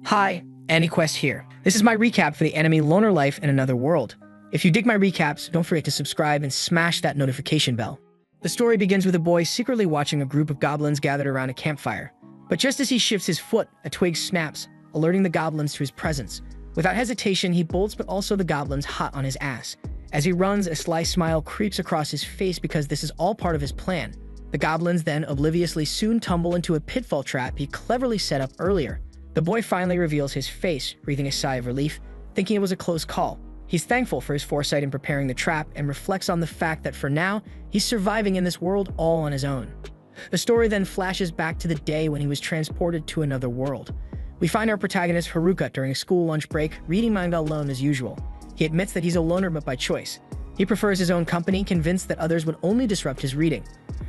Hi, aniquest here. This is my recap for the anime Loner Life in Another World. If you dig my recaps, don't forget to subscribe and smash that notification bell. The story begins with a boy secretly watching a group of goblins gathered around a campfire. But just as he shifts his foot, a twig snaps, alerting the goblins to his presence. Without hesitation, he bolts, but also the goblins hot on his ass. As he runs, a sly smile creeps across his face because this is all part of his plan. The goblins then obliviously soon tumble into a pitfall trap he cleverly set up earlier. The boy finally reveals his face, breathing a sigh of relief, thinking it was a close call. He's thankful for his foresight in preparing the trap and reflects on the fact that for now, he's surviving in this world all on his own. The story then flashes back to the day when he was transported to another world. We find our protagonist Haruka during a school lunch break, reading manga alone as usual. He admits that he's a loner but by choice. He prefers his own company, convinced that others would only disrupt his reading.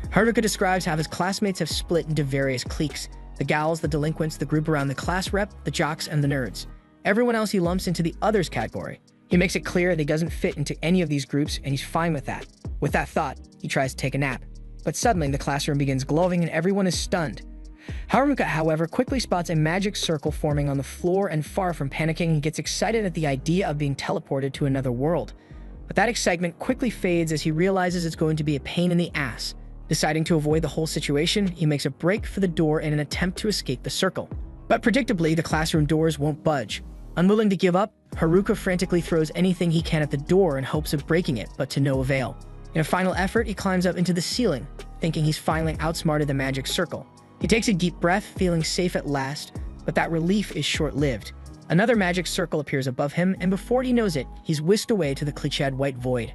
Haruka describes how his classmates have split into various cliques. The gals, the delinquents, the group around the class rep, the jocks, and the nerds. Everyone else he lumps into the others category. He makes it clear that he doesn't fit into any of these groups, and he's fine with that. With that thought, he tries to take a nap. But suddenly, the classroom begins glowing and everyone is stunned. Haruka, however, quickly spots a magic circle forming on the floor, and far from panicking, he gets excited at the idea of being teleported to another world. But that excitement quickly fades as he realizes it's going to be a pain in the ass. Deciding to avoid the whole situation, he makes a break for the door in an attempt to escape the circle. But predictably, the classroom doors won't budge. Unwilling to give up, Haruka frantically throws anything he can at the door in hopes of breaking it, but to no avail. In a final effort, he climbs up into the ceiling, thinking he's finally outsmarted the magic circle. He takes a deep breath, feeling safe at last, but that relief is short-lived. Another magic circle appears above him, and before he knows it, he's whisked away to the cliched white void.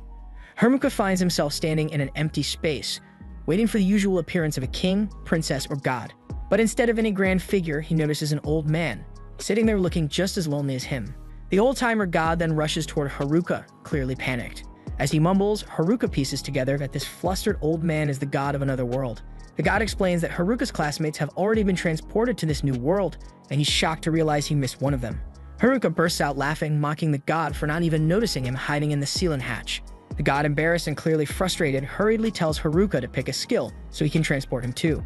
Haruka finds himself standing in an empty space, waiting for the usual appearance of a king, princess, or god. But instead of any grand figure, he notices an old man, sitting there looking just as lonely as him. The old-timer god then rushes toward Haruka, clearly panicked. As he mumbles, Haruka pieces together that this flustered old man is the god of another world. The god explains that Haruka's classmates have already been transported to this new world, and he's shocked to realize he missed one of them. Haruka bursts out laughing, mocking the god for not even noticing him hiding in the ceiling hatch. The god, embarrassed and clearly frustrated, hurriedly tells Haruka to pick a skill so he can transport him too.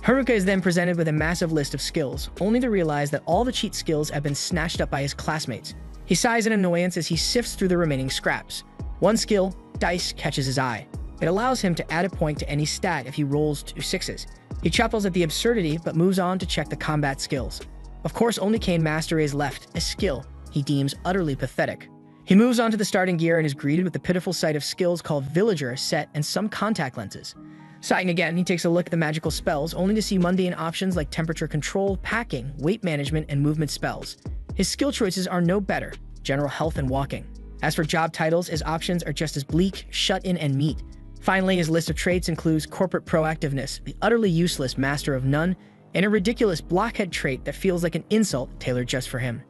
Haruka is then presented with a massive list of skills, only to realize that all the cheat skills have been snatched up by his classmates. He sighs in annoyance as he sifts through the remaining scraps. One skill, Dice, catches his eye. It allows him to add a point to any stat if he rolls 2 6s. He chuckles at the absurdity, but moves on to check the combat skills. Of course, only Cane Mastery is left, a skill he deems utterly pathetic. He moves on to the starting gear and is greeted with the pitiful sight of skills called Villager, Set, and some contact lenses. Sighing again, he takes a look at the magical spells, only to see mundane options like temperature control, packing, weight management, and movement spells. His skill choices are no better, general health and walking. As for job titles, his options are just as bleak, shut-in, and meat. Finally, his list of traits includes corporate proactiveness, the utterly useless master of none, and a ridiculous blockhead trait that feels like an insult tailored just for him.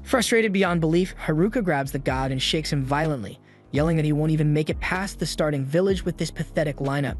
Frustrated beyond belief, Haruka grabs the god and shakes him violently, yelling that he won't even make it past the starting village with this pathetic lineup.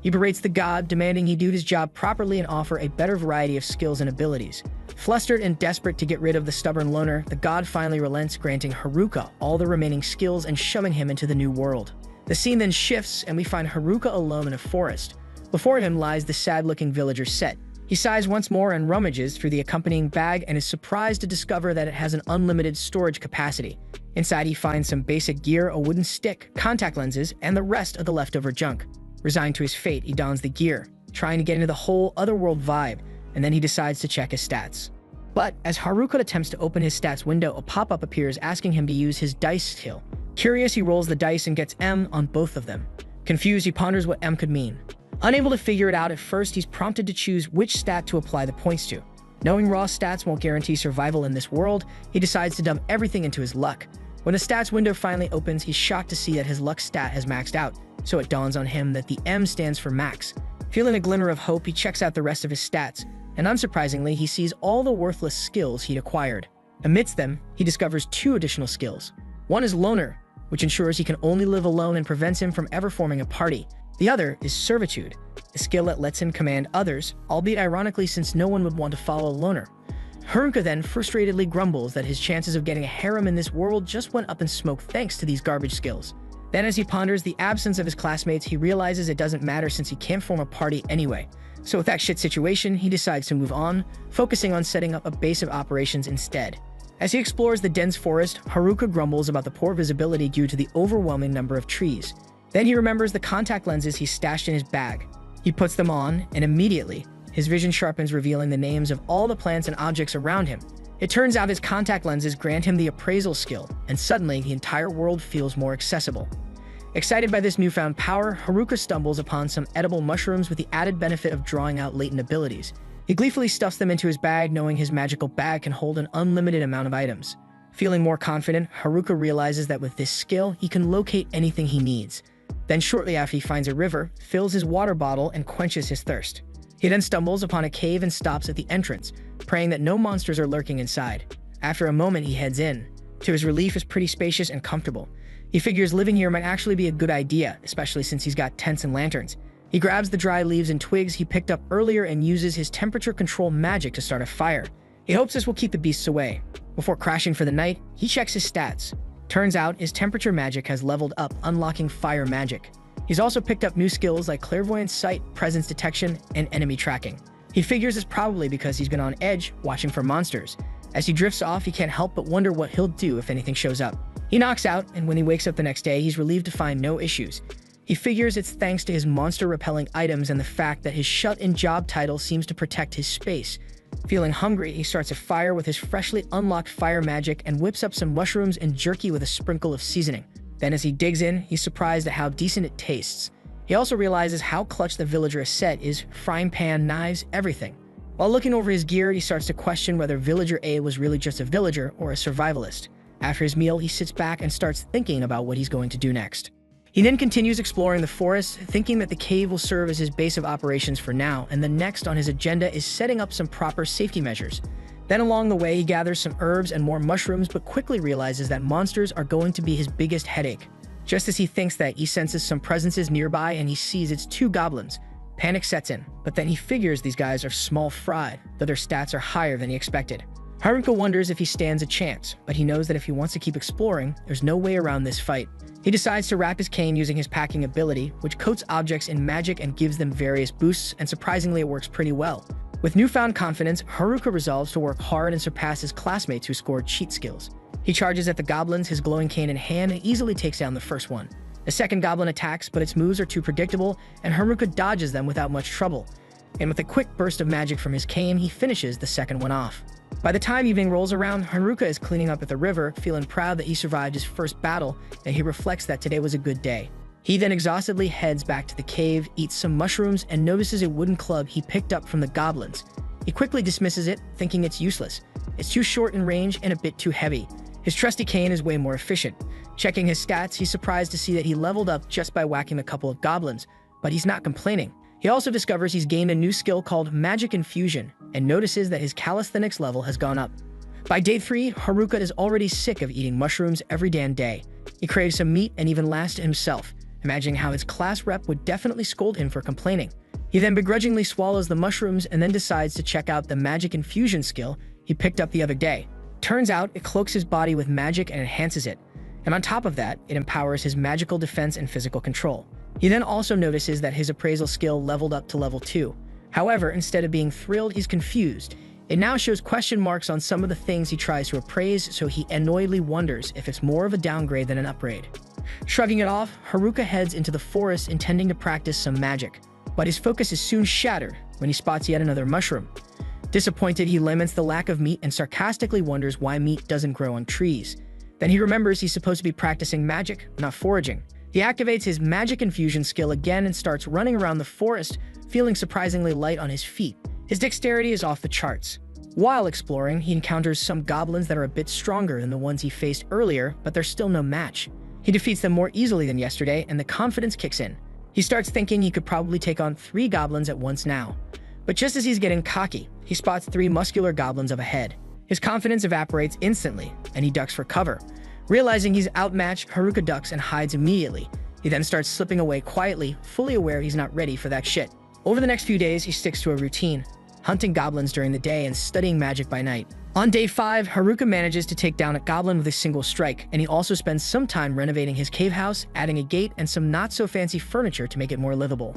He berates the god, demanding he do his job properly and offer a better variety of skills and abilities. Flustered and desperate to get rid of the stubborn loner, the god finally relents, granting Haruka all the remaining skills and shoving him into the new world. The scene then shifts, and we find Haruka alone in a forest. Before him lies the sad-looking villager Set. He sighs once more and rummages through the accompanying bag and is surprised to discover that it has an unlimited storage capacity. Inside, he finds some basic gear, a wooden stick, contact lenses, and the rest of the leftover junk. Resigned to his fate, he dons the gear, trying to get into the whole otherworld vibe, and then he decides to check his stats. But as Haruka attempts to open his stats window, a pop-up appears asking him to use his dice skill. Curious, he rolls the dice and gets M on both of them. Confused, he ponders what M could mean. Unable to figure it out at first, he's prompted to choose which stat to apply the points to. Knowing raw stats won't guarantee survival in this world, he decides to dump everything into his luck. When the stats window finally opens, he's shocked to see that his luck stat has maxed out, so it dawns on him that the M stands for max. Feeling a glimmer of hope, he checks out the rest of his stats, and unsurprisingly, he sees all the worthless skills he'd acquired. Amidst them, he discovers 2 additional skills. One is Loner, which ensures he can only live alone and prevents him from ever forming a party. The other is Servitude, a skill that lets him command others, albeit ironically since no one would want to follow a loner. Haruka then frustratedly grumbles that his chances of getting a harem in this world just went up in smoke thanks to these garbage skills. Then as he ponders the absence of his classmates, he realizes it doesn't matter since he can't form a party anyway. So with that shit situation, he decides to move on, focusing on setting up a base of operations instead. As he explores the dense forest, Haruka grumbles about the poor visibility due to the overwhelming number of trees. Then he remembers the contact lenses he stashed in his bag. He puts them on, and immediately, his vision sharpens, revealing the names of all the plants and objects around him. It turns out his contact lenses grant him the appraisal skill, and suddenly the entire world feels more accessible. Excited by this newfound power, Haruka stumbles upon some edible mushrooms with the added benefit of drawing out latent abilities. He gleefully stuffs them into his bag, knowing his magical bag can hold an unlimited amount of items. Feeling more confident, Haruka realizes that with this skill, he can locate anything he needs. Then shortly after he finds a river, fills his water bottle and quenches his thirst. He then stumbles upon a cave and stops at the entrance, praying that no monsters are lurking inside. After a moment, he heads in. To his relief, it's pretty spacious and comfortable. He figures living here might actually be a good idea, especially since he's got tents and lanterns. He grabs the dry leaves and twigs he picked up earlier and uses his temperature control magic to start a fire. He hopes this will keep the beasts away. Before crashing for the night, he checks his stats. Turns out his temperature magic has leveled up, unlocking fire magic. He's also picked up new skills like clairvoyant sight, presence detection, and enemy tracking. He figures it's probably because he's been on edge, watching for monsters. As he drifts off, he can't help but wonder what he'll do if anything shows up. He knocks out, and when he wakes up the next day, he's relieved to find no issues. He figures it's thanks to his monster-repelling items and the fact that his shut-in job title seems to protect his space. Feeling hungry, he starts a fire with his freshly unlocked fire magic and whips up some mushrooms and jerky with a sprinkle of seasoning. Then as he digs in, he's surprised at how decent it tastes. He also realizes how clutch the villager set is: frying pan, knives, everything. While looking over his gear, he starts to question whether Villager A was really just a villager or a survivalist. After his meal, he sits back and starts thinking about what he's going to do next. He then continues exploring the forest, thinking that the cave will serve as his base of operations for now, and the next on his agenda is setting up some proper safety measures. Then along the way, he gathers some herbs and more mushrooms, but quickly realizes that monsters are going to be his biggest headache. Just as he thinks that, he senses some presences nearby and he sees it's 2 goblins. Panic sets in, but then he figures these guys are small fry, though their stats are higher than he expected. Haruka wonders if he stands a chance, but he knows that if he wants to keep exploring, there's no way around this fight. He decides to wrap his cane using his packing ability, which coats objects in magic and gives them various boosts, and surprisingly it works pretty well. With newfound confidence, Haruka resolves to work hard and surpass his classmates who scored cheat skills. He charges at the goblins, his glowing cane in hand, and easily takes down the first one. The second goblin attacks, but its moves are too predictable, and Haruka dodges them without much trouble. And with a quick burst of magic from his cane, he finishes the second one off. By the time evening rolls around, Haruka is cleaning up at the river, feeling proud that he survived his first battle, and he reflects that today was a good day. He then exhaustedly heads back to the cave, eats some mushrooms, and notices a wooden club he picked up from the goblins. He quickly dismisses it, thinking it's useless. It's too short in range and a bit too heavy. His trusty cane is way more efficient. Checking his stats, he's surprised to see that he leveled up just by whacking a couple of goblins, but he's not complaining. He also discovers he's gained a new skill called Magic Infusion, and notices that his calisthenics level has gone up. By day 3, Haruka is already sick of eating mushrooms every damn day. He craves some meat and even laughs to himself, imagining how his class rep would definitely scold him for complaining. He then begrudgingly swallows the mushrooms and then decides to check out the Magic Infusion skill he picked up the other day. Turns out it cloaks his body with magic and enhances it. And on top of that, it empowers his magical defense and physical control. He then also notices that his appraisal skill leveled up to level 2. However, instead of being thrilled, he's confused. It now shows question marks on some of the things he tries to appraise, so he annoyedly wonders if it's more of a downgrade than an upgrade. Shrugging it off, Haruka heads into the forest intending to practice some magic. But his focus is soon shattered when he spots yet another mushroom. Disappointed, he laments the lack of meat and sarcastically wonders why meat doesn't grow on trees. Then he remembers he's supposed to be practicing magic, not foraging. He activates his Magic Infusion skill again and starts running around the forest, feeling surprisingly light on his feet. His dexterity is off the charts. While exploring, he encounters some goblins that are a bit stronger than the ones he faced earlier, but they're still no match. He defeats them more easily than yesterday, and the confidence kicks in. He starts thinking he could probably take on 3 goblins at once now. But just as he's getting cocky, he spots 3 muscular goblins up ahead. His confidence evaporates instantly, and he ducks for cover. Realizing he's outmatched, Haruka ducks and hides immediately. He then starts slipping away quietly, fully aware he's not ready for that shit. Over the next few days, he sticks to a routine. hunting goblins during the day and studying magic by night. On day 5, Haruka manages to take down a goblin with a single strike, and he also spends some time renovating his cave house, adding a gate and some not-so-fancy furniture to make it more livable.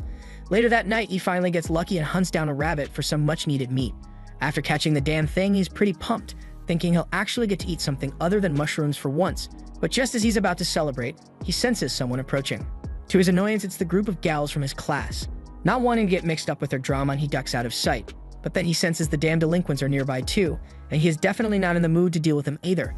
Later that night, he finally gets lucky and hunts down a rabbit for some much-needed meat. After catching the damn thing, he's pretty pumped, thinking he'll actually get to eat something other than mushrooms for once. But just as he's about to celebrate, he senses someone approaching. To his annoyance, it's the group of gals from his class. Not wanting to get mixed up with their drama, he ducks out of sight. But then he senses the damn delinquents are nearby too, and he is definitely not in the mood to deal with them either.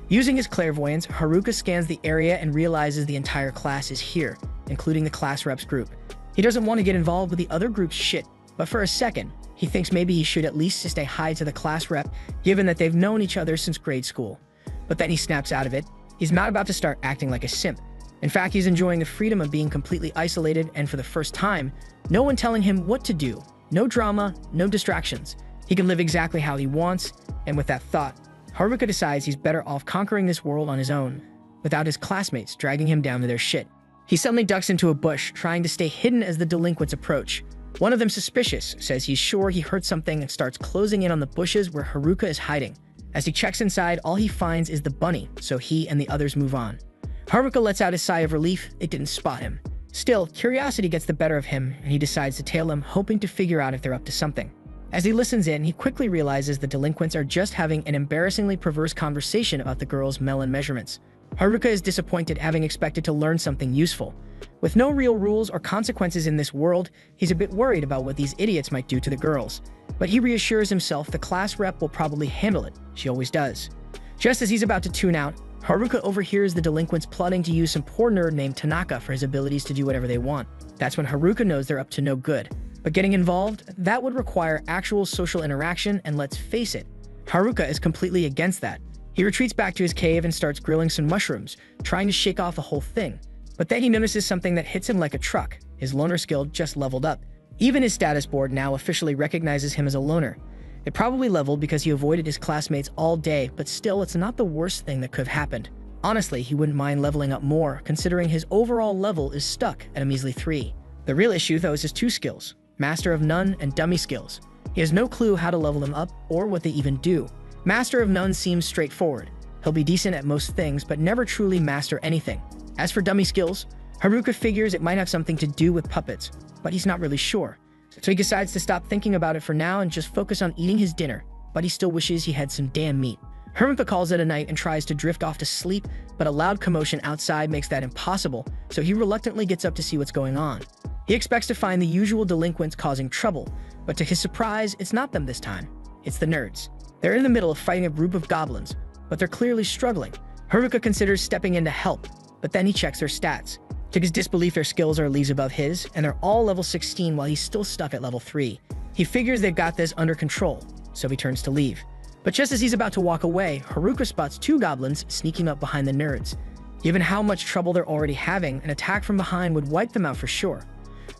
Using his clairvoyance, Haruka scans the area and realizes the entire class is here, including the class reps group. He doesn't want to get involved with the other group's shit, but for a second, he thinks maybe he should at least say hi to the class rep, given that they've known each other since grade school. But then he snaps out of it. He's not about to start acting like a simp. In fact, he's enjoying the freedom of being completely isolated, and for the first time, no one telling him what to do. No drama, no distractions. He can live exactly how he wants, and with that thought, Haruka decides he's better off conquering this world on his own, without his classmates dragging him down to their shit. He suddenly ducks into a bush, trying to stay hidden as the delinquents approach. One of them, suspicious, says he's sure he heard something and starts closing in on the bushes where Haruka is hiding. As he checks inside, all he finds is the bunny, so he and the others move on. Haruka lets out a sigh of relief. It didn't spot him. Still, curiosity gets the better of him, and he decides to tail them, hoping to figure out if they're up to something. As he listens in, he quickly realizes the delinquents are just having an embarrassingly perverse conversation about the girl's melon measurements. Haruka is disappointed, having expected to learn something useful. With no real rules or consequences in this world, he's a bit worried about what these idiots might do to the girls. But he reassures himself the class rep will probably handle it. She always does. Just as he's about to tune out, Haruka overhears the delinquents plotting to use some poor nerd named Tanaka for his abilities to do whatever they want. That's when Haruka knows they're up to no good. But getting involved, that would require actual social interaction, and let's face it, Haruka is completely against that. He retreats back to his cave and starts grilling some mushrooms, trying to shake off the whole thing. But then he notices something that hits him like a truck. His loner skill just leveled up. Even his status board now officially recognizes him as a loner. It probably leveled because he avoided his classmates all day, but still, it's not the worst thing that could have happened. Honestly, he wouldn't mind leveling up more, considering his overall level is stuck at a measly 3. The real issue, though, is his 2 skills, Master of None and Dummy skills. He has no clue how to level them up or what they even do. Master of None seems straightforward. He'll be decent at most things, but never truly master anything. As for Dummy skills, Haruka figures it might have something to do with puppets, but he's not really sure. So he decides to stop thinking about it for now and just focus on eating his dinner, but he still wishes he had some damn meat. Haruka calls it a night and tries to drift off to sleep, but a loud commotion outside makes that impossible, so he reluctantly gets up to see what's going on. He expects to find the usual delinquents causing trouble, but to his surprise, it's not them this time. It's the nerds. They're in the middle of fighting a group of goblins, but they're clearly struggling. Haruka considers stepping in to help, but then he checks their stats. To his disbelief, their skills are leagues above his, and they're all level 16 while he's still stuck at level 3. He figures they've got this under control, so he turns to leave. But just as he's about to walk away, Haruka spots 2 goblins sneaking up behind the nerds. Given how much trouble they're already having, an attack from behind would wipe them out for sure.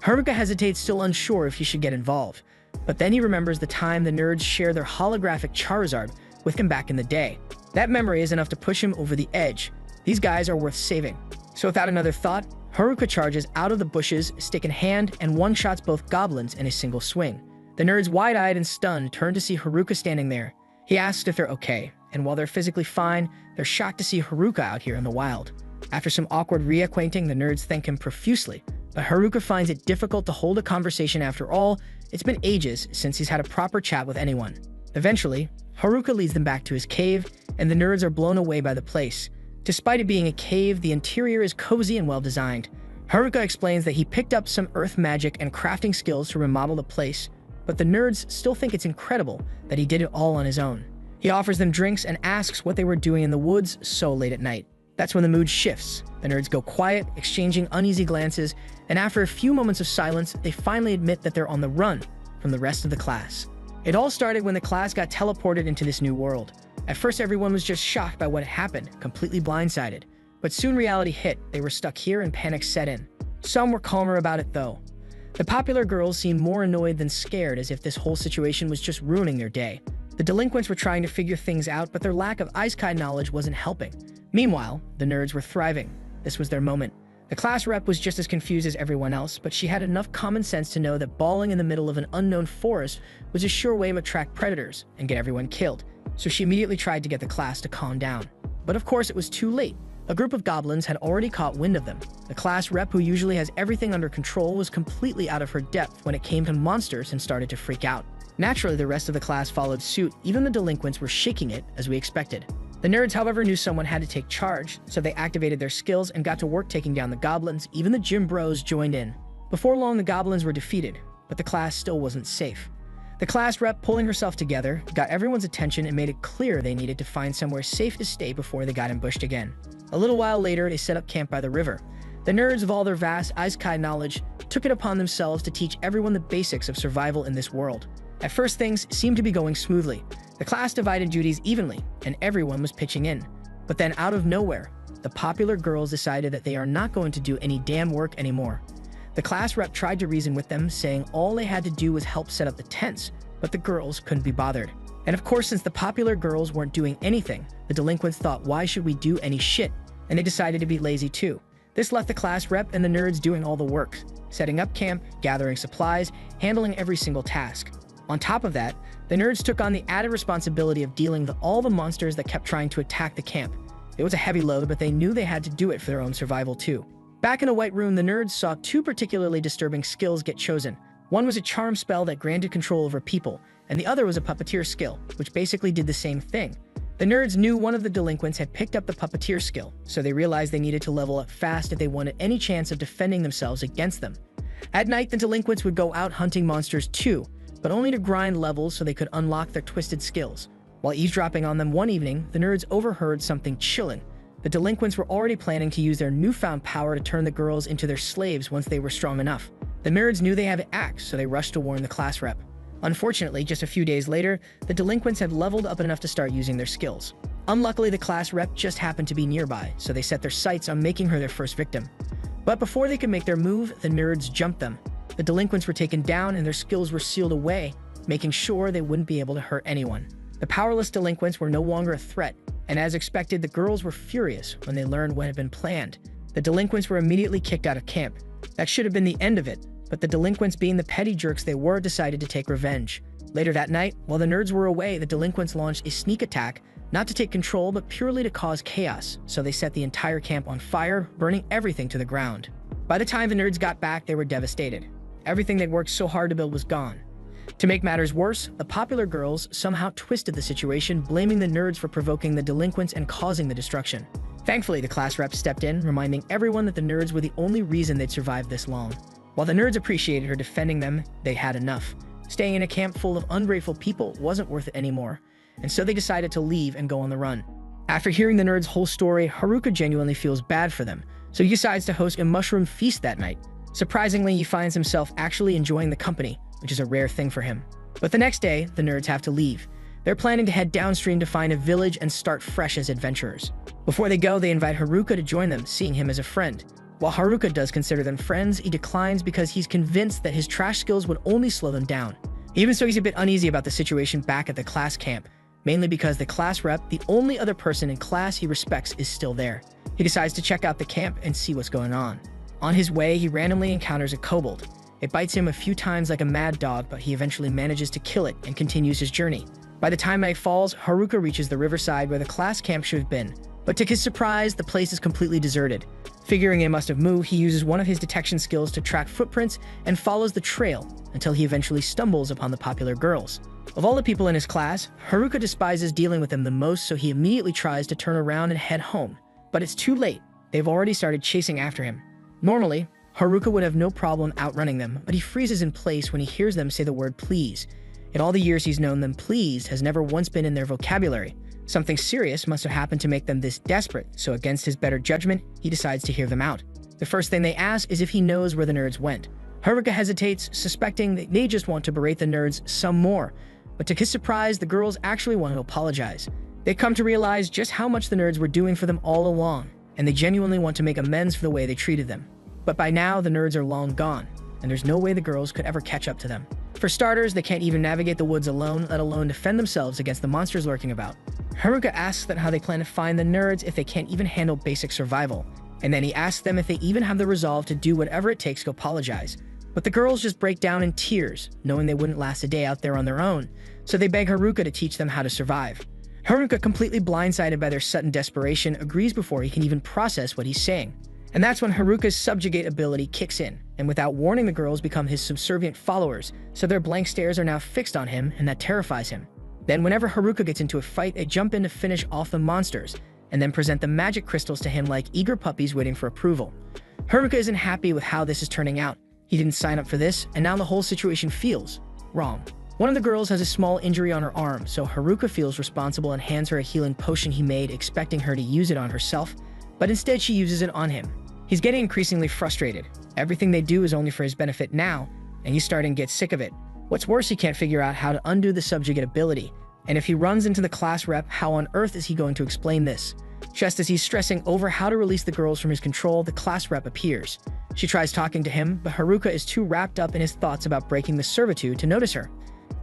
Haruka hesitates, still unsure if he should get involved. But then he remembers the time the nerds shared their holographic Charizard with him back in the day. That memory is enough to push him over the edge. These guys are worth saving. So without another thought, Haruka charges out of the bushes, stick in hand, and one-shots both goblins in a single swing. The nerds, wide-eyed and stunned, turn to see Haruka standing there. He asks if they're okay, and while they're physically fine, they're shocked to see Haruka out here in the wild. After some awkward reacquainting, the nerds thank him profusely, but Haruka finds it difficult to hold a conversation. After all, it's been ages since he's had a proper chat with anyone. Eventually, Haruka leads them back to his cave, and the nerds are blown away by the place. Despite it being a cave, the interior is cozy and well-designed. Haruka explains that he picked up some earth magic and crafting skills to remodel the place, but the nerds still think it's incredible that he did it all on his own. He offers them drinks and asks what they were doing in the woods so late at night. That's when the mood shifts. The nerds go quiet, exchanging uneasy glances, and after a few moments of silence, they finally admit that they're on the run from the rest of the class. It all started when the class got teleported into this new world. At first, everyone was just shocked by what had happened, completely blindsided. But soon reality hit. They were stuck here and panic set in. Some were calmer about it, though. The popular girls seemed more annoyed than scared, as if this whole situation was just ruining their day. The delinquents were trying to figure things out, but their lack of isekai knowledge wasn't helping. Meanwhile, the nerds were thriving. This was their moment. The class rep was just as confused as everyone else, but she had enough common sense to know that balling in the middle of an unknown forest was a sure way to attract predators and get everyone killed, so she immediately tried to get the class to calm down. But of course it was too late. A group of goblins had already caught wind of them. The class rep, who usually has everything under control, was completely out of her depth when it came to monsters and started to freak out. Naturally, the rest of the class followed suit. Even the delinquents were shaking it, as we expected. The nerds, however, knew someone had to take charge, so they activated their skills and got to work taking down the goblins. Even the gym bros joined in. Before long, the goblins were defeated, but the class still wasn't safe. The class rep, pulling herself together, got everyone's attention and made it clear they needed to find somewhere safe to stay before they got ambushed again. A little while later, they set up camp by the river. The nerds, with all their vast Isekai knowledge, took it upon themselves to teach everyone the basics of survival in this world. At first, things seemed to be going smoothly. The class divided duties evenly, and everyone was pitching in. But then, out of nowhere, the popular girls decided that they are not going to do any damn work anymore. The class rep tried to reason with them, saying all they had to do was help set up the tents, but the girls couldn't be bothered. And of course, since the popular girls weren't doing anything, the delinquents thought, why should we do any shit? And they decided to be lazy too. This left the class rep and the nerds doing all the work, setting up camp, gathering supplies, handling every single task. On top of that, the nerds took on the added responsibility of dealing with all the monsters that kept trying to attack the camp. It was a heavy load, but they knew they had to do it for their own survival too. Back in the White Room, the nerds saw two particularly disturbing skills get chosen. One was a charm spell that granted control over people, and the other was a puppeteer skill, which basically did the same thing. The nerds knew one of the delinquents had picked up the puppeteer skill, so they realized they needed to level up fast if they wanted any chance of defending themselves against them. At night, the delinquents would go out hunting monsters too, but only to grind levels so they could unlock their twisted skills. While eavesdropping on them one evening, the nerds overheard something chilling. The delinquents were already planning to use their newfound power to turn the girls into their slaves once they were strong enough. The nerds knew they had to act, so they rushed to warn the class rep. Unfortunately, just a few days later, the delinquents had leveled up enough to start using their skills. Unluckily, the class rep just happened to be nearby, so they set their sights on making her their first victim. But before they could make their move, the nerds jumped them. The delinquents were taken down and their skills were sealed away, making sure they wouldn't be able to hurt anyone. The powerless delinquents were no longer a threat, and as expected, the girls were furious when they learned what had been planned. The delinquents were immediately kicked out of camp. That should have been the end of it, but the delinquents, being the petty jerks they were, decided to take revenge. Later that night, while the nerds were away, the delinquents launched a sneak attack, not to take control, but purely to cause chaos, so they set the entire camp on fire, burning everything to the ground. By the time the nerds got back, they were devastated. Everything they'd worked so hard to build was gone. To make matters worse, the popular girls somehow twisted the situation, blaming the nerds for provoking the delinquents and causing the destruction. Thankfully, the class rep stepped in, reminding everyone that the nerds were the only reason they'd survived this long. While the nerds appreciated her defending them, they had enough. Staying in a camp full of ungrateful people wasn't worth it anymore, and so they decided to leave and go on the run. After hearing the nerds' whole story, Haruka genuinely feels bad for them, so he decides to host a mushroom feast that night. Surprisingly, he finds himself actually enjoying the company, which is a rare thing for him. But the next day, the nerds have to leave. They're planning to head downstream to find a village and start fresh as adventurers. Before they go, they invite Haruka to join them, seeing him as a friend. While Haruka does consider them friends, he declines because he's convinced that his trash skills would only slow them down. Even so, he's a bit uneasy about the situation back at the class camp, mainly because the class rep, the only other person in class he respects, is still there. He decides to check out the camp and see what's going on. On his way, he randomly encounters a kobold. It bites him a few times like a mad dog, but he eventually manages to kill it and continues his journey. By the time night falls, Haruka reaches the riverside where the class camp should have been. But to his surprise, the place is completely deserted. Figuring it must have moved, he uses one of his detection skills to track footprints and follows the trail until he eventually stumbles upon the popular girls. Of all the people in his class, Haruka despises dealing with them the most, so he immediately tries to turn around and head home. But it's too late. They've already started chasing after him. Normally, Haruka would have no problem outrunning them, but he freezes in place when he hears them say the word please. In all the years he's known them, please has never once been in their vocabulary. Something serious must have happened to make them this desperate, so against his better judgment, he decides to hear them out. The first thing they ask is if he knows where the nerds went. Haruka hesitates, suspecting that they just want to berate the nerds some more, but to his surprise, the girls actually want to apologize. They come to realize just how much the nerds were doing for them all along, and they genuinely want to make amends for the way they treated them. But by now, the nerds are long gone, and there's no way the girls could ever catch up to them. For starters, they can't even navigate the woods alone, let alone defend themselves against the monsters lurking about. Haruka asks them how they plan to find the nerds if they can't even handle basic survival. And then he asks them if they even have the resolve to do whatever it takes to apologize. But the girls just break down in tears, knowing they wouldn't last a day out there on their own, so they beg Haruka to teach them how to survive. Haruka, completely blindsided by their sudden desperation, agrees before he can even process what he's saying. And that's when Haruka's subjugate ability kicks in, and without warning, the girls become his subservient followers, so their blank stares are now fixed on him, and that terrifies him. Then whenever Haruka gets into a fight, they jump in to finish off the monsters, and then present the magic crystals to him like eager puppies waiting for approval. Haruka isn't happy with how this is turning out. He didn't sign up for this, and now the whole situation feels wrong. One of the girls has a small injury on her arm, so Haruka feels responsible and hands her a healing potion he made, expecting her to use it on herself, but instead she uses it on him. He's getting increasingly frustrated. Everything they do is only for his benefit now, and he's starting to get sick of it. What's worse, he can't figure out how to undo the subjugate ability, and if he runs into the class rep, how on earth is he going to explain this? Just as he's stressing over how to release the girls from his control, the class rep appears. She tries talking to him, but Haruka is too wrapped up in his thoughts about breaking the servitude to notice her.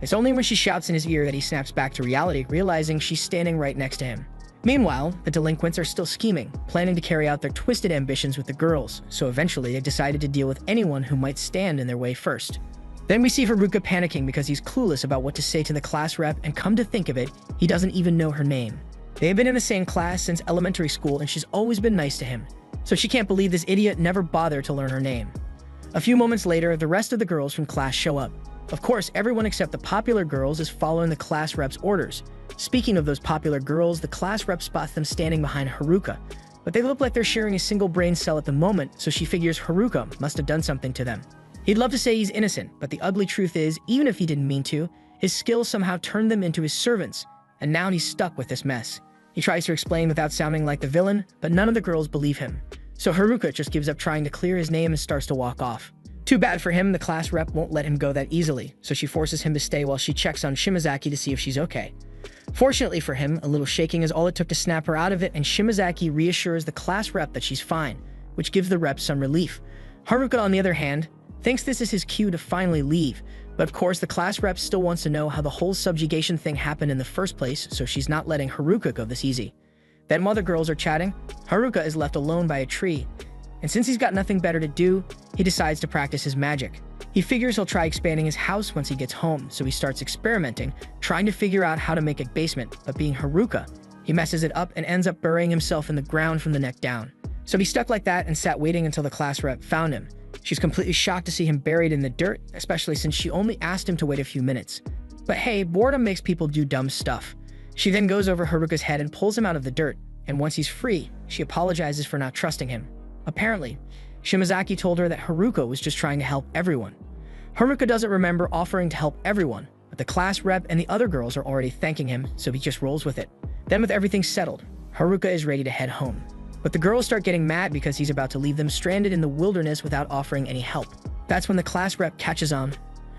It's only when she shouts in his ear that he snaps back to reality, realizing she's standing right next to him. Meanwhile, the delinquents are still scheming, planning to carry out their twisted ambitions with the girls, so eventually they decided to deal with anyone who might stand in their way first. Then we see Haruka panicking because he's clueless about what to say to the class rep, and come to think of it, he doesn't even know her name. They have been in the same class since elementary school, and she's always been nice to him, so she can't believe this idiot never bothered to learn her name. A few moments later, the rest of the girls from class show up. Of course, everyone except the popular girls is following the class rep's orders. Speaking of those popular girls, the class rep spots them standing behind Haruka, but they look like they're sharing a single brain cell at the moment, so she figures Haruka must have done something to them. He'd love to say he's innocent, but the ugly truth is, even if he didn't mean to, his skills somehow turned them into his servants, and now he's stuck with this mess. He tries to explain without sounding like the villain, but none of the girls believe him. So Haruka just gives up trying to clear his name and starts to walk off. Too bad for him, the class rep won't let him go that easily, so she forces him to stay while she checks on Shimazaki to see if she's okay. Fortunately for him, a little shaking is all it took to snap her out of it, and Shimazaki reassures the class rep that she's fine, which gives the rep some relief. Haruka, on the other hand, thinks this is his cue to finally leave, but of course the class rep still wants to know how the whole subjugation thing happened in the first place, so she's not letting Haruka go this easy. Then while the girls are chatting, Haruka is left alone by a tree, and since he's got nothing better to do, he decides to practice his magic. He figures he'll try expanding his house once he gets home, so he starts experimenting, trying to figure out how to make a basement, but being Haruka, he messes it up and ends up burying himself in the ground from the neck down. So he stuck like that and sat waiting until the class rep found him. She's completely shocked to see him buried in the dirt, especially since she only asked him to wait a few minutes. But hey, boredom makes people do dumb stuff. She then goes over Haruka's head and pulls him out of the dirt, and once he's free, she apologizes for not trusting him. Apparently, Shimazaki told her that Haruka was just trying to help everyone. Haruka doesn't remember offering to help everyone, but the class rep and the other girls are already thanking him, so he just rolls with it. Then with everything settled, Haruka is ready to head home. But the girls start getting mad because he's about to leave them stranded in the wilderness without offering any help. That's when the class rep catches on.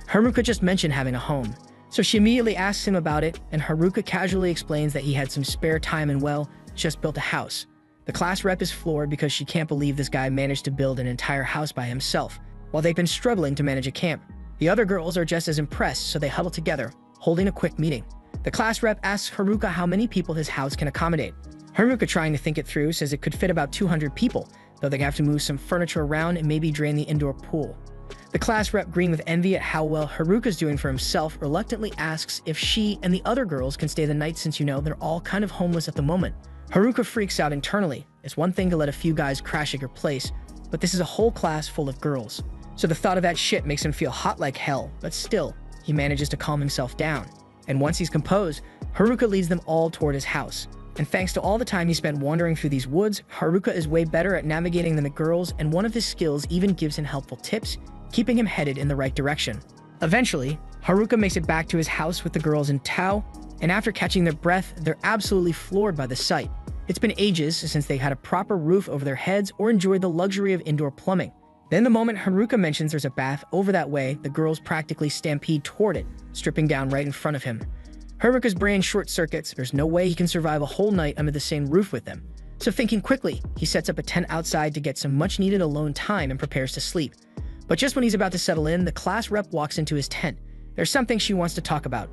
Haruka just mentioned having a home, so she immediately asks him about it, and Haruka casually explains that he had some spare time and, well, just built a house. The class rep is floored because she can't believe this guy managed to build an entire house by himself, while they've been struggling to manage a camp. The other girls are just as impressed, so they huddle together, holding a quick meeting. The class rep asks Haruka how many people his house can accommodate. Haruka, trying to think it through, says it could fit about 200 people, though they have to move some furniture around and maybe drain the indoor pool. The class rep, grinning with envy at how well Haruka's doing for himself, reluctantly asks if she and the other girls can stay the night since, they're all kind of homeless at the moment. Haruka freaks out internally. It's one thing to let a few guys crash at your place, but this is a whole class full of girls. So the thought of that shit makes him feel hot like hell, but still, he manages to calm himself down. And once he's composed, Haruka leads them all toward his house. And thanks to all the time he spent wandering through these woods, Haruka is way better at navigating than the girls, and one of his skills even gives him helpful tips, keeping him headed in the right direction. Eventually, Haruka makes it back to his house with the girls in tow, and after catching their breath, they're absolutely floored by the sight. It's been ages since they had a proper roof over their heads or enjoyed the luxury of indoor plumbing. Then the moment Haruka mentions there's a bath over that way, the girls practically stampede toward it, stripping down right in front of him. Haruka's brain short circuits. There's no way he can survive a whole night under the same roof with them. So thinking quickly, he sets up a tent outside to get some much needed alone time and prepares to sleep. But just when he's about to settle in, the class rep walks into his tent. There's something she wants to talk about.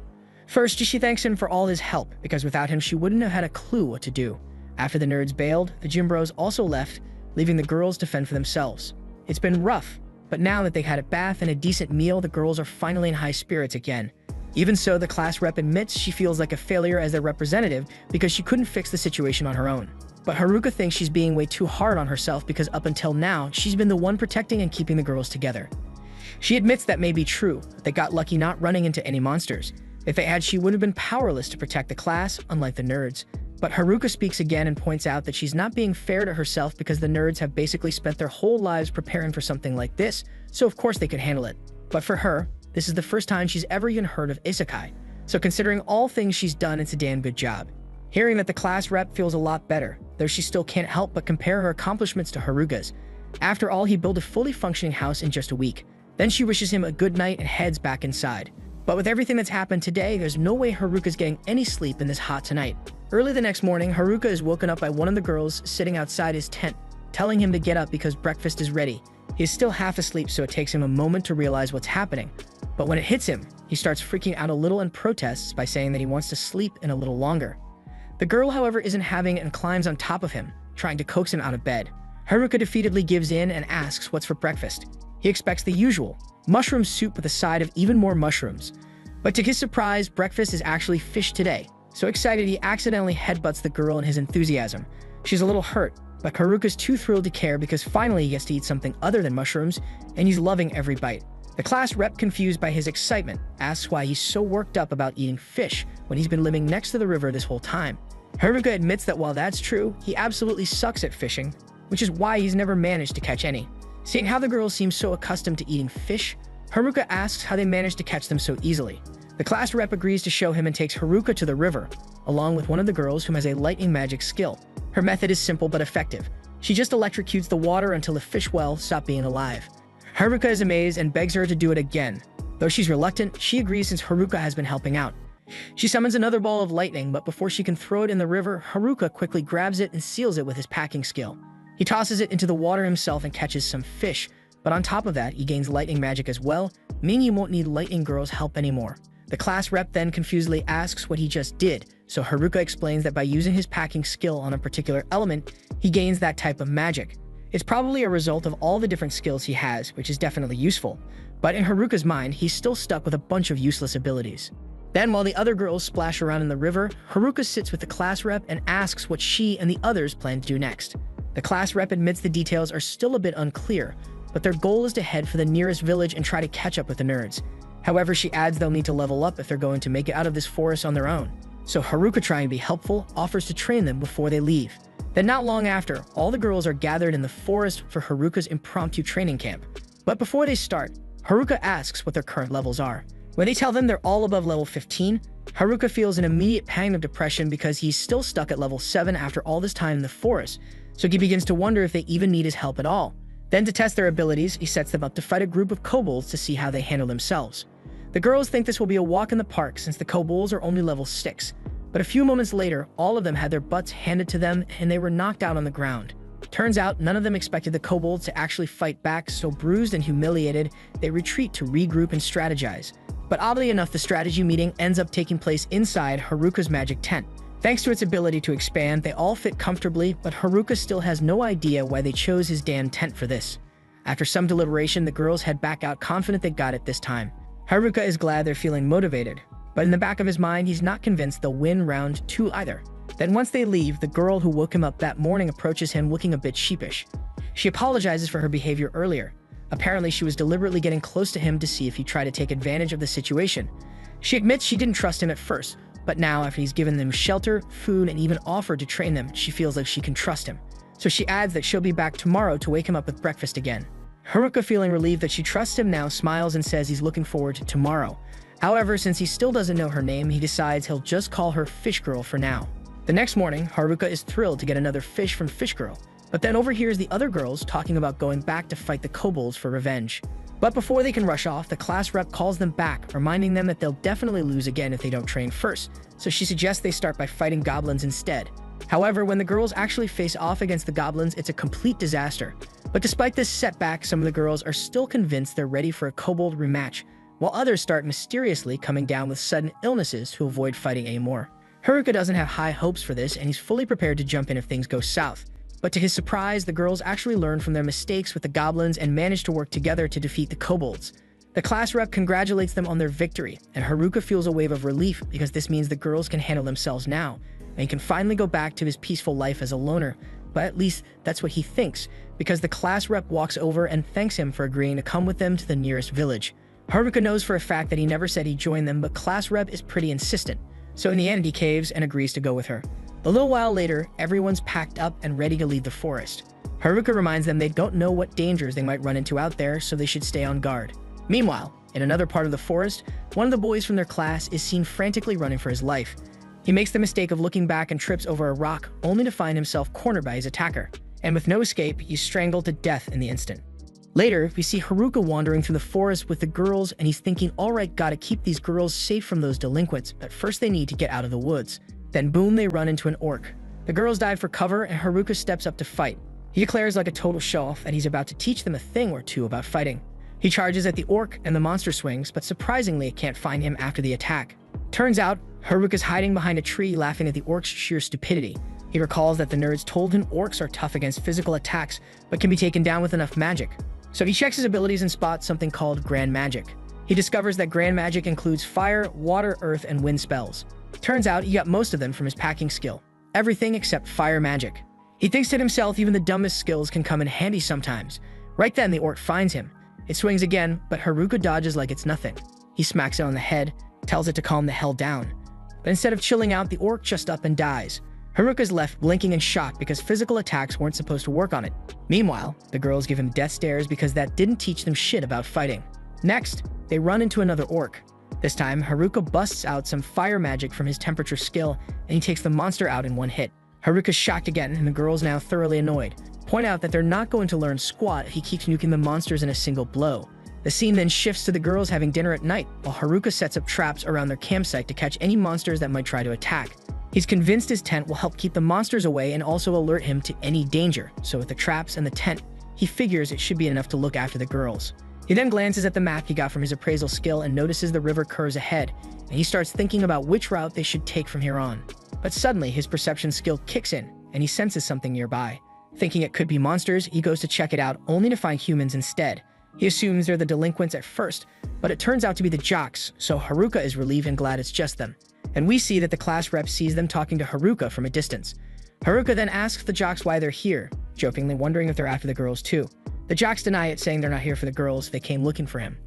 First, she thanks him for all his help, because without him she wouldn't have had a clue what to do. After the nerds bailed, the gym bros also left, leaving the girls to fend for themselves. It's been rough, but now that they've had a bath and a decent meal, the girls are finally in high spirits again. Even so, the class rep admits she feels like a failure as their representative because she couldn't fix the situation on her own. But Haruka thinks she's being way too hard on herself because up until now, she's been the one protecting and keeping the girls together. She admits that may be true, they got lucky not running into any monsters. If they had, she would have been powerless to protect the class, unlike the nerds. But Haruka speaks again and points out that she's not being fair to herself because the nerds have basically spent their whole lives preparing for something like this, so of course they could handle it. But for her, this is the first time she's ever even heard of Isekai, so considering all things she's done, it's a damn good job. Hearing that the class rep feels a lot better, though she still can't help but compare her accomplishments to Haruka's. After all, he built a fully functioning house in just a week. Then she wishes him a good night and heads back inside. But with everything that's happened today, there's no way Haruka's getting any sleep in this hot tonight. Early the next morning, Haruka is woken up by one of the girls sitting outside his tent, telling him to get up because breakfast is ready. He is still half asleep, so it takes him a moment to realize what's happening. But when it hits him, he starts freaking out a little and protests by saying that he wants to sleep in a little longer. The girl, however, isn't having it and climbs on top of him, trying to coax him out of bed. Haruka defeatedly gives in and asks what's for breakfast. He expects the usual, mushroom soup with a side of even more mushrooms. But to his surprise, breakfast is actually fish today. So excited, he accidentally headbutts the girl in his enthusiasm. She's a little hurt, but Haruka's too thrilled to care because finally he gets to eat something other than mushrooms, and he's loving every bite. The class rep, confused by his excitement, asks why he's so worked up about eating fish when he's been living next to the river this whole time. Haruka admits that while that's true, he absolutely sucks at fishing, which is why he's never managed to catch any. Seeing how the girls seem so accustomed to eating fish, Haruka asks how they managed to catch them so easily. The class rep agrees to show him and takes Haruka to the river, along with one of the girls who has a lightning magic skill. Her method is simple but effective. She just electrocutes the water until the fish well stop being alive. Haruka is amazed and begs her to do it again. Though she's reluctant, she agrees since Haruka has been helping out. She summons another ball of lightning, but before she can throw it in the river, Haruka quickly grabs it and seals it with his packing skill. He tosses it into the water himself and catches some fish, but on top of that, he gains lightning magic as well, meaning he won't need Lightning Girl's help anymore. The class rep then confusedly asks what he just did, so Haruka explains that by using his packing skill on a particular element, he gains that type of magic. It's probably a result of all the different skills he has, which is definitely useful, but in Haruka's mind, he's still stuck with a bunch of useless abilities. Then, while the other girls splash around in the river, Haruka sits with the class rep and asks what she and the others plan to do next. The class rep admits the details are still a bit unclear, but their goal is to head for the nearest village and try to catch up with the nerds. However, she adds they'll need to level up if they're going to make it out of this forest on their own. So Haruka, trying to be helpful, offers to train them before they leave. Then not long after, all the girls are gathered in the forest for Haruka's impromptu training camp. But before they start, Haruka asks what their current levels are. When they tell them they're all above level 15, Haruka feels an immediate pang of depression because he's still stuck at level 7 after all this time in the forest, so he begins to wonder if they even need his help at all. Then to test their abilities, he sets them up to fight a group of kobolds to see how they handle themselves. The girls think this will be a walk in the park since the kobolds are only level 6, but a few moments later, all of them had their butts handed to them and they were knocked out on the ground. Turns out, none of them expected the kobolds to actually fight back, so bruised and humiliated, they retreat to regroup and strategize. But oddly enough, the strategy meeting ends up taking place inside Haruka's magic tent. Thanks to its ability to expand, they all fit comfortably, but Haruka still has no idea why they chose his damn tent for this. After some deliberation, the girls head back out confident they got it this time. Haruka is glad they're feeling motivated, but in the back of his mind, he's not convinced they'll win round 2 either. Then once they leave, the girl who woke him up that morning approaches him looking a bit sheepish. She apologizes for her behavior earlier. Apparently, she was deliberately getting close to him to see if he'd try to take advantage of the situation. She admits she didn't trust him at first, but now after he's given them shelter, food, and even offered to train them, she feels like she can trust him. So she adds that she'll be back tomorrow to wake him up with breakfast again. Haruka, feeling relieved that she trusts him now, smiles and says he's looking forward to tomorrow. However, since he still doesn't know her name, he decides he'll just call her Fish Girl for now. The next morning, Haruka is thrilled to get another fish from Fish Girl, but then overhears the other girls talking about going back to fight the kobolds for revenge. But before they can rush off, the class rep calls them back, reminding them that they'll definitely lose again if they don't train first, so she suggests they start by fighting goblins instead. However, when the girls actually face off against the goblins, it's a complete disaster. But despite this setback, some of the girls are still convinced they're ready for a kobold rematch, while others start mysteriously coming down with sudden illnesses to avoid fighting anymore. Haruka doesn't have high hopes for this, and he's fully prepared to jump in if things go south. But to his surprise, the girls actually learn from their mistakes with the goblins and manage to work together to defeat the kobolds. The class rep congratulates them on their victory, and Haruka feels a wave of relief because this means the girls can handle themselves now, and he can finally go back to his peaceful life as a loner. But at least that's what he thinks, because the class rep walks over and thanks him for agreeing to come with them to the nearest village. Haruka knows for a fact that he never said he'd join them, but class rep is pretty insistent, so in the end he caves and agrees to go with her. A little while later, everyone's packed up and ready to leave the forest. Haruka reminds them they don't know what dangers they might run into out there, so they should stay on guard. Meanwhile, in another part of the forest, one of the boys from their class is seen frantically running for his life. He makes the mistake of looking back and trips over a rock, only to find himself cornered by his attacker. And with no escape, he's strangled to death in the instant. Later, we see Haruka wandering through the forest with the girls, and he's thinking, alright, gotta keep these girls safe from those delinquents, but first they need to get out of the woods. Then boom, they run into an orc. The girls dive for cover, and Haruka steps up to fight. He declares like a total show-off that he's about to teach them a thing or two about fighting. He charges at the orc, and the monster swings, but surprisingly it can't find him after the attack. Turns out, Haruka's hiding behind a tree laughing at the orc's sheer stupidity. He recalls that the nerds told him orcs are tough against physical attacks, but can be taken down with enough magic. So he checks his abilities and spots something called Grand Magic. He discovers that Grand Magic includes fire, water, earth, and wind spells. Turns out he got most of them from his packing skill. Everything except fire magic. He thinks to himself even the dumbest skills can come in handy sometimes. Right then the orc finds him. It swings again, but Haruka dodges like it's nothing. He smacks it on the head, tells it to calm the hell down. But instead of chilling out, the orc just up and dies. Haruka's left blinking in shock because physical attacks weren't supposed to work on it. Meanwhile, the girls give him death stares because that didn't teach them shit about fighting. Next, they run into another orc. This time, Haruka busts out some fire magic from his temperature skill, and he takes the monster out in one hit. Haruka's shocked again, and the girls, now thoroughly annoyed, point out that they're not going to learn squat if he keeps nuking the monsters in a single blow. The scene then shifts to the girls having dinner at night, while Haruka sets up traps around their campsite to catch any monsters that might try to attack. He's convinced his tent will help keep the monsters away and also alert him to any danger, so with the traps and the tent, he figures it should be enough to look after the girls. He then glances at the map he got from his appraisal skill and notices the river curves ahead, and he starts thinking about which route they should take from here on. But suddenly, his perception skill kicks in, and he senses something nearby. Thinking it could be monsters, he goes to check it out, only to find humans instead. He assumes they're the delinquents at first, but it turns out to be the jocks, so Haruka is relieved and glad it's just them. And we see that the class rep sees them talking to Haruka from a distance. Haruka then asks the jocks why they're here, jokingly wondering if they're after the girls too. The jocks deny it, saying they're not here for the girls, they came looking for him.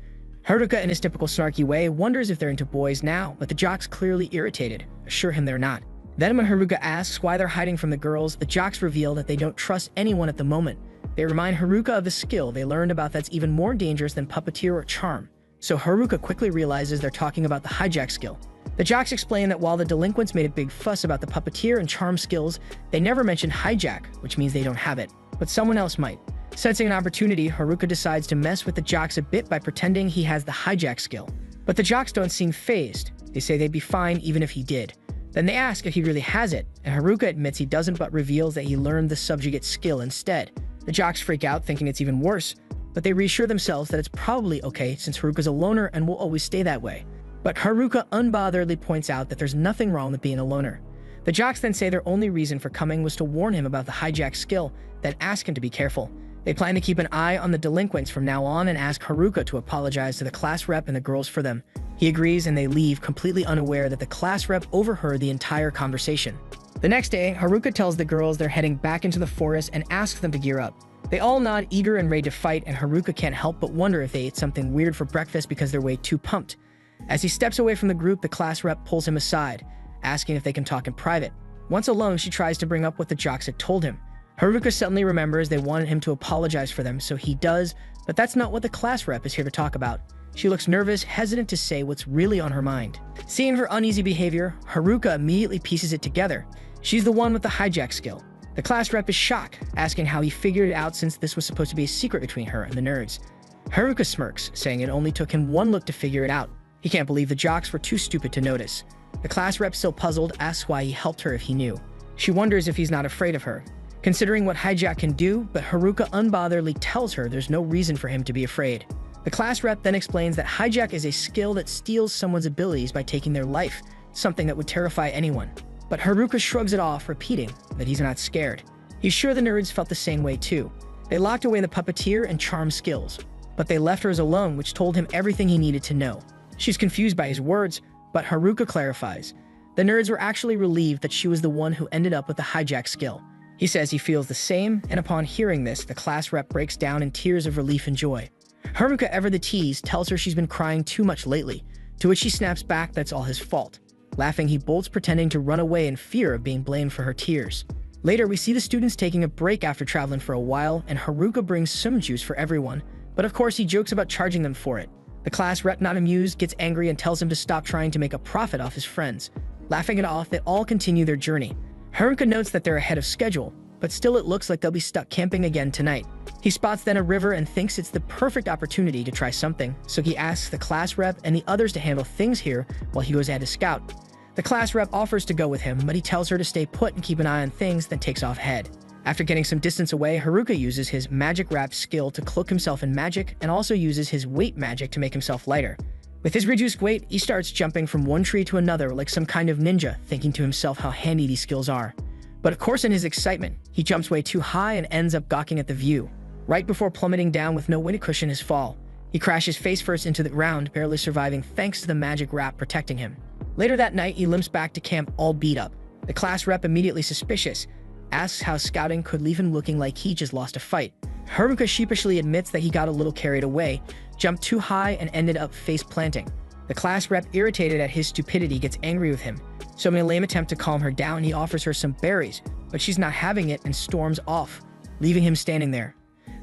Haruka, in his typical snarky way, wonders if they're into boys now, but the jocks, clearly irritated, assure him they're not. Then when Haruka asks why they're hiding from the girls, the jocks reveal that they don't trust anyone at the moment. They remind Haruka of the skill they learned about that's even more dangerous than puppeteer or charm. So Haruka quickly realizes they're talking about the hijack skill. The jocks explain that while the delinquents made a big fuss about the puppeteer and charm skills, they never mentioned hijack, which means they don't have it. But someone else might. Sensing an opportunity, Haruka decides to mess with the jocks a bit by pretending he has the hijack skill. But the jocks don't seem fazed. They say they'd be fine even if he did. Then they ask if he really has it, and Haruka admits he doesn't but reveals that he learned the subjugate skill instead. The jocks freak out, thinking it's even worse, but they reassure themselves that it's probably okay since Haruka's a loner and will always stay that way. But Haruka unbotheredly points out that there's nothing wrong with being a loner. The jocks then say their only reason for coming was to warn him about the hijack skill, then ask him to be careful. They plan to keep an eye on the delinquents from now on and ask Haruka to apologize to the class rep and the girls for them. He agrees and they leave, completely unaware that the class rep overheard the entire conversation. The next day, Haruka tells the girls they're heading back into the forest and asks them to gear up. They all nod, eager and ready to fight, and Haruka can't help but wonder if they ate something weird for breakfast because they're way too pumped. As he steps away from the group, the class rep pulls him aside, asking if they can talk in private. Once alone, she tries to bring up what the jocks had told him. Haruka suddenly remembers they wanted him to apologize for them, so he does, but that's not what the class rep is here to talk about. She looks nervous, hesitant to say what's really on her mind. Seeing her uneasy behavior, Haruka immediately pieces it together. She's the one with the hijack skill. The class rep is shocked, asking how he figured it out since this was supposed to be a secret between her and the nerds. Haruka smirks, saying it only took him one look to figure it out. He can't believe the jocks were too stupid to notice. The class rep, still puzzled, asks why he helped her if he knew. She wonders if he's not afraid of her, considering what hijack can do, but Haruka unbotheredly tells her there's no reason for him to be afraid. The class rep then explains that hijack is a skill that steals someone's abilities by taking their life, something that would terrify anyone. But Haruka shrugs it off, repeating that he's not scared. He's sure the nerds felt the same way too. They locked away the puppeteer and charm skills, but they left hers alone, which told him everything he needed to know. She's confused by his words, but Haruka clarifies. The nerds were actually relieved that she was the one who ended up with the hijack skill. He says he feels the same, and upon hearing this, the class rep breaks down in tears of relief and joy. Haruka, ever the tease, tells her she's been crying too much lately, to which she snaps back that's all his fault. Laughing, he bolts, pretending to run away in fear of being blamed for her tears. Later, we see the students taking a break after traveling for a while, and Haruka brings some juice for everyone, but of course he jokes about charging them for it. The class rep, not amused, gets angry and tells him to stop trying to make a profit off his friends. Laughing it off, they all continue their journey. Haruka notes that they're ahead of schedule, but still it looks like they'll be stuck camping again tonight. He spots then a river and thinks it's the perfect opportunity to try something, so he asks the class rep and the others to handle things here while he goes ahead to scout. The class rep offers to go with him, but he tells her to stay put and keep an eye on things, then takes off ahead. After getting some distance away, Haruka uses his magic wrap skill to cloak himself in magic and also uses his weight magic to make himself lighter. With his reduced weight, he starts jumping from one tree to another like some kind of ninja, thinking to himself how handy these skills are. But of course, in his excitement, he jumps way too high and ends up gawking at the view. Right before plummeting down with no way to cushion his fall, he crashes face first into the ground, barely surviving thanks to the magic wrap protecting him. Later that night, he limps back to camp all beat up. The class rep, immediately suspicious, asks how scouting could leave him looking like he just lost a fight. Haruka sheepishly admits that he got a little carried away, jumped too high, and ended up face-planting. The class rep, irritated at his stupidity, gets angry with him. So in a lame attempt to calm her down, he offers her some berries, but she's not having it and storms off, leaving him standing there.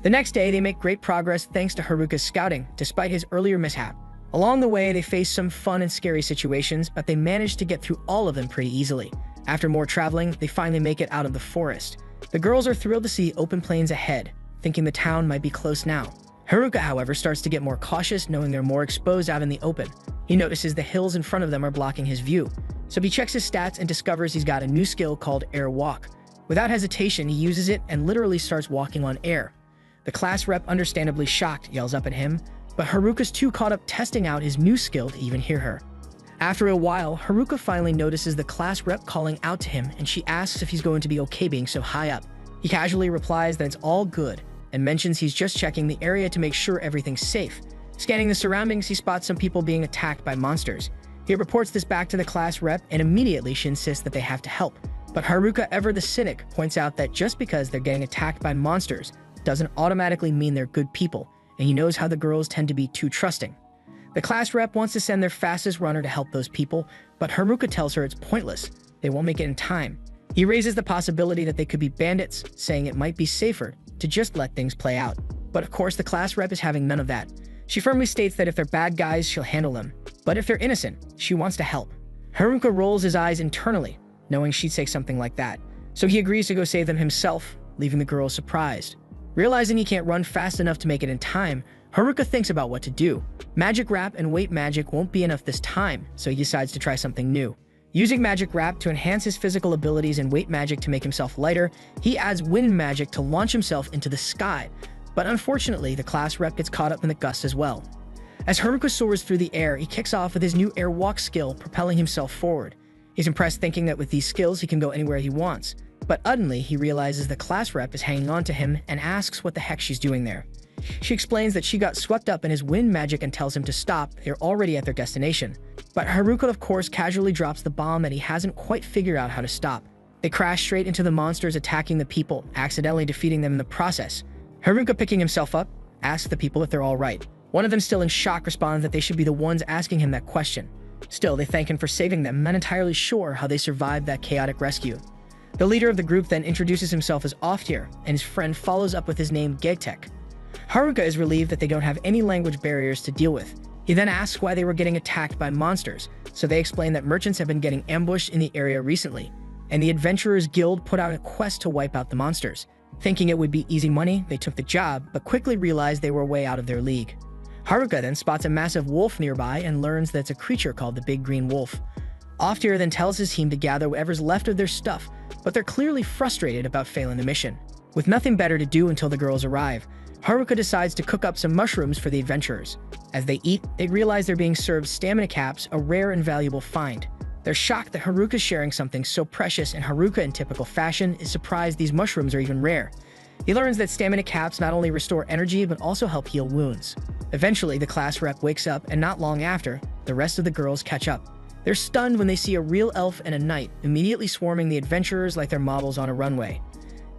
The next day, they make great progress thanks to Haruka's scouting, despite his earlier mishap. Along the way, they face some fun and scary situations, but they manage to get through all of them pretty easily. After more traveling, they finally make it out of the forest. The girls are thrilled to see open plains ahead, thinking the town might be close now. Haruka, however, starts to get more cautious, knowing they're more exposed out in the open. He notices the hills in front of them are blocking his view, so he checks his stats and discovers he's got a new skill called Air Walk. Without hesitation, he uses it and literally starts walking on air. The class rep, understandably shocked, yells up at him, but Haruka's too caught up testing out his new skill to even hear her. After a while, Haruka finally notices the class rep calling out to him, and she asks if he's going to be okay being so high up. He casually replies that it's all good, and mentions he's just checking the area to make sure everything's safe. Scanning the surroundings, he spots some people being attacked by monsters. He reports this back to the class rep, and immediately she insists that they have to help. But Haruka, ever the cynic, points out that just because they're getting attacked by monsters doesn't automatically mean they're good people, and he knows how the girls tend to be too trusting. The class rep wants to send their fastest runner to help those people, but Haruka tells her it's pointless. They won't make it in time. He raises the possibility that they could be bandits, saying it might be safer to just let things play out. But of course, the class rep is having none of that. She firmly states that if they're bad guys, she'll handle them. But if they're innocent, she wants to help. Haruka rolls his eyes internally, knowing she'd say something like that. So he agrees to go save them himself, leaving the girls surprised. Realizing he can't run fast enough to make it in time, Haruka thinks about what to do. Magic Wrap and Weight Magic won't be enough this time, so he decides to try something new. Using Magic Wrap to enhance his physical abilities and Weight Magic to make himself lighter, he adds Wind Magic to launch himself into the sky. But unfortunately, the class rep gets caught up in the gust as well. As Haruka soars through the air, he kicks off with his new Air Walk skill, propelling himself forward. He's impressed, thinking that with these skills he can go anywhere he wants. But suddenly, he realizes the class rep is hanging on to him and asks what the heck she's doing there. She explains that she got swept up in his wind magic and tells him to stop. They're already at their destination. But Haruka, of course, casually drops the bomb that he hasn't quite figured out how to stop. They crash straight into the monsters attacking the people, accidentally defeating them in the process. Haruka, picking himself up, asks the people if they're all right. One of them, still in shock, responds that they should be the ones asking him that question. Still, they thank him for saving them, not entirely sure how they survived that chaotic rescue. The leader of the group then introduces himself as Oftir, and his friend follows up with his name Getek. Haruka is relieved that they don't have any language barriers to deal with. He then asks why they were getting attacked by monsters, so they explain that merchants have been getting ambushed in the area recently, and the Adventurers Guild put out a quest to wipe out the monsters. Thinking it would be easy money, they took the job, but quickly realized they were way out of their league. Haruka then spots a massive wolf nearby and learns that it's a creature called the Big Green Wolf. Oftir then tells his team to gather whatever's left of their stuff, but they're clearly frustrated about failing the mission. With nothing better to do until the girls arrive, Haruka decides to cook up some mushrooms for the adventurers. As they eat, they realize they're being served stamina caps, a rare and valuable find. They're shocked that Haruka's sharing something so precious, and Haruka, in typical fashion, is surprised these mushrooms are even rare. He learns that stamina caps not only restore energy but also help heal wounds. Eventually, the class rep wakes up, and not long after, the rest of the girls catch up. They're stunned when they see a real elf and a knight immediately swarming the adventurers like they're models on a runway.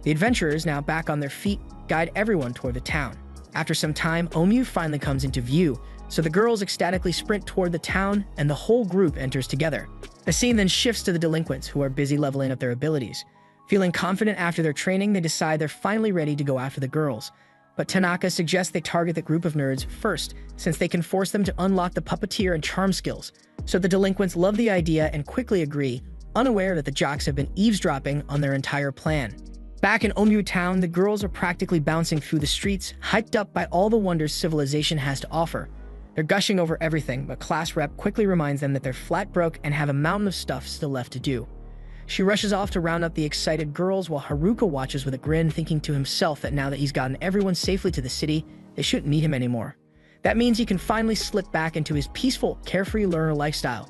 The adventurers, now back on their feet, guide everyone toward the town. After some time, Omyu finally comes into view, so the girls ecstatically sprint toward the town and the whole group enters together. The scene then shifts to the delinquents, who are busy leveling up their abilities. Feeling confident after their training, they decide they're finally ready to go after the girls. But Tanaka suggests they target the group of nerds first, since they can force them to unlock the puppeteer and charm skills. So the delinquents love the idea and quickly agree, unaware that the jocks have been eavesdropping on their entire plan. Back in Omyu Town, the girls are practically bouncing through the streets, hyped up by all the wonders civilization has to offer. They're gushing over everything, but class rep quickly reminds them that they're flat broke and have a mountain of stuff still left to do. She rushes off to round up the excited girls while Haruka watches with a grin, thinking to himself that now that he's gotten everyone safely to the city, they shouldn't need him anymore. That means he can finally slip back into his peaceful, carefree learner lifestyle.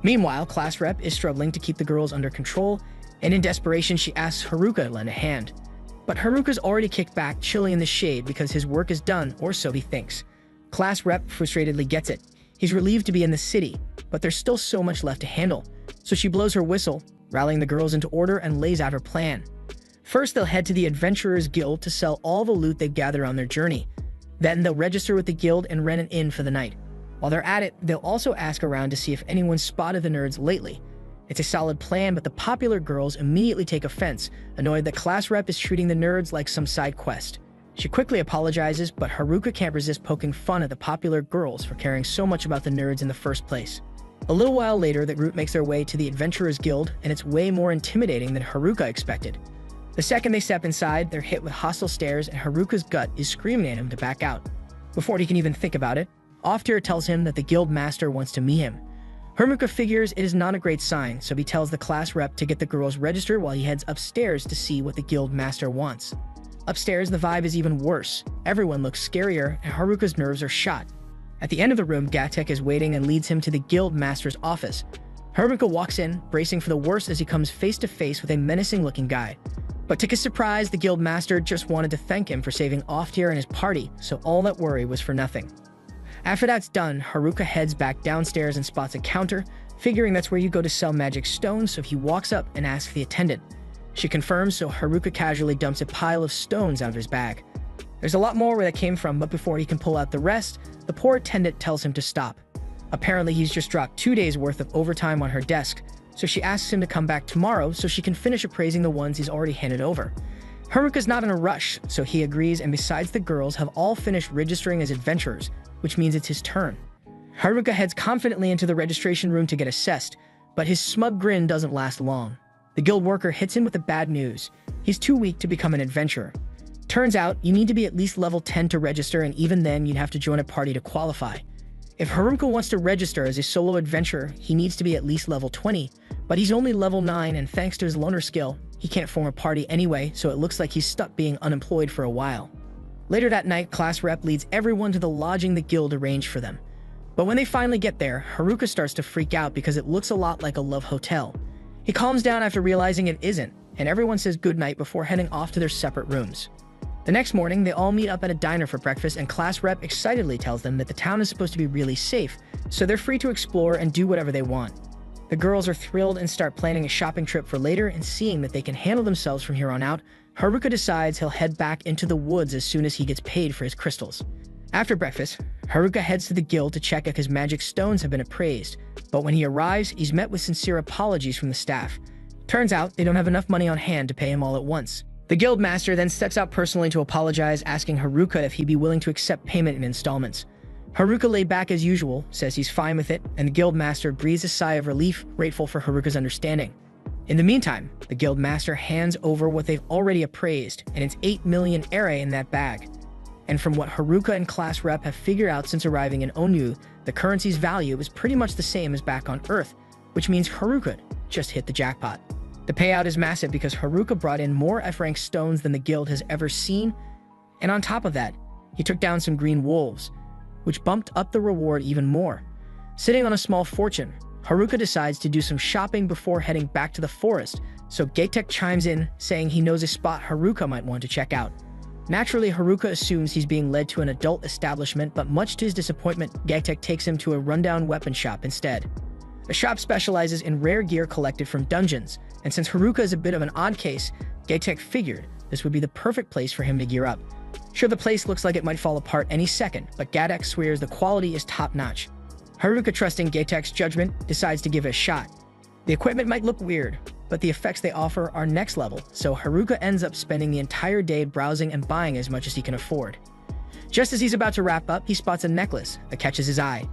Meanwhile, class rep is struggling to keep the girls under control, and in desperation she asks Haruka to lend a hand. But Haruka's already kicked back, chilling in the shade because his work is done, or so he thinks. Class rep frustratedly gets it. He's relieved to be in the city, but there's still so much left to handle. So she blows her whistle, rallying the girls into order, and lays out her plan. First, they'll head to the Adventurers Guild to sell all the loot they've gathered on their journey. Then they'll register with the guild and rent an inn for the night. While they're at it, they'll also ask around to see if anyone's spotted the nerds lately. It's a solid plan, but the popular girls immediately take offense, annoyed that class rep is treating the nerds like some side quest. She quickly apologizes, but Haruka can't resist poking fun at the popular girls for caring so much about the nerds in the first place. A little while later, the group makes their way to the Adventurers Guild, and it's way more intimidating than Haruka expected. The second they step inside, they're hit with hostile stares, and Haruka's gut is screaming at him to back out. Before he can even think about it, Off-Tier tells him that the guild master wants to meet him. Haruka figures it is not a great sign, so he tells the class rep to get the girls registered while he heads upstairs to see what the guild master wants. Upstairs, the vibe is even worse. Everyone looks scarier, and Haruka's nerves are shot. At the end of the room, Gatek is waiting and leads him to the guild master's office. Haruka walks in, bracing for the worst as he comes face to face with a menacing-looking guy. But to his surprise, the guild master just wanted to thank him for saving Off-Tier and his party, so all that worry was for nothing. After that's done, Haruka heads back downstairs and spots a counter, figuring that's where you go to sell magic stones, so he walks up and asks the attendant. She confirms, so Haruka casually dumps a pile of stones out of his bag. There's a lot more where that came from, but before he can pull out the rest, the poor attendant tells him to stop. Apparently, he's just dropped 2 days worth of overtime on her desk, so she asks him to come back tomorrow so she can finish appraising the ones he's already handed over. Haruka's not in a rush, so he agrees, and besides, the girls have all finished registering as adventurers, which means it's his turn. Haruka heads confidently into the registration room to get assessed, but his smug grin doesn't last long. The guild worker hits him with the bad news. He's too weak to become an adventurer. Turns out, you need to be at least level 10 to register, and even then, you'd have to join a party to qualify. If Haruka wants to register as a solo adventurer, he needs to be at least level 20, but he's only level 9, and thanks to his loner skill, he can't form a party anyway, so it looks like he's stuck being unemployed for a while. Later that night, class rep leads everyone to the lodging the guild arranged for them. But when they finally get there, Haruka starts to freak out because it looks a lot like a love hotel. He calms down after realizing it isn't, and everyone says goodnight before heading off to their separate rooms. The next morning, they all meet up at a diner for breakfast, and class rep excitedly tells them that the town is supposed to be really safe, so they're free to explore and do whatever they want. The girls are thrilled and start planning a shopping trip for later, and seeing that they can handle themselves from here on out, Haruka decides he'll head back into the woods as soon as he gets paid for his crystals. After breakfast, Haruka heads to the guild to check if his magic stones have been appraised, but when he arrives, he's met with sincere apologies from the staff. Turns out, they don't have enough money on hand to pay him all at once. The guild master then steps out personally to apologize, asking Haruka if he'd be willing to accept payment in installments. Haruka, laid back as usual, says he's fine with it, and the guild master breathes a sigh of relief, grateful for Haruka's understanding. In the meantime, the guild master hands over what they've already appraised, and it's 8 million ere in that bag. And from what Haruka and class rep have figured out since arriving in Onyu, the currency's value is pretty much the same as back on Earth, which means Haruka just hit the jackpot. The payout is massive because Haruka brought in more F-rank stones than the guild has ever seen, and on top of that, he took down some green wolves, which bumped up the reward even more. Sitting on a small fortune, Haruka decides to do some shopping before heading back to the forest, so Gatek chimes in, saying he knows a spot Haruka might want to check out. Naturally, Haruka assumes he's being led to an adult establishment, but much to his disappointment, Gatek takes him to a rundown weapon shop instead. The shop specializes in rare gear collected from dungeons, and since Haruka is a bit of an odd case, Gatek figured this would be the perfect place for him to gear up. Sure, the place looks like it might fall apart any second, but Gatek swears the quality is top-notch. Haruka, trusting Gatek's judgment, decides to give it a shot. The equipment might look weird, but the effects they offer are next level, so Haruka ends up spending the entire day browsing and buying as much as he can afford. Just as he's about to wrap up, he spots a necklace that catches his eye.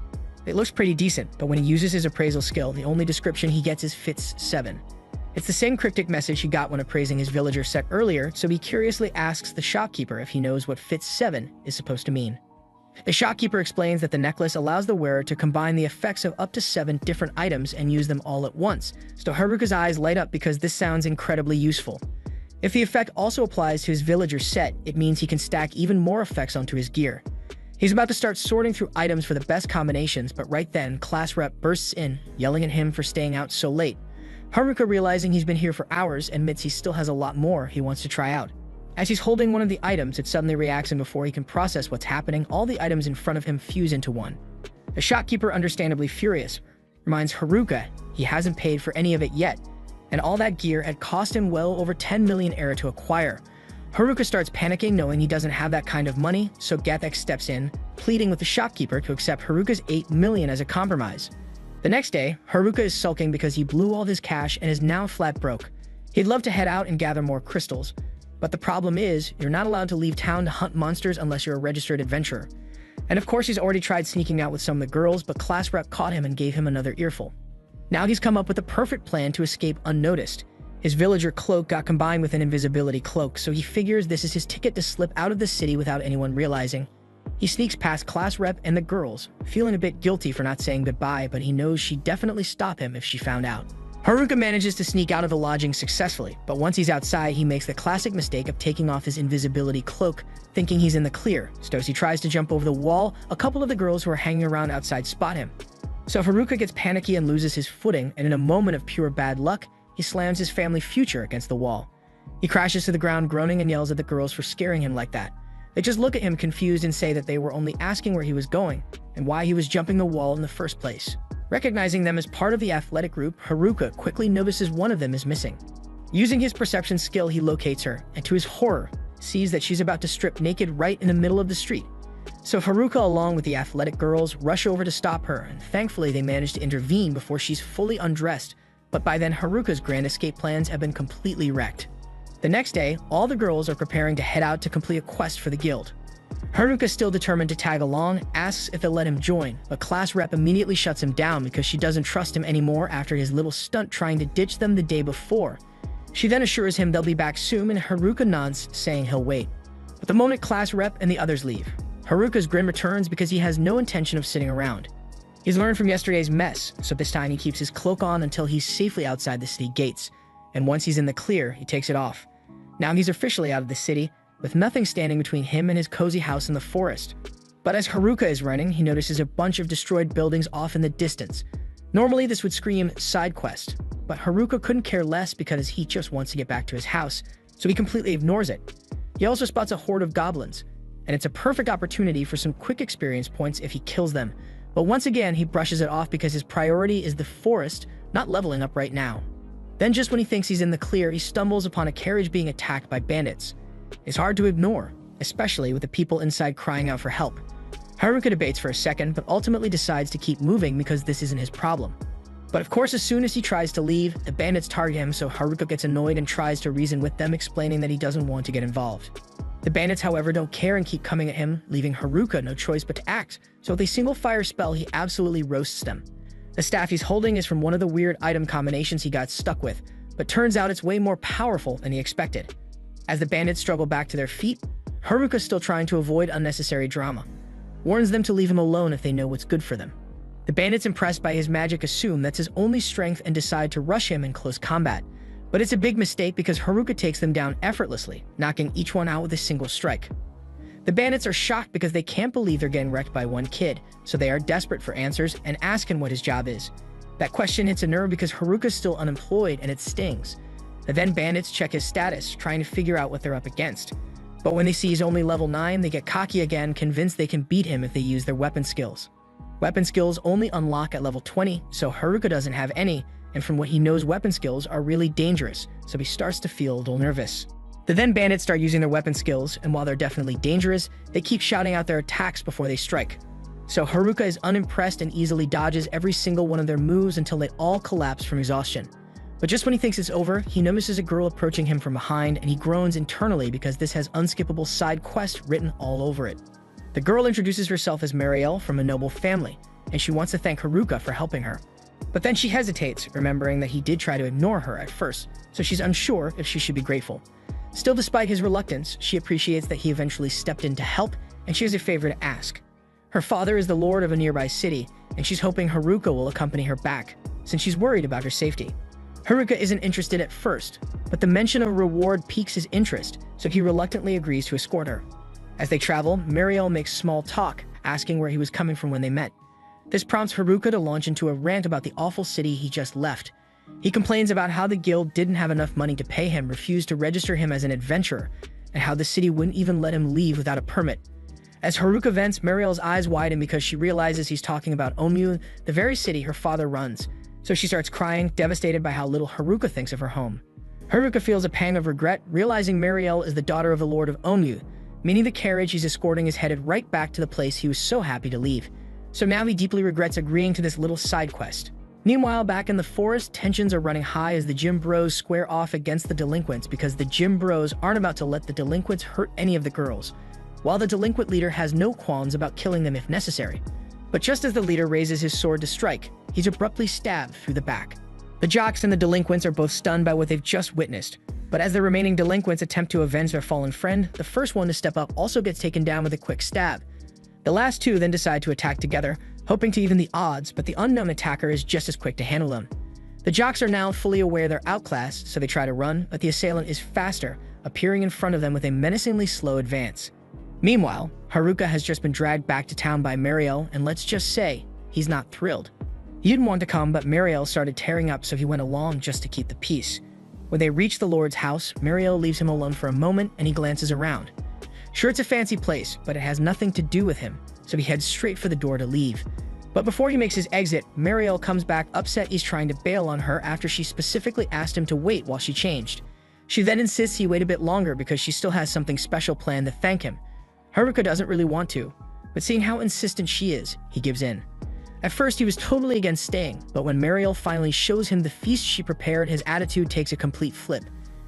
It looks pretty decent, but when he uses his appraisal skill, the only description he gets is fits 7. It's the same cryptic message he got when appraising his villager set earlier, so he curiously asks the shopkeeper if he knows what fits 7 is supposed to mean. The shopkeeper explains that the necklace allows the wearer to combine the effects of up to 7 different items and use them all at once, so Haruka's eyes light up because this sounds incredibly useful. If the effect also applies to his villager set, it means he can stack even more effects onto his gear. He's about to start sorting through items for the best combinations, but right then, class rep bursts in, yelling at him for staying out so late. Haruka, realizing he's been here for hours, admits he still has a lot more he wants to try out. As he's holding one of the items, it suddenly reacts, and before he can process what's happening, all the items in front of him fuse into one. The shopkeeper, understandably furious, reminds Haruka he hasn't paid for any of it yet, and all that gear had cost him well over 10 million era to acquire. Haruka starts panicking, knowing he doesn't have that kind of money, so Gatek steps in, pleading with the shopkeeper to accept Haruka's 8 million as a compromise. The next day, Haruka is sulking because he blew all his cash and is now flat broke. He'd love to head out and gather more crystals, but the problem is, you're not allowed to leave town to hunt monsters unless you're a registered adventurer. And of course, he's already tried sneaking out with some of the girls, but class rep caught him and gave him another earful. Now he's come up with a perfect plan to escape unnoticed. His villager cloak got combined with an invisibility cloak, so he figures this is his ticket to slip out of the city without anyone realizing. He sneaks past class rep and the girls, feeling a bit guilty for not saying goodbye, but he knows she'd definitely stop him if she found out. Haruka manages to sneak out of the lodging successfully, but once he's outside, he makes the classic mistake of taking off his invisibility cloak, thinking he's in the clear. So as he tries to jump over the wall, a couple of the girls who are hanging around outside spot him. So Haruka gets panicky and loses his footing, and in a moment of pure bad luck, he slams his family future against the wall. He crashes to the ground, groaning, and yells at the girls for scaring him like that. They just look at him confused and say that they were only asking where he was going and why he was jumping the wall in the first place. Recognizing them as part of the athletic group, Haruka quickly notices one of them is missing. Using his perception skill, he locates her, and to his horror, sees that she's about to strip naked right in the middle of the street. So Haruka, along with the athletic girls, rush over to stop her, and thankfully they manage to intervene before she's fully undressed, but by then Haruka's grand escape plans have been completely wrecked. The next day, all the girls are preparing to head out to complete a quest for the guild. Haruka, still determined to tag along, asks if they'll let him join, but class rep immediately shuts him down because she doesn't trust him anymore after his little stunt trying to ditch them the day before. She then assures him they'll be back soon, and Haruka nods, saying he'll wait. But the moment class rep and the others leave, Haruka's grin returns because he has no intention of sitting around. He's learned from yesterday's mess, so this time he keeps his cloak on until he's safely outside the city gates, and once he's in the clear, he takes it off. Now he's officially out of the city, with nothing standing between him and his cozy house in the forest. But as Haruka is running, he notices a bunch of destroyed buildings off in the distance. Normally this would scream side quest, but Haruka couldn't care less because he just wants to get back to his house, so he completely ignores it. He also spots a horde of goblins, and it's a perfect opportunity for some quick experience points if he kills them. But once again, he brushes it off because his priority is the forest, not leveling up right now. Then just when he thinks he's in the clear, he stumbles upon a carriage being attacked by bandits. It's hard to ignore, especially with the people inside crying out for help. Haruka debates for a second, but ultimately decides to keep moving because this isn't his problem. But of course, as soon as he tries to leave, the bandits target him, so Haruka gets annoyed and tries to reason with them, explaining that he doesn't want to get involved. The bandits, however, don't care and keep coming at him, leaving Haruka no choice but to act, so with a single fire spell, he absolutely roasts them. The staff he's holding is from one of the weird item combinations he got stuck with, but turns out it's way more powerful than he expected. As the bandits struggle back to their feet, Haruka's still trying to avoid unnecessary drama, warns them to leave him alone if they know what's good for them. The bandits, impressed by his magic, assume that's his only strength and decide to rush him in close combat. But it's a big mistake because Haruka takes them down effortlessly, knocking each one out with a single strike. The bandits are shocked because they can't believe they're getting wrecked by one kid, so they are desperate for answers and ask him what his job is. That question hits a nerve because Haruka's still unemployed and it stings. The then bandits check his status, trying to figure out what they're up against. But when they see he's only level 9, they get cocky again, convinced they can beat him if they use their weapon skills. Weapon skills only unlock at level 20, so Haruka doesn't have any, and from what he knows, weapon skills are really dangerous, so he starts to feel a little nervous. The then bandits start using their weapon skills, and while they're definitely dangerous, they keep shouting out their attacks before they strike. So Haruka is unimpressed and easily dodges every single one of their moves until they all collapse from exhaustion. But just when he thinks it's over, he notices a girl approaching him from behind, and he groans internally because this has unskippable side quest written all over it. The girl introduces herself as Marielle from a noble family, and she wants to thank Haruka for helping her. But then she hesitates, remembering that he did try to ignore her at first, so she's unsure if she should be grateful. Still, despite his reluctance, she appreciates that he eventually stepped in to help, and she has a favor to ask. Her father is the lord of a nearby city, and she's hoping Haruka will accompany her back, since she's worried about her safety. Haruka isn't interested at first, but the mention of a reward piques his interest, so he reluctantly agrees to escort her. As they travel, Marielle makes small talk, asking where he was coming from when they met. This prompts Haruka to launch into a rant about the awful city he just left. He complains about how the guild didn't have enough money to pay him, refused to register him as an adventurer, and how the city wouldn't even let him leave without a permit. As Haruka vents, Marielle's eyes widen because she realizes he's talking about Onmu, the very city her father runs. So she starts crying, devastated by how little Haruka thinks of her home. Haruka feels a pang of regret, realizing Marielle is the daughter of the Lord of Onmu, meaning the carriage he's escorting is headed right back to the place he was so happy to leave. So now he deeply regrets agreeing to this little side quest. Meanwhile, back in the forest, tensions are running high as the gym bros square off against the delinquents because the gym bros aren't about to let the delinquents hurt any of the girls, while the delinquent leader has no qualms about killing them if necessary. But just as the leader raises his sword to strike, he's abruptly stabbed through the back. The jocks and the delinquents are both stunned by what they've just witnessed, but as the remaining delinquents attempt to avenge their fallen friend, the first one to step up also gets taken down with a quick stab. The last two then decide to attack together, hoping to even the odds, but the unknown attacker is just as quick to handle them. The jocks are now fully aware they're outclassed, so they try to run, but the assailant is faster, appearing in front of them with a menacingly slow advance. Meanwhile, Haruka has just been dragged back to town by Marielle, and let's just say, he's not thrilled. He didn't want to come, but Marielle started tearing up, so he went along just to keep the peace. When they reach the Lord's house, Marielle leaves him alone for a moment, and he glances around. Sure, it's a fancy place, but it has nothing to do with him, so he heads straight for the door to leave. But before he makes his exit, Marielle comes back upset he's trying to bail on her after she specifically asked him to wait while she changed. She then insists he wait a bit longer because she still has something special planned to thank him. Haruka doesn't really want to, but seeing how insistent she is, he gives in. At first, he was totally against staying, but when Marielle finally shows him the feast she prepared, his attitude takes a complete flip.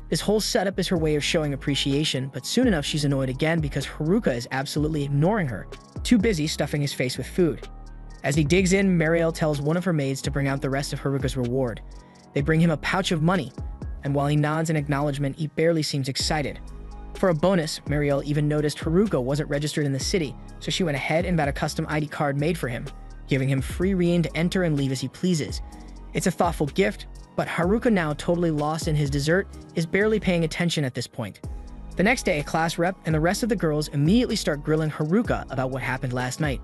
This whole setup is her way of showing appreciation, but soon enough she's annoyed again because Haruka is absolutely ignoring her, too busy stuffing his face with food. As he digs in, Marielle tells one of her maids to bring out the rest of Haruka's reward. They bring him a pouch of money, and while he nods in acknowledgement, he barely seems excited. For a bonus, Marielle even noticed Haruka wasn't registered in the city, so she went ahead and bought a custom ID card made for him, giving him free reign to enter and leave as he pleases. It's a thoughtful gift, but Haruka, now totally lost in his dessert, is barely paying attention at this point. The next day, a class rep and the rest of the girls immediately start grilling Haruka about what happened last night.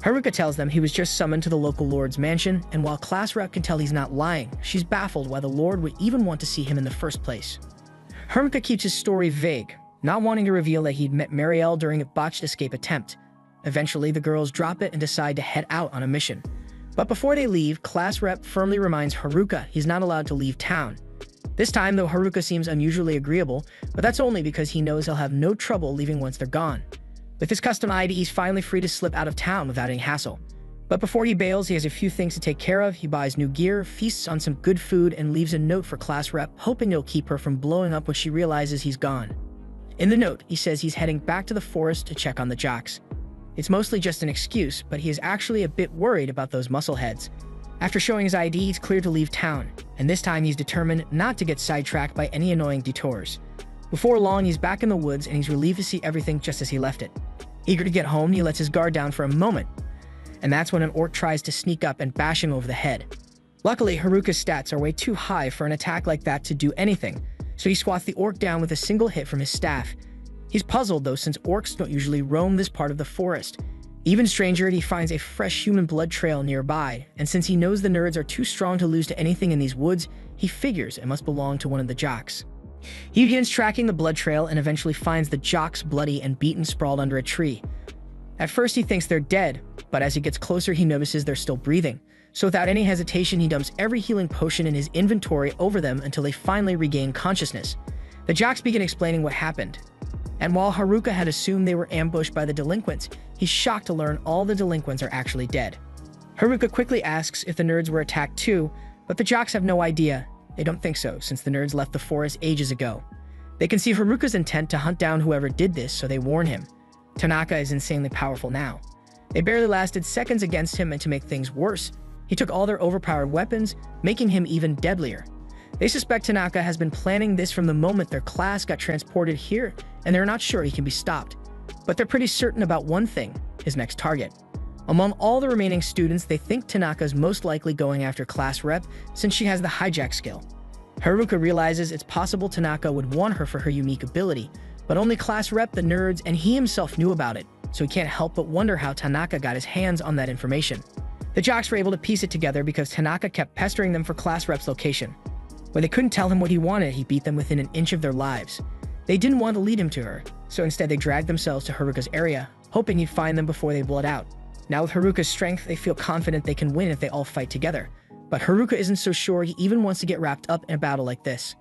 Haruka tells them he was just summoned to the local lord's mansion, and while class rep can tell he's not lying, she's baffled why the lord would even want to see him in the first place. Haruka keeps his story vague, not wanting to reveal that he'd met Marielle during a botched escape attempt. Eventually, the girls drop it and decide to head out on a mission. But before they leave, class rep firmly reminds Haruka he's not allowed to leave town. This time, though, Haruka seems unusually agreeable, but that's only because he knows he'll have no trouble leaving once they're gone. With his custom ID, he's finally free to slip out of town without any hassle. But before he bails, he has a few things to take care of. He buys new gear, feasts on some good food, and leaves a note for class rep, hoping it'll keep her from blowing up when she realizes he's gone. In the note, he says he's heading back to the forest to check on the jocks. It's mostly just an excuse, but he is actually a bit worried about those muscleheads. After showing his ID, he's cleared to leave town, and this time he's determined not to get sidetracked by any annoying detours. Before long, he's back in the woods, and he's relieved to see everything just as he left it. Eager to get home, he lets his guard down for a moment, and that's when an orc tries to sneak up and bash him over the head. Luckily, Haruka's stats are way too high for an attack like that to do anything, so he squats the orc down with a single hit from his staff. He's puzzled though, since orcs don't usually roam this part of the forest. Even stranger, he finds a fresh human blood trail nearby, and since he knows the nerds are too strong to lose to anything in these woods, he figures it must belong to one of the jocks. He begins tracking the blood trail and eventually finds the jocks bloody and beaten sprawled under a tree. At first he thinks they're dead, but as he gets closer he notices they're still breathing. So without any hesitation he dumps every healing potion in his inventory over them until they finally regain consciousness. The jocks begin explaining what happened. And while Haruka had assumed they were ambushed by the delinquents, he's shocked to learn all the delinquents are actually dead. Haruka quickly asks if the nerds were attacked too, but the jocks have no idea. They don't think so, since the nerds left the forest ages ago. They can see Haruka's intent to hunt down whoever did this, so they warn him. Tanaka is insanely powerful now. They barely lasted seconds against him, and to make things worse, he took all their overpowered weapons, making him even deadlier. They suspect Tanaka has been planning this from the moment their class got transported here, and they're not sure he can be stopped. But they're pretty certain about one thing, his next target. Among all the remaining students, they think Tanaka's most likely going after class rep since she has the hijack skill. Haruka realizes it's possible Tanaka would want her for her unique ability, but only class rep, the nerds, and he himself knew about it, so he can't help but wonder how Tanaka got his hands on that information. The jocks were able to piece it together because Tanaka kept pestering them for class rep's location. When they couldn't tell him what he wanted, he beat them within an inch of their lives. They didn't want to lead him to her, so instead they dragged themselves to Haruka's area, hoping he'd find them before they bled out. Now with Haruka's strength, they feel confident they can win if they all fight together. But Haruka isn't so sure he even wants to get wrapped up in a battle like this.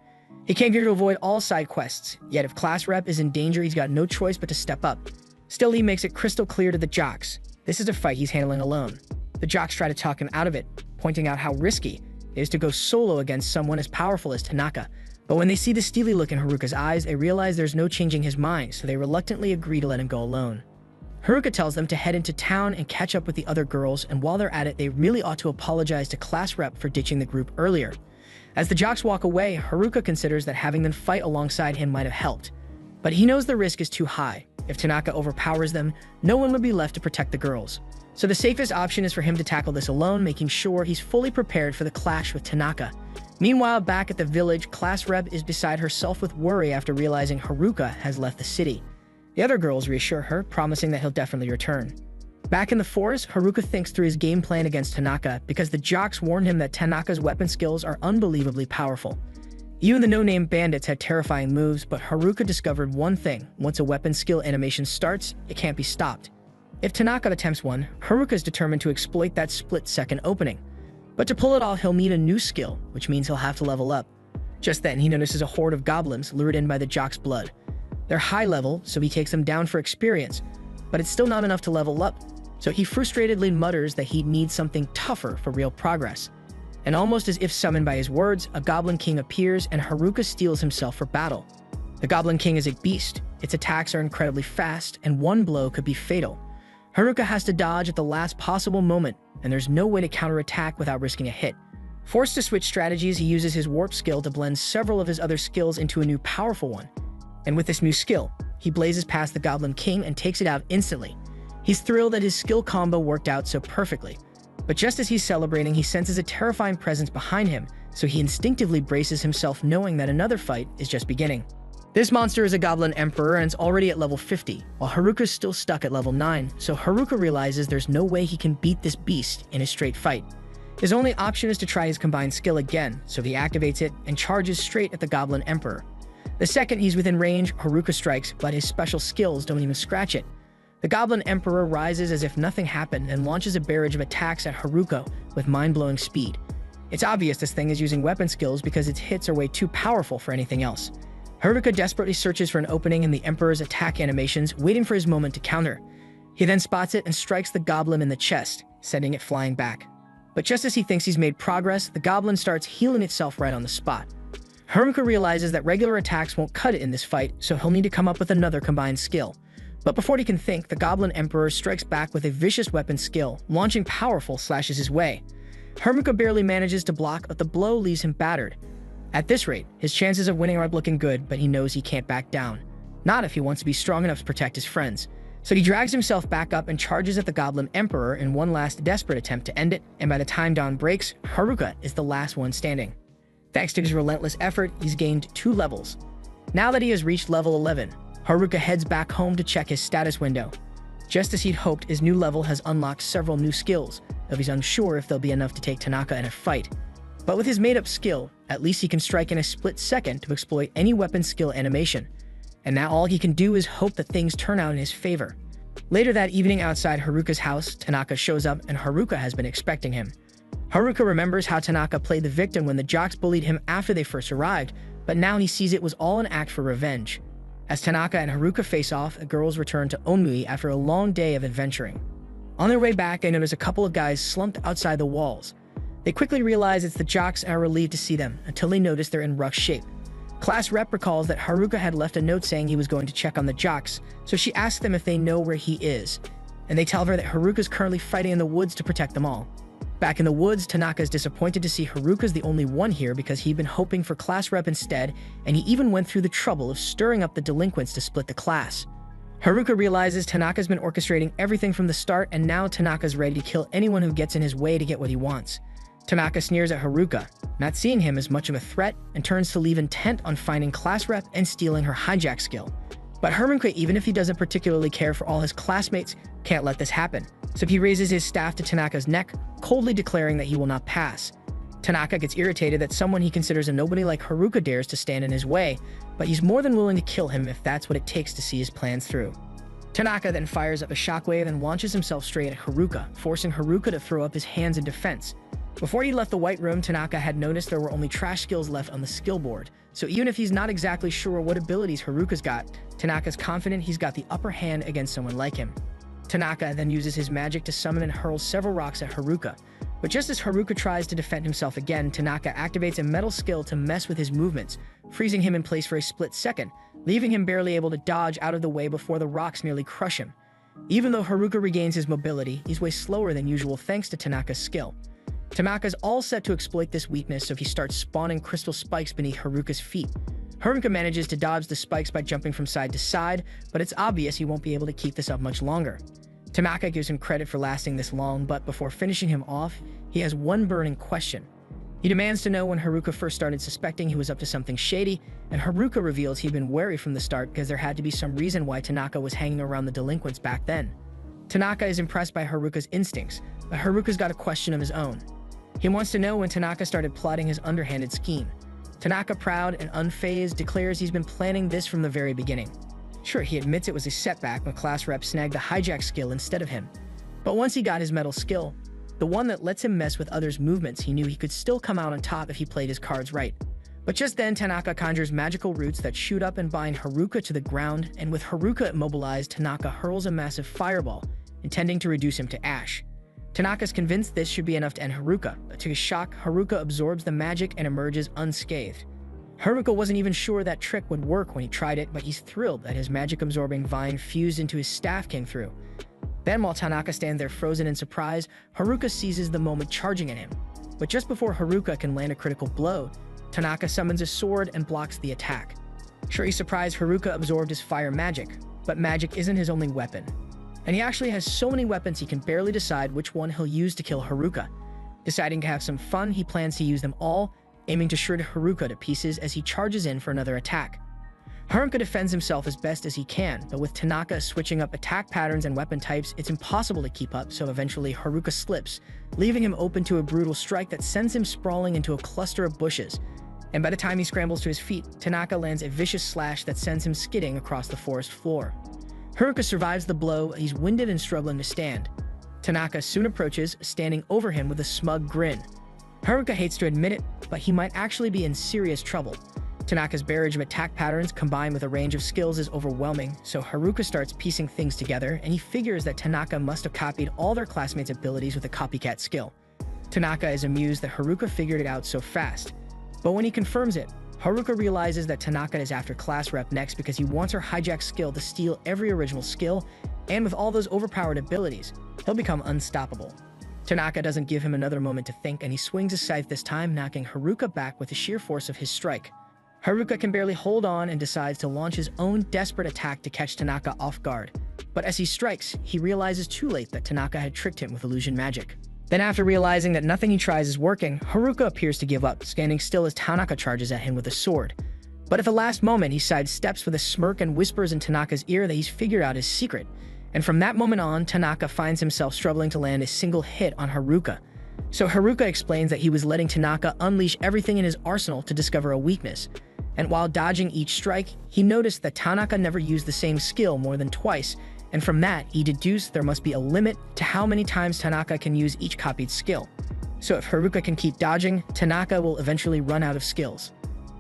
He came here to avoid all side quests, yet if class rep is in danger, he's got no choice but to step up. Still, he makes it crystal clear to the jocks. This is a fight he's handling alone. The jocks try to talk him out of it, pointing out how risky it is to go solo against someone as powerful as Tanaka. But when they see the steely look in Haruka's eyes, they realize there's no changing his mind, so they reluctantly agree to let him go alone. Haruka tells them to head into town and catch up with the other girls, and while they're at it, they really ought to apologize to class rep for ditching the group earlier. As the jocks walk away, Haruka considers that having them fight alongside him might have helped. But he knows the risk is too high. If Tanaka overpowers them, no one would be left to protect the girls. So the safest option is for him to tackle this alone, making sure he's fully prepared for the clash with Tanaka. Meanwhile, back at the village, class rep is beside herself with worry after realizing Haruka has left the city. The other girls reassure her, promising that he'll definitely return. Back in the forest, Haruka thinks through his game plan against Tanaka because the jocks warned him that Tanaka's weapon skills are unbelievably powerful. Even the no-name bandits had terrifying moves, but Haruka discovered one thing: once a weapon skill animation starts, it can't be stopped. If Tanaka attempts one, Haruka is determined to exploit that split-second opening. But to pull it off, he'll need a new skill, which means he'll have to level up. Just then, he notices a horde of goblins lured in by the jock's blood. They're high level, so he takes them down for experience, but it's still not enough to level up, so he frustratedly mutters that he'd need something tougher for real progress. And almost as if summoned by his words, a Goblin King appears and Haruka steels himself for battle. The Goblin King is a beast, its attacks are incredibly fast, and one blow could be fatal. Haruka has to dodge at the last possible moment, and there's no way to counterattack without risking a hit. Forced to switch strategies, he uses his warp skill to blend several of his other skills into a new powerful one. And with this new skill, he blazes past the Goblin King and takes it out instantly. He's thrilled that his skill combo worked out so perfectly. But just as he's celebrating, he senses a terrifying presence behind him, so he instinctively braces himself, knowing that another fight is just beginning. This monster is a Goblin Emperor and is already at level 50, while Haruka's still stuck at level 9, so Haruka realizes there's no way he can beat this beast in a straight fight. His only option is to try his combined skill again, so he activates it and charges straight at the Goblin Emperor. The second he's within range, Haruka strikes, but his special skills don't even scratch it. The Goblin Emperor rises as if nothing happened and launches a barrage of attacks at Haruka with mind-blowing speed. It's obvious this thing is using weapon skills because its hits are way too powerful for anything else. Haruka desperately searches for an opening in the Emperor's attack animations, waiting for his moment to counter. He then spots it and strikes the Goblin in the chest, sending it flying back. But just as he thinks he's made progress, the Goblin starts healing itself right on the spot. Haruka realizes that regular attacks won't cut it in this fight, so he'll need to come up with another combined skill. But before he can think, the Goblin Emperor strikes back with a vicious weapon skill, launching powerful slashes his way. Haruka barely manages to block, but the blow leaves him battered. At this rate, his chances of winning are looking good, but he knows he can't back down. Not if he wants to be strong enough to protect his friends. So he drags himself back up and charges at the Goblin Emperor in one last desperate attempt to end it, and by the time dawn breaks, Haruka is the last one standing. Thanks to his relentless effort, he's gained 2 levels. Now that he has reached level 11, Haruka heads back home to check his status window. Just as he'd hoped, his new level has unlocked several new skills, though he's unsure if they'll be enough to take Tanaka in a fight. But with his made-up skill, at least he can strike in a split second to exploit any weapon skill animation. And now all he can do is hope that things turn out in his favor. Later that evening outside Haruka's house, Tanaka shows up and Haruka has been expecting him. Haruka remembers how Tanaka played the victim when the jocks bullied him after they first arrived, but now he sees it was all an act for revenge. As Tanaka and Haruka face off, the girls return to Onmui after a long day of adventuring. On their way back, they notice a couple of guys slumped outside the walls. They quickly realize it's the jocks and are relieved to see them, until they notice they're in rough shape. Class rep recalls that Haruka had left a note saying he was going to check on the jocks, so she asks them if they know where he is, and they tell her that Haruka's currently fighting in the woods to protect them all. Back in the woods, Tanaka is disappointed to see Haruka's the only one here because he'd been hoping for class rep instead, and he even went through the trouble of stirring up the delinquents to split the class. Haruka realizes Tanaka's been orchestrating everything from the start, and now Tanaka's ready to kill anyone who gets in his way to get what he wants. Tanaka sneers at Haruka, not seeing him as much of a threat, and turns to leave intent on finding class rep and stealing her hijack skill. But Haruka, even if he doesn't particularly care for all his classmates, can't let this happen, so he raises his staff to Tanaka's neck, coldly declaring that he will not pass. Tanaka gets irritated that someone he considers a nobody like Haruka dares to stand in his way, but he's more than willing to kill him if that's what it takes to see his plans through. Tanaka then fires up a shockwave and launches himself straight at Haruka, forcing Haruka to throw up his hands in defense. Before he left the White Room, Tanaka had noticed there were only trash skills left on the skill board, so even if he's not exactly sure what abilities Haruka's got, Tanaka's confident he's got the upper hand against someone like him. Tanaka then uses his magic to summon and hurls several rocks at Haruka, but just as Haruka tries to defend himself again, Tanaka activates a metal skill to mess with his movements, freezing him in place for a split second, leaving him barely able to dodge out of the way before the rocks nearly crush him. Even though Haruka regains his mobility, he's way slower than usual thanks to Tanaka's skill. Tanaka's all set to exploit this weakness, so he starts spawning crystal spikes beneath Haruka's feet. Haruka manages to dodge the spikes by jumping from side to side, but it's obvious he won't be able to keep this up much longer. Tanaka gives him credit for lasting this long, but before finishing him off, he has one burning question. He demands to know when Haruka first started suspecting he was up to something shady, and Haruka reveals he'd been wary from the start because there had to be some reason why Tanaka was hanging around the delinquents back then. Tanaka is impressed by Haruka's instincts, but Haruka's got a question of his own. He wants to know when Tanaka started plotting his underhanded scheme. Tanaka, proud and unfazed, declares he's been planning this from the very beginning. Sure, he admits it was a setback when class rep snagged the hijack skill instead of him. But once he got his metal skill, the one that lets him mess with others' movements, he knew he could still come out on top if he played his cards right. But just then, Tanaka conjures magical roots that shoot up and bind Haruka to the ground, and with Haruka immobilized, Tanaka hurls a massive fireball, intending to reduce him to ash. Tanaka's convinced this should be enough to end Haruka, but to his shock, Haruka absorbs the magic and emerges unscathed. Haruka wasn't even sure that trick would work when he tried it, but he's thrilled that his magic-absorbing vine fused into his staff came through. Then, while Tanaka stands there frozen in surprise, Haruka seizes the moment, charging at him. But just before Haruka can land a critical blow, Tanaka summons a sword and blocks the attack. Sure, he's surprised Haruka absorbed his fire magic, but magic isn't his only weapon. And he actually has so many weapons he can barely decide which one he'll use to kill Haruka. Deciding to have some fun, he plans to use them all, aiming to shred Haruka to pieces as he charges in for another attack. Haruka defends himself as best as he can, but with Tanaka switching up attack patterns and weapon types, it's impossible to keep up, so eventually Haruka slips, leaving him open to a brutal strike that sends him sprawling into a cluster of bushes. And by the time he scrambles to his feet, Tanaka lands a vicious slash that sends him skidding across the forest floor. Haruka survives the blow. He's winded and struggling to stand. Tanaka soon approaches, standing over him with a smug grin. Haruka hates to admit it, but he might actually be in serious trouble. Tanaka's barrage of attack patterns combined with a range of skills is overwhelming, so Haruka starts piecing things together, and he figures that Tanaka must have copied all their classmates' abilities with a copycat skill. Tanaka is amused that Haruka figured it out so fast. But when he confirms it, Haruka realizes that Tanaka is after class rep next because he wants her hijack skill to steal every original skill, and with all those overpowered abilities, he'll become unstoppable. Tanaka doesn't give him another moment to think, and he swings his scythe this time, knocking Haruka back with the sheer force of his strike. Haruka can barely hold on and decides to launch his own desperate attack to catch Tanaka off guard. But as he strikes, he realizes too late that Tanaka had tricked him with illusion magic. Then after realizing that nothing he tries is working, Haruka appears to give up, standing still as Tanaka charges at him with a sword. But at the last moment, he sidesteps with a smirk and whispers in Tanaka's ear that he's figured out his secret, And from that moment on, Tanaka finds himself struggling to land a single hit on Haruka. So Haruka explains that he was letting Tanaka unleash everything in his arsenal to discover a weakness. And while dodging each strike, he noticed that Tanaka never used the same skill more than twice, and from that, he deduced there must be a limit to how many times Tanaka can use each copied skill. So if Haruka can keep dodging, Tanaka will eventually run out of skills.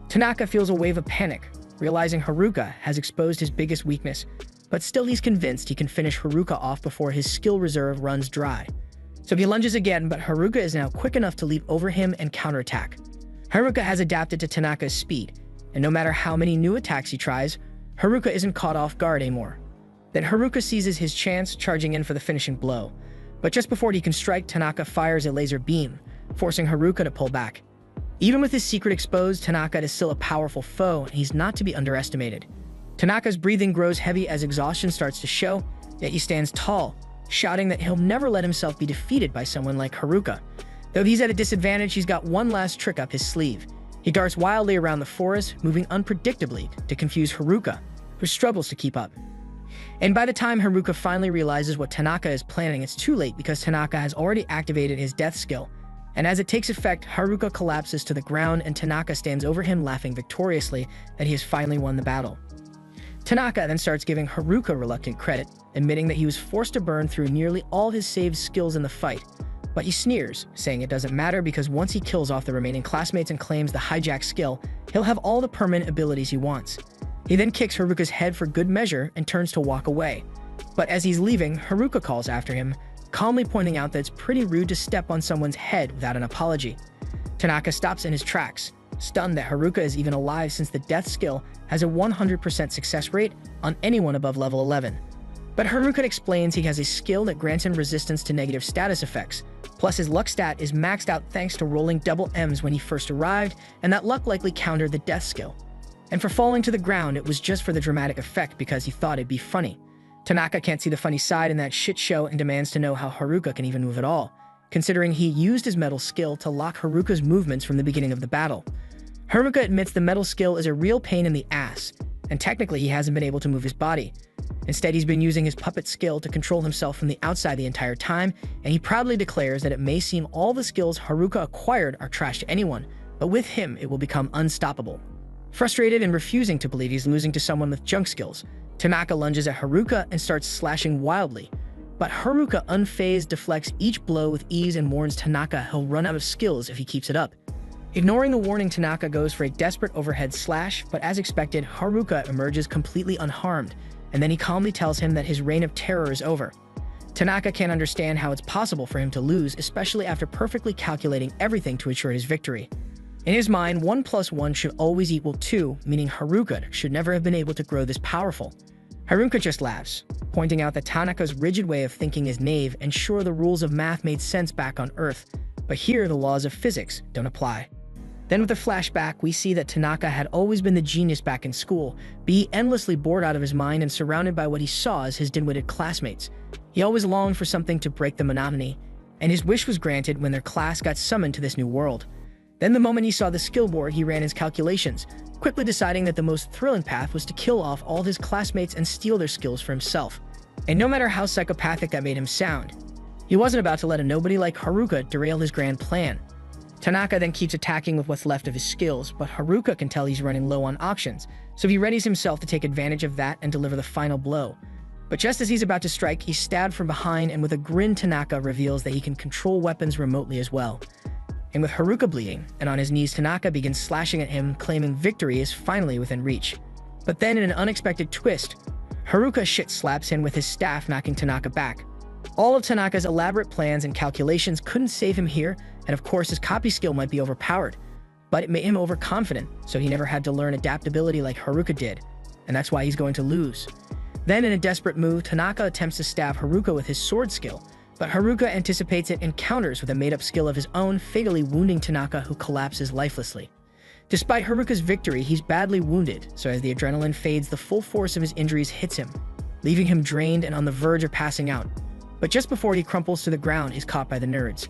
Tanaka feels a wave of panic, realizing Haruka has exposed his biggest weakness, but still he's convinced he can finish Haruka off before his skill reserve runs dry. So he lunges again, but Haruka is now quick enough to leap over him and counterattack. Haruka has adapted to Tanaka's speed, and no matter how many new attacks he tries, Haruka isn't caught off guard anymore. Then Haruka seizes his chance, charging in for the finishing blow. But just before he can strike, Tanaka fires a laser beam, forcing Haruka to pull back. Even with his secret exposed, Tanaka is still a powerful foe, and he's not to be underestimated. Tanaka's breathing grows heavy as exhaustion starts to show, yet he stands tall, shouting that he'll never let himself be defeated by someone like Haruka. Though he's at a disadvantage, he's got one last trick up his sleeve. He darts wildly around the forest, moving unpredictably to confuse Haruka, who struggles to keep up. And by the time Haruka finally realizes what Tanaka is planning, it's too late because Tanaka has already activated his death skill. And as it takes effect, Haruka collapses to the ground and Tanaka stands over him laughing victoriously that he has finally won the battle. Tanaka then starts giving Haruka reluctant credit, admitting that he was forced to burn through nearly all his saved skills in the fight. But he sneers, saying it doesn't matter because once he kills off the remaining classmates and claims the hijack skill, he'll have all the permanent abilities he wants. He then kicks Haruka's head for good measure and turns to walk away. But as he's leaving, Haruka calls after him, calmly pointing out that it's pretty rude to step on someone's head without an apology. Tanaka stops in his tracks, stunned that Haruka is even alive since the death skill has a 100% success rate on anyone above level 11. But Haruka explains he has a skill that grants him resistance to negative status effects, plus his luck stat is maxed out thanks to rolling double M's when he first arrived, and that luck likely countered the death skill. And for falling to the ground, it was just for the dramatic effect because he thought it'd be funny. Tanaka can't see the funny side in that shit show and demands to know how Haruka can even move at all, considering he used his metal skill to lock Haruka's movements from the beginning of the battle. Haruka admits the metal skill is a real pain in the ass, and technically he hasn't been able to move his body. Instead, he's been using his puppet skill to control himself from the outside the entire time, and he proudly declares that it may seem all the skills Haruka acquired are trash to anyone, but with him it will become unstoppable. Frustrated and refusing to believe he's losing to someone with junk skills, Tanaka lunges at Haruka and starts slashing wildly. But Haruka, unfazed, deflects each blow with ease and warns Tanaka he'll run out of skills if he keeps it up. Ignoring the warning, Tanaka goes for a desperate overhead slash, but as expected, Haruka emerges completely unharmed, and then he calmly tells him that his reign of terror is over. Tanaka can't understand how it's possible for him to lose, especially after perfectly calculating everything to ensure his victory. In his mind, 1 + 1 should always equal 2, meaning Haruka should never have been able to grow this powerful. Haruka just laughs, pointing out that Tanaka's rigid way of thinking is naive, and sure, the rules of math made sense back on Earth, but here the laws of physics don't apply. Then with a flashback, we see that Tanaka had always been the genius back in school, be endlessly bored out of his mind and surrounded by what he saw as his dim-witted classmates. He always longed for something to break the monotony, and his wish was granted when their class got summoned to this new world. Then the moment he saw the skill board, he ran his calculations, quickly deciding that the most thrilling path was to kill off all his classmates and steal their skills for himself. And no matter how psychopathic that made him sound, he wasn't about to let a nobody like Haruka derail his grand plan. Tanaka then keeps attacking with what's left of his skills, but Haruka can tell he's running low on options, so he readies himself to take advantage of that and deliver the final blow. But just as he's about to strike, he's stabbed from behind, and with a grin, Tanaka reveals that he can control weapons remotely as well. And with Haruka bleeding, and on his knees, Tanaka begins slashing at him, claiming victory is finally within reach. But then in an unexpected twist, Haruka shit slaps him with his staff, knocking Tanaka back. All of Tanaka's elaborate plans and calculations couldn't save him here, and of course his copy skill might be overpowered, but it made him overconfident, so he never had to learn adaptability like Haruka did, and that's why he's going to lose. Then in a desperate move, Tanaka attempts to stab Haruka with his sword skill, but Haruka anticipates it and counters with a made-up skill of his own, fatally wounding Tanaka, who collapses lifelessly. Despite Haruka's victory, he's badly wounded, so as the adrenaline fades, the full force of his injuries hits him, leaving him drained and on the verge of passing out. But just before he crumples to the ground, he's caught by the nerds.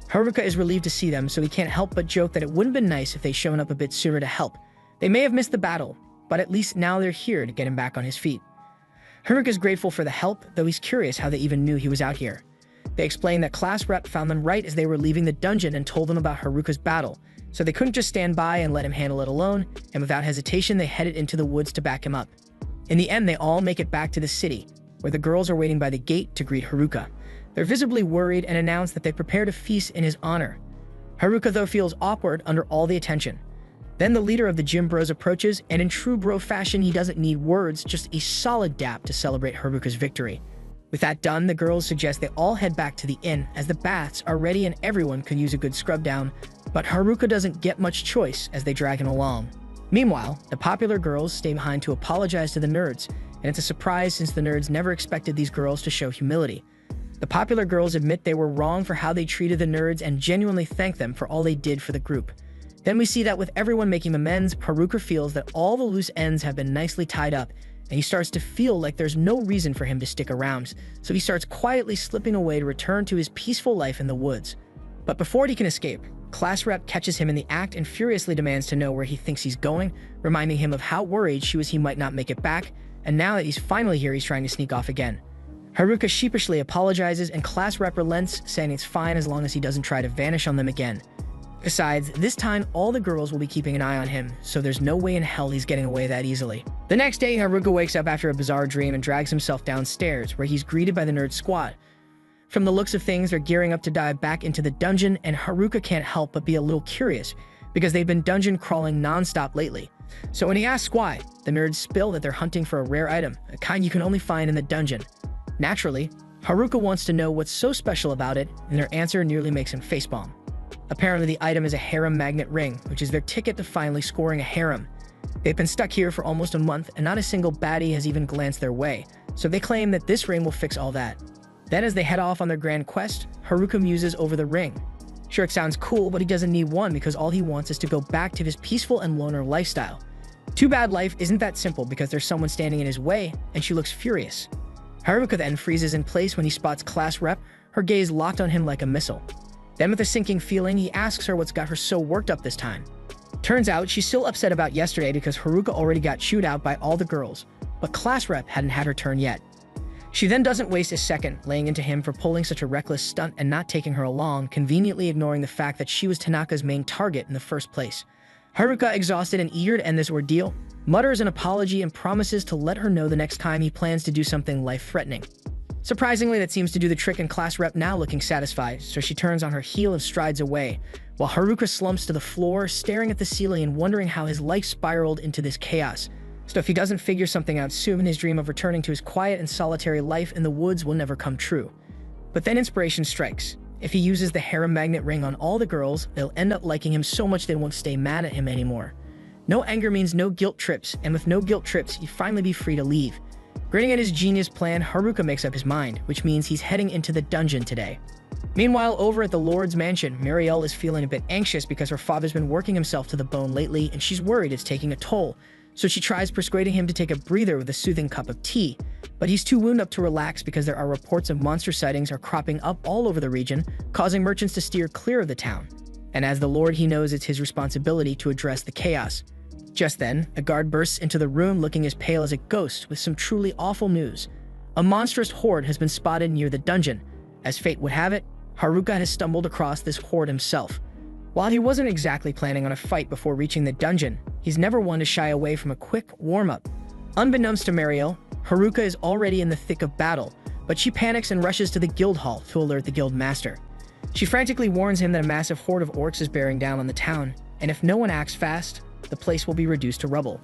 Haruka is relieved to see them, so he can't help but joke that it wouldn't have been nice if they'd shown up a bit sooner to help. They may have missed the battle, but at least now they're here to get him back on his feet. Haruka is grateful for the help, though he's curious how they even knew he was out here. They explain that class rep found them right as they were leaving the dungeon and told them about Haruka's battle, so they couldn't just stand by and let him handle it alone, and without hesitation they headed into the woods to back him up. In the end, they all make it back to the city, where the girls are waiting by the gate to greet Haruka. They're visibly worried and announce that they prepared a feast in his honor. Haruka, though, feels awkward under all the attention. Then the leader of the gym bros approaches, and in true bro fashion, he doesn't need words, just a solid dap to celebrate Haruka's victory. With that done, the girls suggest they all head back to the inn, as the baths are ready and everyone could use a good scrub down, but Haruka doesn't get much choice as they drag him along. Meanwhile, the popular girls stay behind to apologize to the nerds, and it's a surprise since the nerds never expected these girls to show humility. The popular girls admit they were wrong for how they treated the nerds and genuinely thank them for all they did for the group. Then we see that with everyone making amends, Haruka feels that all the loose ends have been nicely tied up, and he starts to feel like there's no reason for him to stick around, so he starts quietly slipping away to return to his peaceful life in the woods. But before he can escape, class rep catches him in the act and furiously demands to know where he thinks he's going, reminding him of how worried she was he might not make it back, and now that he's finally here, he's trying to sneak off again. Haruka sheepishly apologizes, and class rep relents, saying it's fine as long as he doesn't try to vanish on them again. Besides, this time all the girls will be keeping an eye on him, so there's no way in hell he's getting away that easily. The next day, Haruka wakes up after a bizarre dream and drags himself downstairs, where he's greeted by the nerd squad. From the looks of things, they're gearing up to dive back into the dungeon, and Haruka can't help but be a little curious, because they've been dungeon crawling non-stop lately. So when he asks why, the nerds spill that they're hunting for a rare item, a kind you can only find in the dungeon. Naturally, Haruka wants to know what's so special about it, and their answer nearly makes him facepalm. Apparently, the item is a harem magnet ring, which is their ticket to finally scoring a harem. They've been stuck here for almost a month, and not a single baddie has even glanced their way, so they claim that this ring will fix all that. Then as they head off on their grand quest, Haruka muses over the ring. Sure, it sounds cool, but he doesn't need one because all he wants is to go back to his peaceful and loner lifestyle. Too bad life isn't that simple because there's someone standing in his way, and she looks furious. Haruka then freezes in place when he spots class rep, her gaze locked on him like a missile. Then with a sinking feeling, he asks her what's got her so worked up this time. Turns out she's still upset about yesterday because Haruka already got chewed out by all the girls, but class rep hadn't had her turn yet. She then doesn't waste a second, laying into him for pulling such a reckless stunt and not taking her along, conveniently ignoring the fact that she was Tanaka's main target in the first place. Haruka, exhausted and eager to end this ordeal, mutters an apology and promises to let her know the next time he plans to do something life-threatening. Surprisingly, that seems to do the trick, and class rep now looking satisfied, so she turns on her heel and strides away, while Haruka slumps to the floor, staring at the ceiling and wondering how his life spiraled into this chaos. So if he doesn't figure something out soon, his dream of returning to his quiet and solitary life in the woods will never come true. But then inspiration strikes. If he uses the harem magnet ring on all the girls, they'll end up liking him so much they won't stay mad at him anymore. No anger means no guilt trips, and with no guilt trips, you'd finally be free to leave. Grinning at his genius plan, Haruka makes up his mind, which means he's heading into the dungeon today. Meanwhile, over at the Lord's mansion, Marielle is feeling a bit anxious because her father's been working himself to the bone lately, and she's worried it's taking a toll. So she tries persuading him to take a breather with a soothing cup of tea, but he's too wound up to relax because there are reports of monster sightings are cropping up all over the region, causing merchants to steer clear of the town. And as the Lord, he knows it's his responsibility to address the chaos. Just then, a guard bursts into the room looking as pale as a ghost with some truly awful news. A monstrous horde has been spotted near the dungeon. As fate would have it, Haruka has stumbled across this horde himself. While he wasn't exactly planning on a fight before reaching the dungeon, he's never one to shy away from a quick warm-up. Unbeknownst to Marielle, Haruka is already in the thick of battle, but she panics and rushes to the guild hall to alert the guild master. She frantically warns him that a massive horde of orcs is bearing down on the town, and if no one acts fast, the place will be reduced to rubble.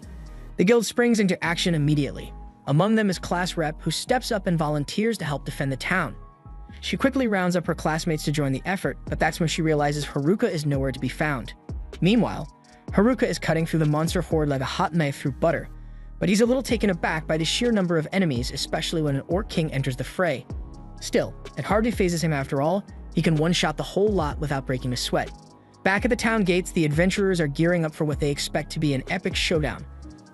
The guild springs into action immediately. Among them is class rep, who steps up and volunteers to help defend the town. She quickly rounds up her classmates to join the effort, but that's when she realizes Haruka is nowhere to be found. Meanwhile, Haruka is cutting through the monster horde like a hot knife through butter, but he's a little taken aback by the sheer number of enemies, especially when an orc king enters the fray. Still, it hardly phases him after all. He can one-shot the whole lot without breaking a sweat. Back at the town gates, the adventurers are gearing up for what they expect to be an epic showdown.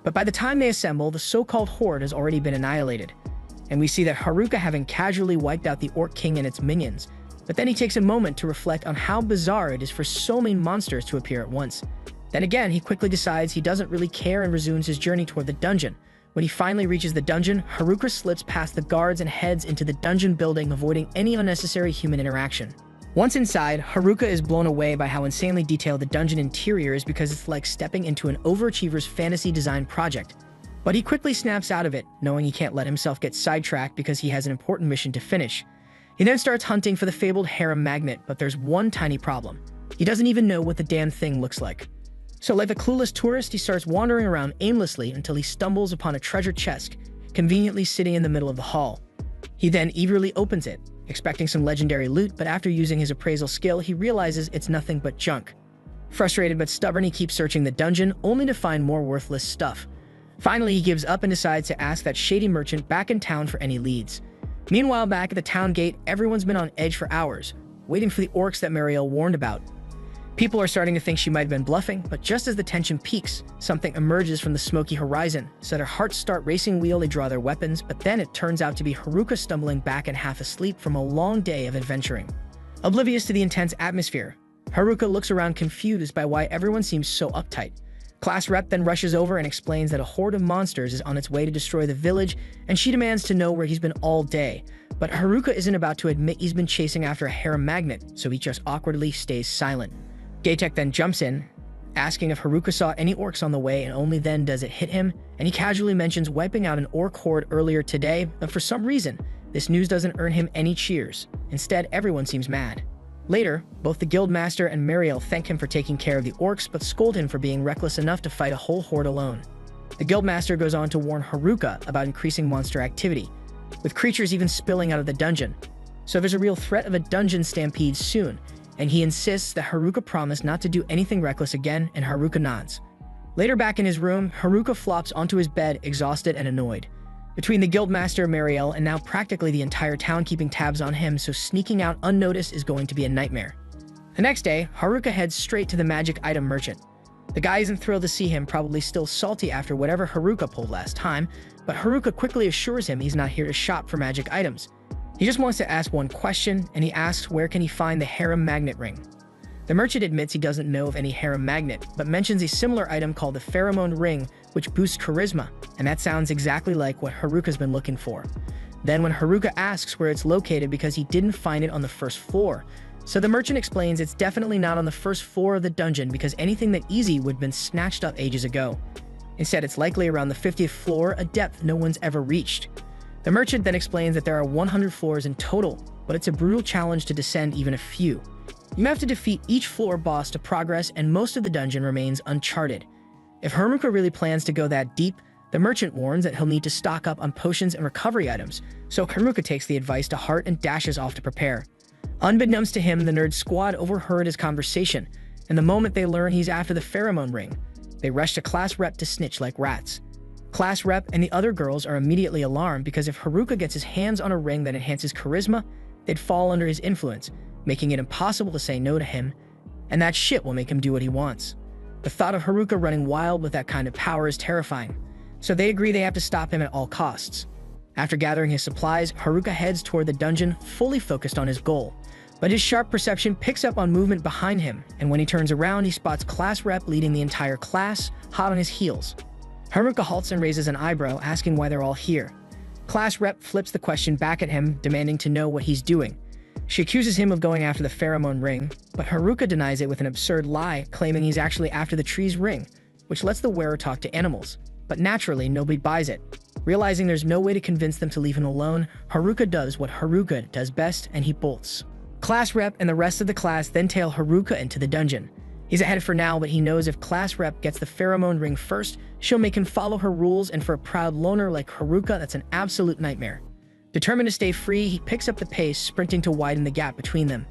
But by the time they assemble, the so-called horde has already been annihilated. And we see that Haruka having casually wiped out the Orc King and its minions. But then he takes a moment to reflect on how bizarre it is for so many monsters to appear at once. Then again, he quickly decides he doesn't really care and resumes his journey toward the dungeon, When he finally reaches the dungeon, Haruka slips past the guards and heads into the dungeon building, avoiding any unnecessary human interaction. Once inside, Haruka is blown away by how insanely detailed the dungeon interior is because it's like stepping into an overachiever's fantasy design project. But he quickly snaps out of it, knowing he can't let himself get sidetracked because he has an important mission to finish. He then starts hunting for the fabled harem magnet, but there's one tiny problem. He doesn't even know what the damn thing looks like. So like a clueless tourist, he starts wandering around aimlessly until he stumbles upon a treasure chest, conveniently sitting in the middle of the hall. He then eagerly opens it, expecting some legendary loot, but after using his appraisal skill, he realizes it's nothing but junk. Frustrated but stubborn, he keeps searching the dungeon, only to find more worthless stuff. Finally, he gives up and decides to ask that shady merchant back in town for any leads. Meanwhile, back at the town gate, everyone's been on edge for hours, waiting for the orcs that Mariel warned about. People are starting to think she might have been bluffing, but just as the tension peaks, something emerges from the smoky horizon, so their hearts start racing wheel. They draw their weapons, but then it turns out to be Haruka stumbling back and half asleep from a long day of adventuring. Oblivious to the intense atmosphere, Haruka looks around confused by why everyone seems so uptight. Class rep then rushes over and explains that a horde of monsters is on its way to destroy the village, and she demands to know where he's been all day. But Haruka isn't about to admit he's been chasing after a harem magnet, so he just awkwardly stays silent. Gaytek then jumps in, asking if Haruka saw any orcs on the way, and only then does it hit him, and he casually mentions wiping out an orc horde earlier today, but for some reason, this news doesn't earn him any cheers. Instead, everyone seems mad. Later, both the guildmaster and Mariel thank him for taking care of the orcs, but scold him for being reckless enough to fight a whole horde alone. The guildmaster goes on to warn Haruka about increasing monster activity, with creatures even spilling out of the dungeon. So there's a real threat of a dungeon stampede soon, and he insists that Haruka promise not to do anything reckless again, and Haruka nods. Later back in his room, Haruka flops onto his bed, exhausted and annoyed. Between the guildmaster, Mariel, and now practically the entire town keeping tabs on him, so sneaking out unnoticed is going to be a nightmare. The next day, Haruka heads straight to the magic item merchant. The guy isn't thrilled to see him, probably still salty after whatever Haruka pulled last time, but Haruka quickly assures him he's not here to shop for magic items. He just wants to ask one question, and he asks where can he find the harem magnet ring. The merchant admits he doesn't know of any harem magnet, but mentions a similar item called the pheromone ring, which boosts charisma, and that sounds exactly like what Haruka's been looking for. Then when Haruka asks where it's located because he didn't find it on the first floor, so the merchant explains it's definitely not on the first floor of the dungeon because anything that easy would have been snatched up ages ago. Instead, it's likely around the 50th floor, a depth no one's ever reached. The merchant then explains that there are 100 floors in total, but it's a brutal challenge to descend even a few. You have to defeat each floor boss to progress, and most of the dungeon remains uncharted. If Haruka really plans to go that deep, the merchant warns that he'll need to stock up on potions and recovery items, so Haruka takes the advice to heart and dashes off to prepare. Unbeknownst to him, the nerd squad overheard his conversation, and the moment they learn he's after the pheromone ring, they rush to class rep to snitch like rats. Class rep and the other girls are immediately alarmed because if Haruka gets his hands on a ring that enhances charisma, they'd fall under his influence, making it impossible to say no to him, and that shit will make him do what he wants. The thought of Haruka running wild with that kind of power is terrifying, so they agree they have to stop him at all costs. After gathering his supplies, Haruka heads toward the dungeon, fully focused on his goal, but his sharp perception picks up on movement behind him, and when he turns around, he spots class rep leading the entire class, hot on his heels. Haruka halts and raises an eyebrow, asking why they're all here. Class rep flips the question back at him, demanding to know what he's doing. She accuses him of going after the pheromone ring, but Haruka denies it with an absurd lie, claiming he's actually after the tree's ring, which lets the wearer talk to animals. But naturally, nobody buys it. Realizing there's no way to convince them to leave him alone, Haruka does what Haruka does best, and he bolts. Class rep and the rest of the class then tail Haruka into the dungeon. He's ahead for now, but he knows if class rep gets the pheromone ring first, she'll make him follow her rules, and for a proud loner like Haruka, that's an absolute nightmare. Determined to stay free, he picks up the pace, sprinting to widen the gap between them.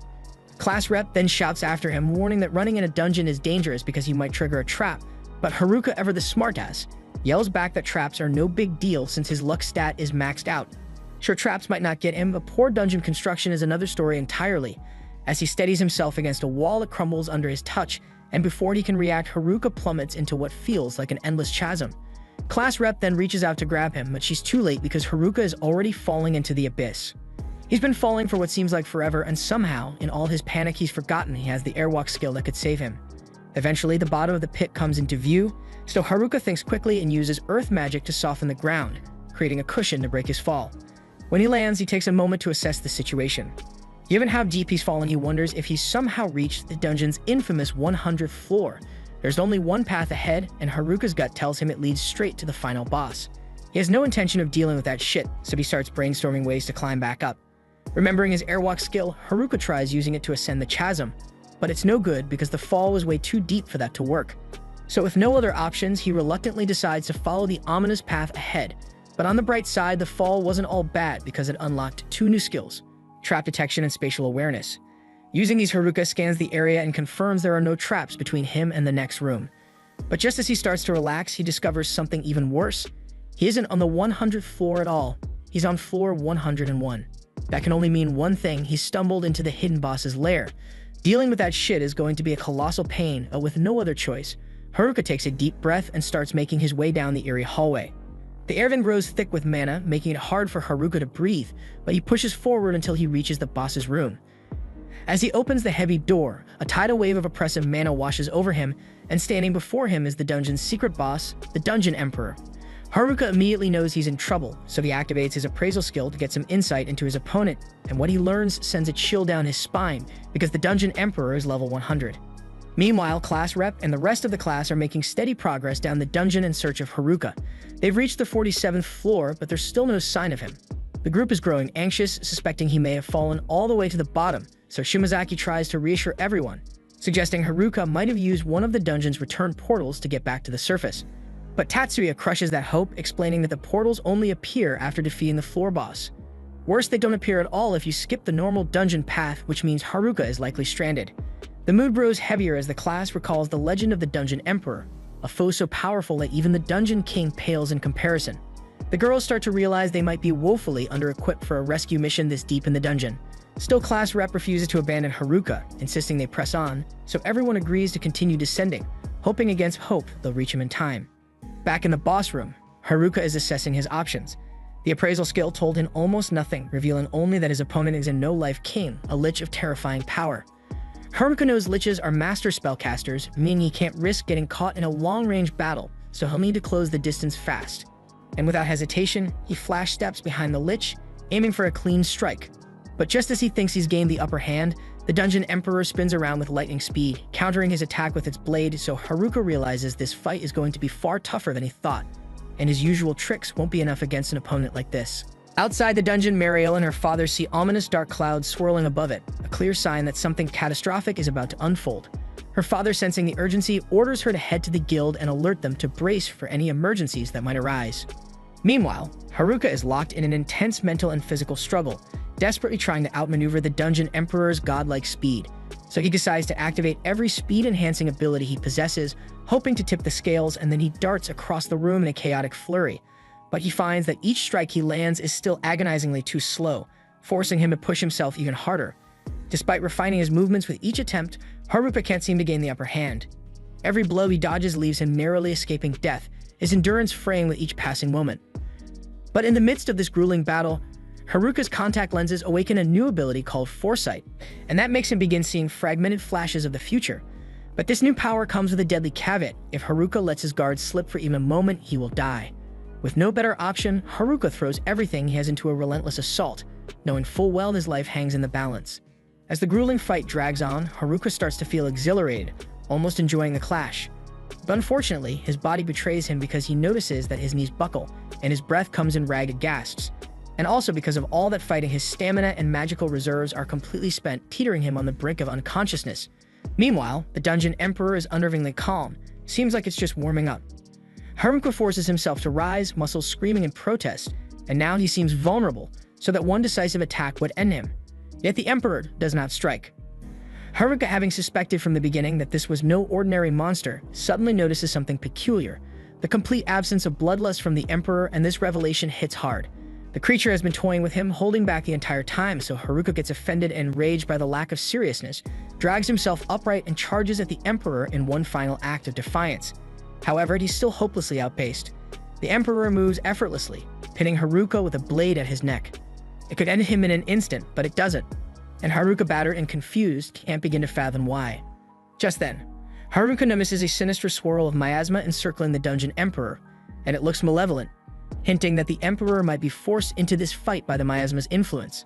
Class rep then shouts after him, warning that running in a dungeon is dangerous because he might trigger a trap, but Haruka, ever the smartass, yells back that traps are no big deal since his luck stat is maxed out. Sure, traps might not get him, but poor dungeon construction is another story entirely. As he steadies himself against a wall, it crumbles under his touch, and before he can react, Haruka plummets into what feels like an endless chasm. Class rep then reaches out to grab him, but she's too late because Haruka is already falling into the abyss. He's been falling for what seems like forever, and somehow, in all his panic, he's forgotten he has the airwalk skill that could save him. Eventually, the bottom of the pit comes into view, So Haruka thinks quickly and uses earth magic to soften the ground, creating a cushion to break his fall. When he lands, he takes a moment to assess the situation. Given how deep he's fallen, he wonders if he's somehow reached the dungeon's infamous 100th floor. There's only one path ahead, and Haruka's gut tells him it leads straight to the final boss. He has no intention of dealing with that shit, so he starts brainstorming ways to climb back up. Remembering his airwalk skill, Haruka tries using it to ascend the chasm, but it's no good because the fall was way too deep for that to work. So with no other options, he reluctantly decides to follow the ominous path ahead. But on the bright side, the fall wasn't all bad because it unlocked 2 new skills: trap detection and spatial awareness. Using these, Haruka scans the area and confirms there are no traps between him and the next room. But just as he starts to relax, he discovers something even worse. He isn't on the 100th floor at all. He's on floor 101. That can only mean one thing: he stumbled into the hidden boss's lair. Dealing with that shit is going to be a colossal pain, but with no other choice, Haruka takes a deep breath and starts making his way down the eerie hallway. The air then grows thick with mana, making it hard for Haruka to breathe, but he pushes forward until he reaches the boss's room. As he opens the heavy door, a tidal wave of oppressive mana washes over him, and standing before him is the dungeon's secret boss, the Dungeon Emperor. Haruka immediately knows he's in trouble, so he activates his appraisal skill to get some insight into his opponent, and what he learns sends a chill down his spine because the Dungeon Emperor is level 100. Meanwhile, Class Rep and the rest of the class are making steady progress down the dungeon in search of Haruka. They've reached the 47th floor, but there's still no sign of him. The group is growing anxious, suspecting he may have fallen all the way to the bottom, so Shimazaki tries to reassure everyone, suggesting Haruka might have used one of the dungeon's return portals to get back to the surface. But Tatsuya crushes that hope, explaining that the portals only appear after defeating the floor boss. Worse, they don't appear at all if you skip the normal dungeon path, which means Haruka is likely stranded. The mood grows heavier as the class recalls the legend of the Dungeon Emperor, a foe so powerful that even the Dungeon King pales in comparison. The girls start to realize they might be woefully under-equipped for a rescue mission this deep in the dungeon. Still, Class Rep refuses to abandon Haruka, insisting they press on, so everyone agrees to continue descending, hoping against hope they'll reach him in time. Back in the boss room, Haruka is assessing his options. The appraisal skill told him almost nothing, revealing only that his opponent is a no-life king, a lich of terrifying power. Haruka knows liches are master spellcasters, meaning he can't risk getting caught in a long-range battle, so he'll need to close the distance fast. And without hesitation, he flash steps behind the lich, aiming for a clean strike. But just as he thinks he's gained the upper hand, the Dungeon Emperor spins around with lightning speed, countering his attack with its blade, so Haruka realizes this fight is going to be far tougher than he thought, and his usual tricks won't be enough against an opponent like this. Outside the dungeon, Mariel and her father see ominous dark clouds swirling above it, a clear sign that something catastrophic is about to unfold. Her father, sensing the urgency, orders her to head to the guild and alert them to brace for any emergencies that might arise. Meanwhile, Haruka is locked in an intense mental and physical struggle, desperately trying to outmaneuver the Dungeon Emperor's godlike speed. So he decides to activate every speed-enhancing ability he possesses, hoping to tip the scales, and then he darts across the room in a chaotic flurry. But he finds that each strike he lands is still agonizingly too slow, forcing him to push himself even harder. Despite refining his movements with each attempt, Haruka can't seem to gain the upper hand. Every blow he dodges leaves him narrowly escaping death, his endurance fraying with each passing moment. But in the midst of this grueling battle, Haruka's contact lenses awaken a new ability called Foresight, and that makes him begin seeing fragmented flashes of the future. But this new power comes with a deadly caveat: if Haruka lets his guard slip for even a moment, he will die. With no better option, Haruka throws everything he has into a relentless assault, knowing full well his life hangs in the balance. As the grueling fight drags on, Haruka starts to feel exhilarated, almost enjoying the clash. But unfortunately, his body betrays him because he notices that his knees buckle, and his breath comes in ragged gasps. And also because of all that fighting, his stamina and magical reserves are completely spent, teetering him on the brink of unconsciousness. Meanwhile, the Dungeon Emperor is unnervingly calm. Seems like it's just warming up. Haruka forces himself to rise, muscles screaming in protest, and now he seems vulnerable, so that one decisive attack would end him. Yet the Emperor does not strike. Haruka, having suspected from the beginning that this was no ordinary monster, suddenly notices something peculiar: the complete absence of bloodlust from the Emperor, and this revelation hits hard. The creature has been toying with him, holding back the entire time, so Haruka gets offended and enraged by the lack of seriousness, drags himself upright, and charges at the Emperor in one final act of defiance. However, he's still hopelessly outpaced. The Emperor moves effortlessly, pinning Haruka with a blade at his neck. It could end him in an instant, but it doesn't, and Haruka, battered and confused, can't begin to fathom why. Just then, Haruka notices a sinister swirl of miasma encircling the dungeon emperor, and it looks malevolent, hinting that the emperor might be forced into this fight by the miasma's influence.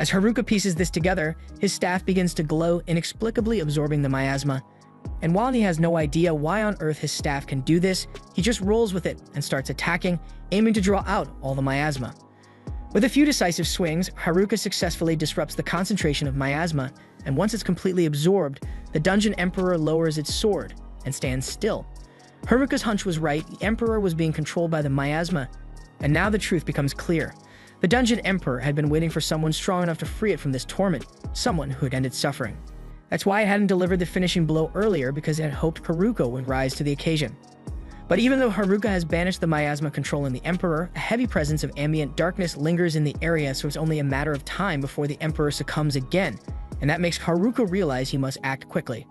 As Haruka pieces this together, his staff begins to glow, inexplicably absorbing the miasma. And while he has no idea why on earth his staff can do this, he just rolls with it and starts attacking, aiming to draw out all the miasma. With a few decisive swings, Haruka successfully disrupts the concentration of miasma, and once it's completely absorbed, the dungeon emperor lowers its sword and stands still. Haruka's hunch was right, the emperor was being controlled by the miasma, and now the truth becomes clear. The dungeon emperor had been waiting for someone strong enough to free it from this torment, someone who had ended suffering. That's why it hadn't delivered the finishing blow earlier, because it had hoped Haruka would rise to the occasion. But even though Haruka has banished the miasma controlling the emperor, a heavy presence of ambient darkness lingers in the area, so it's only a matter of time before the emperor succumbs again, and that makes Haruka realize he must act quickly.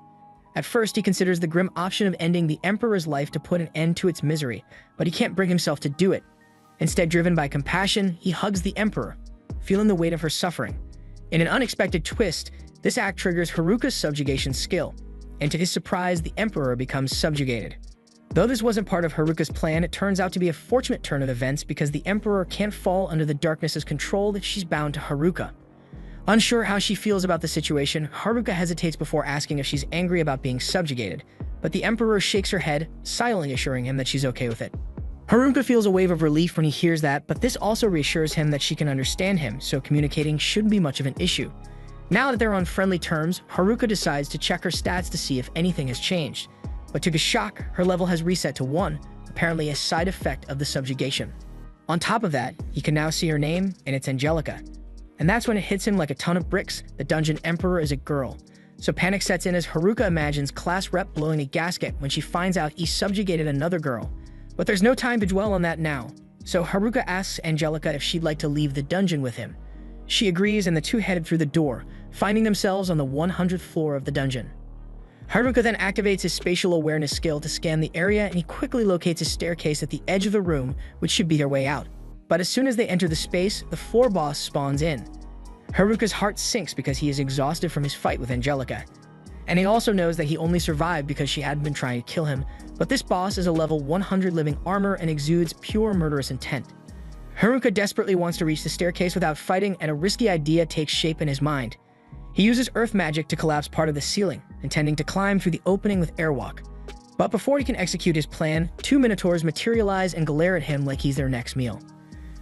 At first, he considers the grim option of ending the emperor's life to put an end to its misery, but he can't bring himself to do it. Instead, driven by compassion, he hugs the emperor, feeling the weight of her suffering. In an unexpected twist, this act triggers Haruka's subjugation skill, and to his surprise, the emperor becomes subjugated. Though this wasn't part of Haruka's plan, it turns out to be a fortunate turn of events because the emperor can't fall under the darkness's control if she's bound to Haruka. Unsure how she feels about the situation, Haruka hesitates before asking if she's angry about being subjugated, but the emperor shakes her head, silently assuring him that she's okay with it. Haruka feels a wave of relief when he hears that, but this also reassures him that she can understand him, so communicating shouldn't be much of an issue. Now that they're on friendly terms, Haruka decides to check her stats to see if anything has changed. But to his shock, her level has reset to 1, apparently a side effect of the subjugation. On top of that, he can now see her name, and it's Angelica. And that's when it hits him like a ton of bricks, the dungeon emperor is a girl. So panic sets in as Haruka imagines class rep blowing a gasket when she finds out he subjugated another girl. But there's no time to dwell on that now. So Haruka asks Angelica if she'd like to leave the dungeon with him. She agrees and the two headed through the door, finding themselves on the 100th floor of the dungeon. Haruka then activates his spatial awareness skill to scan the area, and he quickly locates a staircase at the edge of the room, which should be their way out. But as soon as they enter the space, the floor boss spawns in. Haruka's heart sinks because he is exhausted from his fight with Angelica. And he also knows that he only survived because she hadn't been trying to kill him, but this boss is a level 100 living armor and exudes pure murderous intent. Haruka desperately wants to reach the staircase without fighting, and a risky idea takes shape in his mind. He uses earth magic to collapse part of the ceiling, intending to climb through the opening with airwalk. But before he can execute his plan, 2 minotaurs materialize and glare at him like he's their next meal.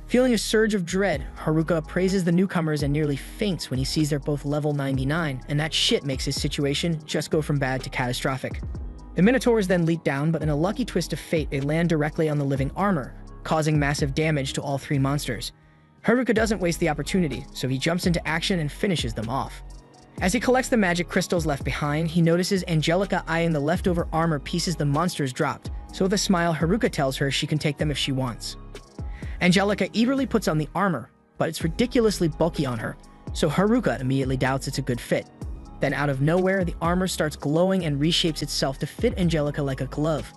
Feeling a surge of dread, Haruka appraises the newcomers and nearly faints when he sees they're both level 99, and that shit makes his situation just go from bad to catastrophic. The minotaurs then leap down, but in a lucky twist of fate, they land directly on the living armor, causing massive damage to all 3 monsters. Haruka doesn't waste the opportunity, so he jumps into action and finishes them off. As he collects the magic crystals left behind, he notices Angelica eyeing the leftover armor pieces the monsters dropped, so with a smile, Haruka tells her she can take them if she wants. Angelica eagerly puts on the armor, but it's ridiculously bulky on her, so Haruka immediately doubts it's a good fit. Then out of nowhere, the armor starts glowing and reshapes itself to fit Angelica like a glove.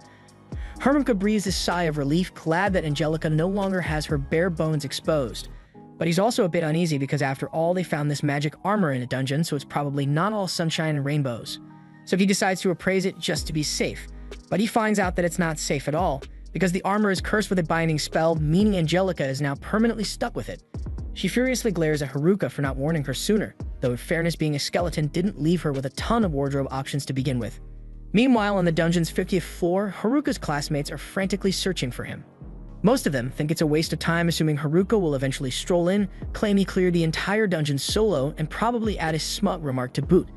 Haruka breathes a sigh of relief, glad that Angelica no longer has her bare bones exposed. But he's also a bit uneasy because after all, they found this magic armor in a dungeon, so it's probably not all sunshine and rainbows. So he decides to appraise it just to be safe. But he finds out that it's not safe at all, because the armor is cursed with a binding spell, meaning Angelica is now permanently stuck with it. She furiously glares at Haruka for not warning her sooner, though in fairness, being a skeleton didn't leave her with a ton of wardrobe options to begin with. Meanwhile, on the dungeon's 50th floor, Haruka's classmates are frantically searching for him. Most of them think it's a waste of time, assuming Haruka will eventually stroll in, claim he cleared the entire dungeon solo, and probably add a smug remark to boot.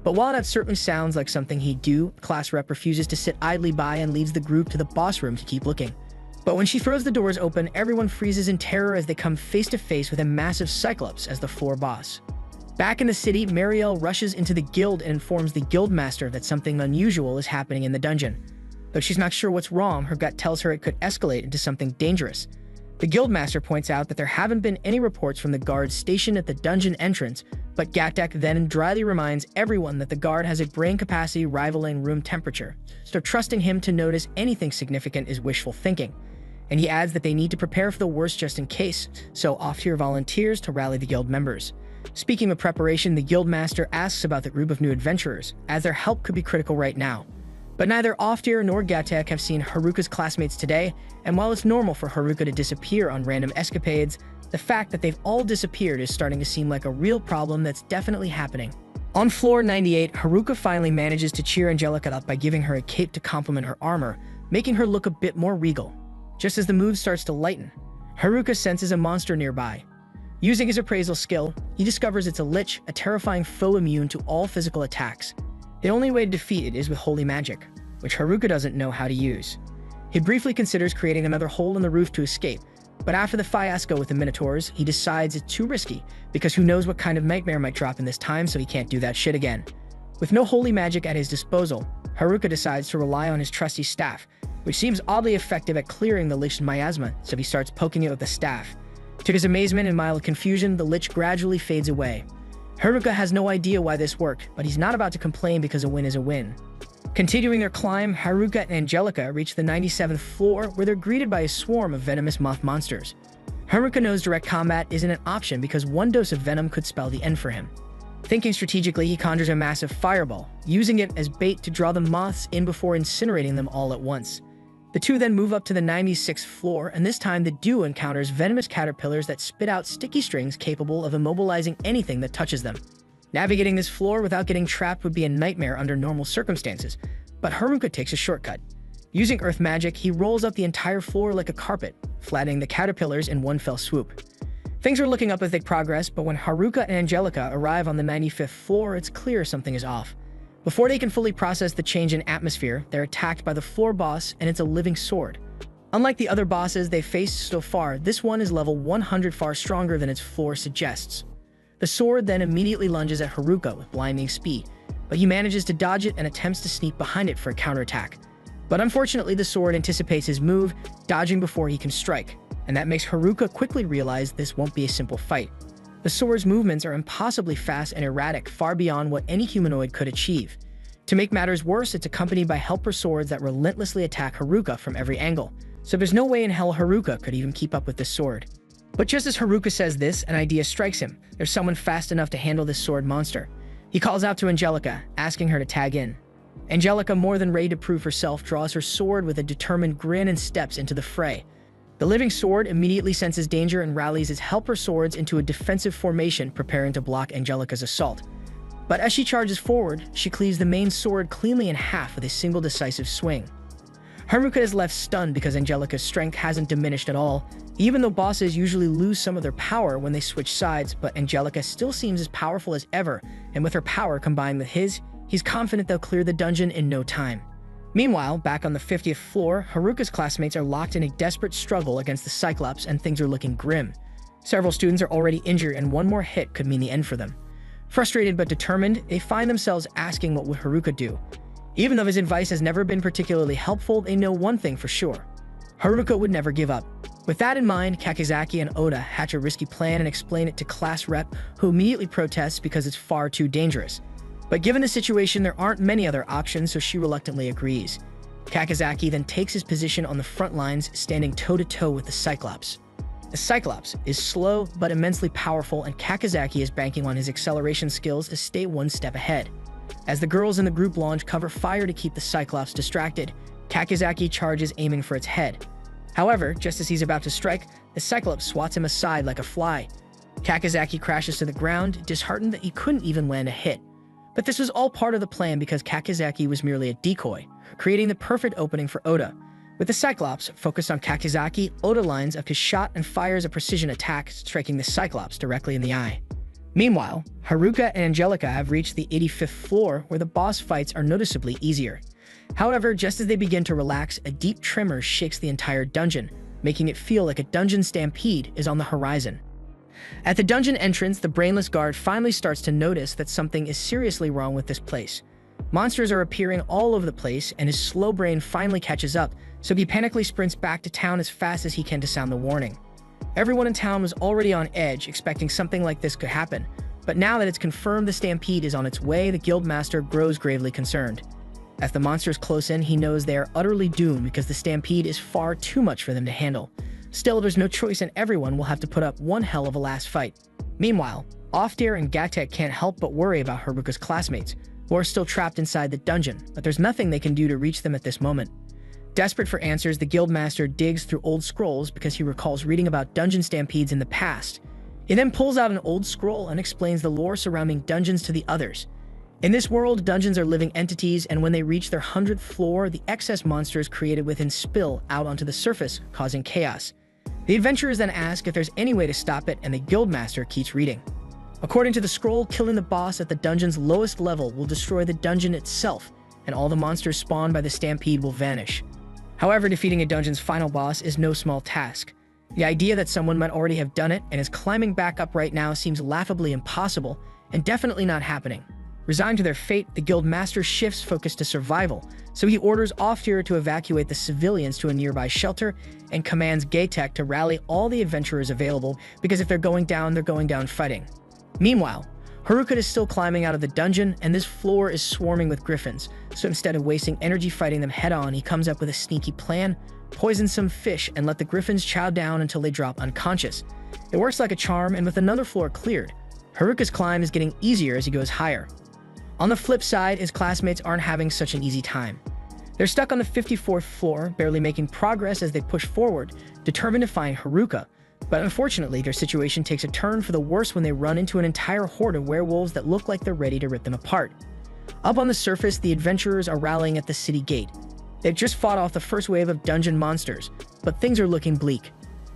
But while that certainly sounds like something he'd do, class rep refuses to sit idly by and leads the group to the boss room to keep looking. But when she throws the doors open, everyone freezes in terror as they come face to face with a massive Cyclops as the floor boss. Back in the city, Marielle rushes into the guild and informs the guild master that something unusual is happening in the dungeon. Though she's not sure what's wrong, her gut tells her it could escalate into something dangerous. The guildmaster points out that there haven't been any reports from the guards stationed at the dungeon entrance, but Gatdek then dryly reminds everyone that the guard has a brain capacity rivaling room temperature, so trusting him to notice anything significant is wishful thinking. And he adds that they need to prepare for the worst just in case, so off-tier volunteers to rally the guild members. Speaking of preparation, the guildmaster asks about the group of new adventurers, as their help could be critical right now. But neither Oftir nor Gatek have seen Haruka's classmates today, and while it's normal for Haruka to disappear on random escapades, the fact that they've all disappeared is starting to seem like a real problem that's definitely happening. On floor 98, Haruka finally manages to cheer Angelica up by giving her a cape to complement her armor, making her look a bit more regal. Just as the mood starts to lighten, Haruka senses a monster nearby. Using his appraisal skill, he discovers it's a lich, a terrifying foe immune to all physical attacks. The only way to defeat it is with holy magic, which Haruka doesn't know how to use. He briefly considers creating another hole in the roof to escape, but after the fiasco with the Minotaurs, he decides it's too risky, because who knows what kind of nightmare might drop in this time, so he can't do that shit again. With no holy magic at his disposal, Haruka decides to rely on his trusty staff, which seems oddly effective at clearing the lich's miasma, so he starts poking it with the staff. To his amazement and mild confusion, the lich gradually fades away. Haruka has no idea why this worked, but he's not about to complain because a win is a win. Continuing their climb, Haruka and Angelica reach the 97th floor, where they're greeted by a swarm of venomous moth monsters. Haruka knows direct combat isn't an option because one dose of venom could spell the end for him. Thinking strategically, he conjures a massive fireball, using it as bait to draw the moths in before incinerating them all at once. The two then move up to the 96th floor, and this time the duo encounters venomous caterpillars that spit out sticky strings capable of immobilizing anything that touches them. Navigating this floor without getting trapped would be a nightmare under normal circumstances, but Haruka takes a shortcut. Using earth magic, he rolls up the entire floor like a carpet, flattening the caterpillars in one fell swoop. Things are looking up as they progress, but when Haruka and Angelica arrive on the 95th floor, it's clear something is off. Before they can fully process the change in atmosphere, they're attacked by the floor boss, and it's a living sword. Unlike the other bosses they've faced so far, this one is level 100, far stronger than its floor suggests. The sword then immediately lunges at Haruka with blinding speed, but he manages to dodge it and attempts to sneak behind it for a counterattack. But unfortunately, the sword anticipates his move, dodging before he can strike, and that makes Haruka quickly realize this won't be a simple fight. The sword's movements are impossibly fast and erratic, far beyond what any humanoid could achieve. To make matters worse, it's accompanied by helper swords that relentlessly attack Haruka from every angle, so there's no way in hell Haruka could even keep up with this sword. But just as Haruka says this, an idea strikes him. There's someone fast enough to handle this sword monster. He calls out to Angelica, asking her to tag in. Angelica, more than ready to prove herself, draws her sword with a determined grin and steps into the fray. The living sword immediately senses danger and rallies its helper swords into a defensive formation, preparing to block Angelica's assault. But as she charges forward, she cleaves the main sword cleanly in half with a single decisive swing. Haruka is left stunned because Angelica's strength hasn't diminished at all, even though bosses usually lose some of their power when they switch sides, but Angelica still seems as powerful as ever, and with her power combined with his, he's confident they'll clear the dungeon in no time. Meanwhile, back on the 50th floor, Haruka's classmates are locked in a desperate struggle against the Cyclops, and things are looking grim. Several students are already injured, and one more hit could mean the end for them. Frustrated but determined, they find themselves asking what would Haruka do. Even though his advice has never been particularly helpful, they know one thing for sure. Haruka would never give up. With that in mind, Kakizaki and Oda hatch a risky plan and explain it to class rep, who immediately protests because it's far too dangerous. But given the situation, there aren't many other options, so she reluctantly agrees. Kakizaki then takes his position on the front lines, standing toe-to-toe with the Cyclops. The Cyclops is slow but immensely powerful, and Kakizaki is banking on his acceleration skills to stay one step ahead. As the girls in the group launch cover fire to keep the Cyclops distracted, Kakizaki charges, aiming for its head. However, just as he's about to strike, the Cyclops swats him aside like a fly. Kakizaki crashes to the ground, disheartened that he couldn't even land a hit. But this was all part of the plan because Kakizaki was merely a decoy, creating the perfect opening for Oda. With the Cyclops focused on Kakizaki, Oda lines up his shot and fires a precision attack, striking the Cyclops directly in the eye. Meanwhile, Haruka and Angelica have reached the 85th floor, where the boss fights are noticeably easier. However, just as they begin to relax, a deep tremor shakes the entire dungeon, making it feel like a dungeon stampede is on the horizon. At the dungeon entrance, the brainless guard finally starts to notice that something is seriously wrong with this place. Monsters are appearing all over the place, and his slow brain finally catches up, so he panically sprints back to town as fast as he can to sound the warning. Everyone in town was already on edge, expecting something like this could happen, but now that it's confirmed the stampede is on its way, the guildmaster grows gravely concerned. As the monsters close in, he knows they are utterly doomed because the stampede is far too much for them to handle. Still, there's no choice, and everyone will have to put up one hell of a last fight. Meanwhile, Oftir and Gatek can't help but worry about Haruka's classmates, who are still trapped inside the dungeon, but there's nothing they can do to reach them at this moment. Desperate for answers, the guildmaster digs through old scrolls because he recalls reading about dungeon stampedes in the past. He then pulls out an old scroll and explains the lore surrounding dungeons to the others. In this world, dungeons are living entities, and when they reach their 100th floor, the excess monsters created within spill out onto the surface, causing chaos. The adventurers then ask if there's any way to stop it, and the guildmaster keeps reading. According to the scroll, killing the boss at the dungeon's lowest level will destroy the dungeon itself, and all the monsters spawned by the stampede will vanish. However, defeating a dungeon's final boss is no small task. The idea that someone might already have done it and is climbing back up right now seems laughably impossible, and definitely not happening. Resigned to their fate, the guildmaster shifts focus to survival, so he orders Off-Tier to evacuate the civilians to a nearby shelter and commands Gaytek to rally all the adventurers available, because if they're going down fighting. Meanwhile, Haruka is still climbing out of the dungeon, and this floor is swarming with griffins, so instead of wasting energy fighting them head-on, he comes up with a sneaky plan: poison some fish and let the griffins chow down until they drop unconscious. It works like a charm, and with another floor cleared, Haruka's climb is getting easier as he goes higher. On the flip side, his classmates aren't having such an easy time. They're stuck on the 54th floor, barely making progress as they push forward, determined to find Haruka. But unfortunately, their situation takes a turn for the worse when they run into an entire horde of werewolves that look like they're ready to rip them apart. Up on the surface, the adventurers are rallying at the city gate. They've just fought off the first wave of dungeon monsters, but things are looking bleak.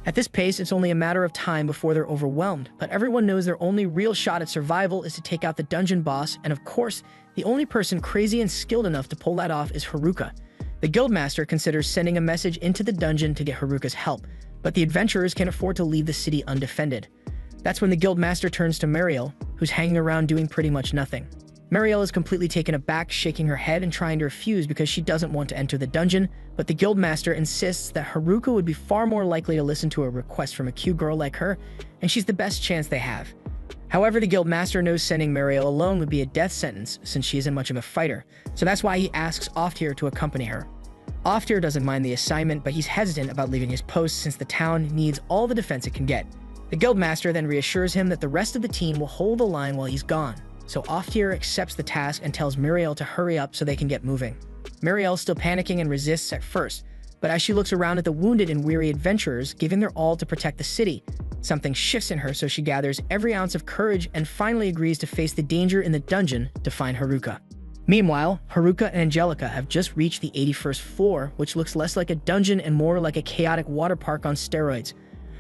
At this pace, it's only a matter of time before they're overwhelmed, but everyone knows their only real shot at survival is to take out the dungeon boss, and of course, the only person crazy and skilled enough to pull that off is Haruka. The guildmaster considers sending a message into the dungeon to get Haruka's help, but the adventurers can't afford to leave the city undefended. That's when the guildmaster turns to Mariel, who's hanging around doing pretty much nothing. Mariel is completely taken aback, shaking her head and trying to refuse because she doesn't want to enter the dungeon, but the guildmaster insists that Haruka would be far more likely to listen to a request from a cute girl like her, and she's the best chance they have. However, the guildmaster knows sending Mariel alone would be a death sentence since she isn't much of a fighter, so that's why he asks Off-Tier to accompany her. Off-Tier doesn't mind the assignment, but he's hesitant about leaving his post since the town needs all the defense it can get. The guildmaster then reassures him that the rest of the team will hold the line while he's gone, so Off-Tier accepts the task and tells Mariel to hurry up so they can get moving. Mariel's still panicking and resists at first, but as she looks around at the wounded and weary adventurers giving their all to protect the city, something shifts in her, so she gathers every ounce of courage and finally agrees to face the danger in the dungeon to find Haruka. Meanwhile, Haruka and Angelica have just reached the 81st floor, which looks less like a dungeon and more like a chaotic water park on steroids.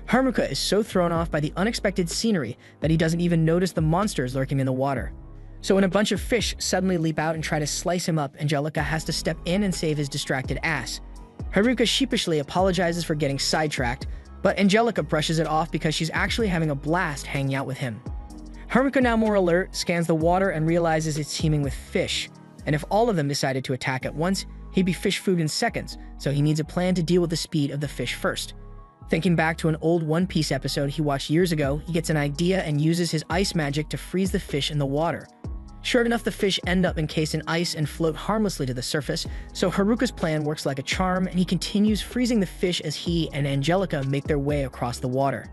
Haruka is so thrown off by the unexpected scenery that he doesn't even notice the monsters lurking in the water. So when a bunch of fish suddenly leap out and try to slice him up, Angelica has to step in and save his distracted ass. Haruka sheepishly apologizes for getting sidetracked, but Angelica brushes it off because she's actually having a blast hanging out with him. Haruka, now more alert, scans the water and realizes it's teeming with fish, and if all of them decided to attack at once, he'd be fish food in seconds, so he needs a plan to deal with the speed of the fish first. Thinking back to an old One Piece episode he watched years ago, he gets an idea and uses his ice magic to freeze the fish in the water. Sure enough, the fish end up encased in ice and float harmlessly to the surface, so Haruka's plan works like a charm, and he continues freezing the fish as he and Angelica make their way across the water.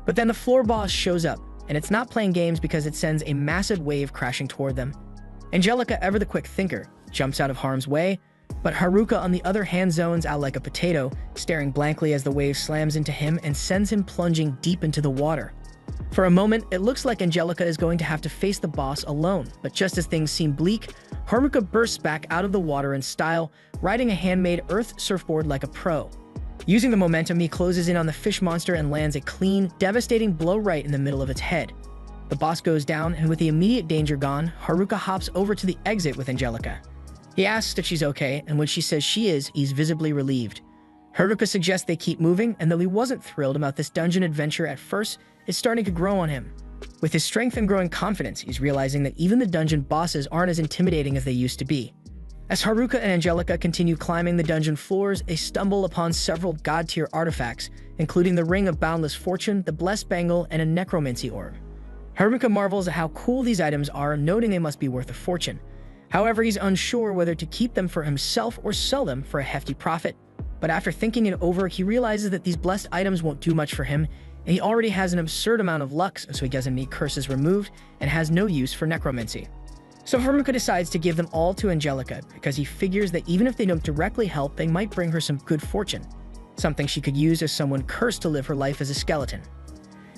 But then the floor boss shows up, and it's not playing games because it sends a massive wave crashing toward them. Angelica, ever the quick thinker, jumps out of harm's way, but Haruka on the other hand zones out like a potato, staring blankly as the wave slams into him and sends him plunging deep into the water. For a moment, it looks like Angelica is going to have to face the boss alone, but just as things seem bleak, Haruka bursts back out of the water in style, riding a handmade earth surfboard like a pro. Using the momentum, he closes in on the fish monster and lands a clean, devastating blow right in the middle of its head. The boss goes down, and with the immediate danger gone, Haruka hops over to the exit with Angelica. He asks if she's okay, and when she says she is, he's visibly relieved. Haruka suggests they keep moving, and though he wasn't thrilled about this dungeon adventure at first, it's starting to grow on him. With his strength and growing confidence, he's realizing that even the dungeon bosses aren't as intimidating as they used to be. As Haruka and Angelica continue climbing the dungeon floors, they stumble upon several god-tier artifacts, including the Ring of Boundless Fortune, the Blessed Bangle, and a necromancy orb. Haruka marvels at how cool these items are, noting they must be worth a fortune. However, he's unsure whether to keep them for himself or sell them for a hefty profit. But after thinking it over, he realizes that these blessed items won't do much for him, and he already has an absurd amount of luck, so he doesn't need curses removed and has no use for necromancy. So Haruka decides to give them all to Angelica because he figures that even if they don't directly help, they might bring her some good fortune, something she could use as someone cursed to live her life as a skeleton.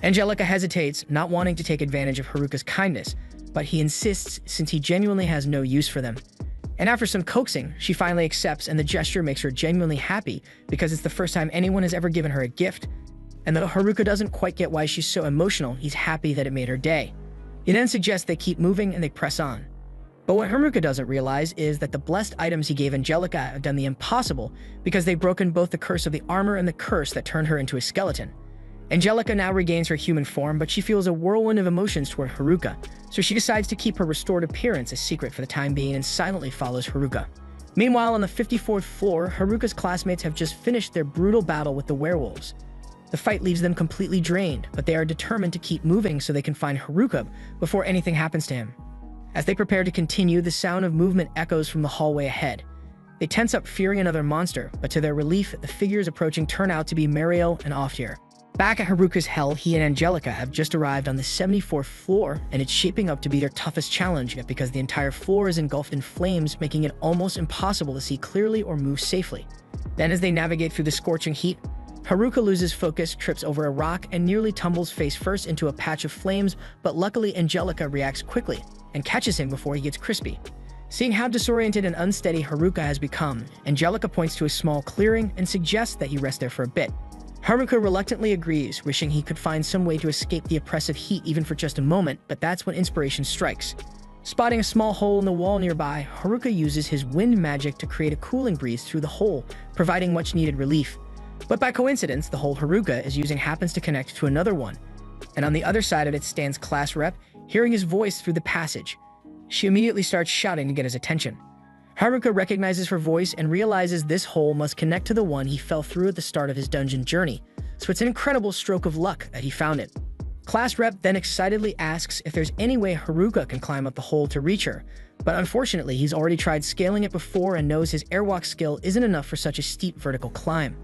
Angelica hesitates, not wanting to take advantage of Haruka's kindness, but he insists since he genuinely has no use for them. And after some coaxing, she finally accepts, and the gesture makes her genuinely happy because it's the first time anyone has ever given her a gift. And though Haruka doesn't quite get why she's so emotional, he's happy that it made her day. He then suggests they keep moving and they press on. But what Haruka doesn't realize is that the blessed items he gave Angelica have done the impossible because they've broken both the curse of the armor and the curse that turned her into a skeleton. Angelica now regains her human form, but she feels a whirlwind of emotions toward Haruka, so she decides to keep her restored appearance a secret for the time being and silently follows Haruka. Meanwhile, on the 54th floor, Haruka's classmates have just finished their brutal battle with the werewolves. The fight leaves them completely drained, but they are determined to keep moving so they can find Haruka before anything happens to him. As they prepare to continue, the sound of movement echoes from the hallway ahead. They tense up, fearing another monster, but to their relief, the figures approaching turn out to be Mariel and Oftir. Back at Haruka's hell, he and Angelica have just arrived on the 74th floor, and it's shaping up to be their toughest challenge yet because the entire floor is engulfed in flames, making it almost impossible to see clearly or move safely. Then as they navigate through the scorching heat, Haruka loses focus, trips over a rock, and nearly tumbles face first into a patch of flames, but luckily Angelica reacts quickly and catches him before he gets crispy. Seeing how disoriented and unsteady Haruka has become, Angelica points to a small clearing and suggests that he rest there for a bit. Haruka reluctantly agrees, wishing he could find some way to escape the oppressive heat even for just a moment, but that's when inspiration strikes. Spotting a small hole in the wall nearby, Haruka uses his wind magic to create a cooling breeze through the hole, providing much-needed relief. But by coincidence, the hole Haruka is using happens to connect to another one, and on the other side of it stands Class Rep, hearing his voice through the passage. She immediately starts shouting to get his attention. Haruka recognizes her voice and realizes this hole must connect to the one he fell through at the start of his dungeon journey, so it's an incredible stroke of luck that he found it. Class Rep then excitedly asks if there's any way Haruka can climb up the hole to reach her, but unfortunately he's already tried scaling it before and knows his airwalk skill isn't enough for such a steep vertical climb.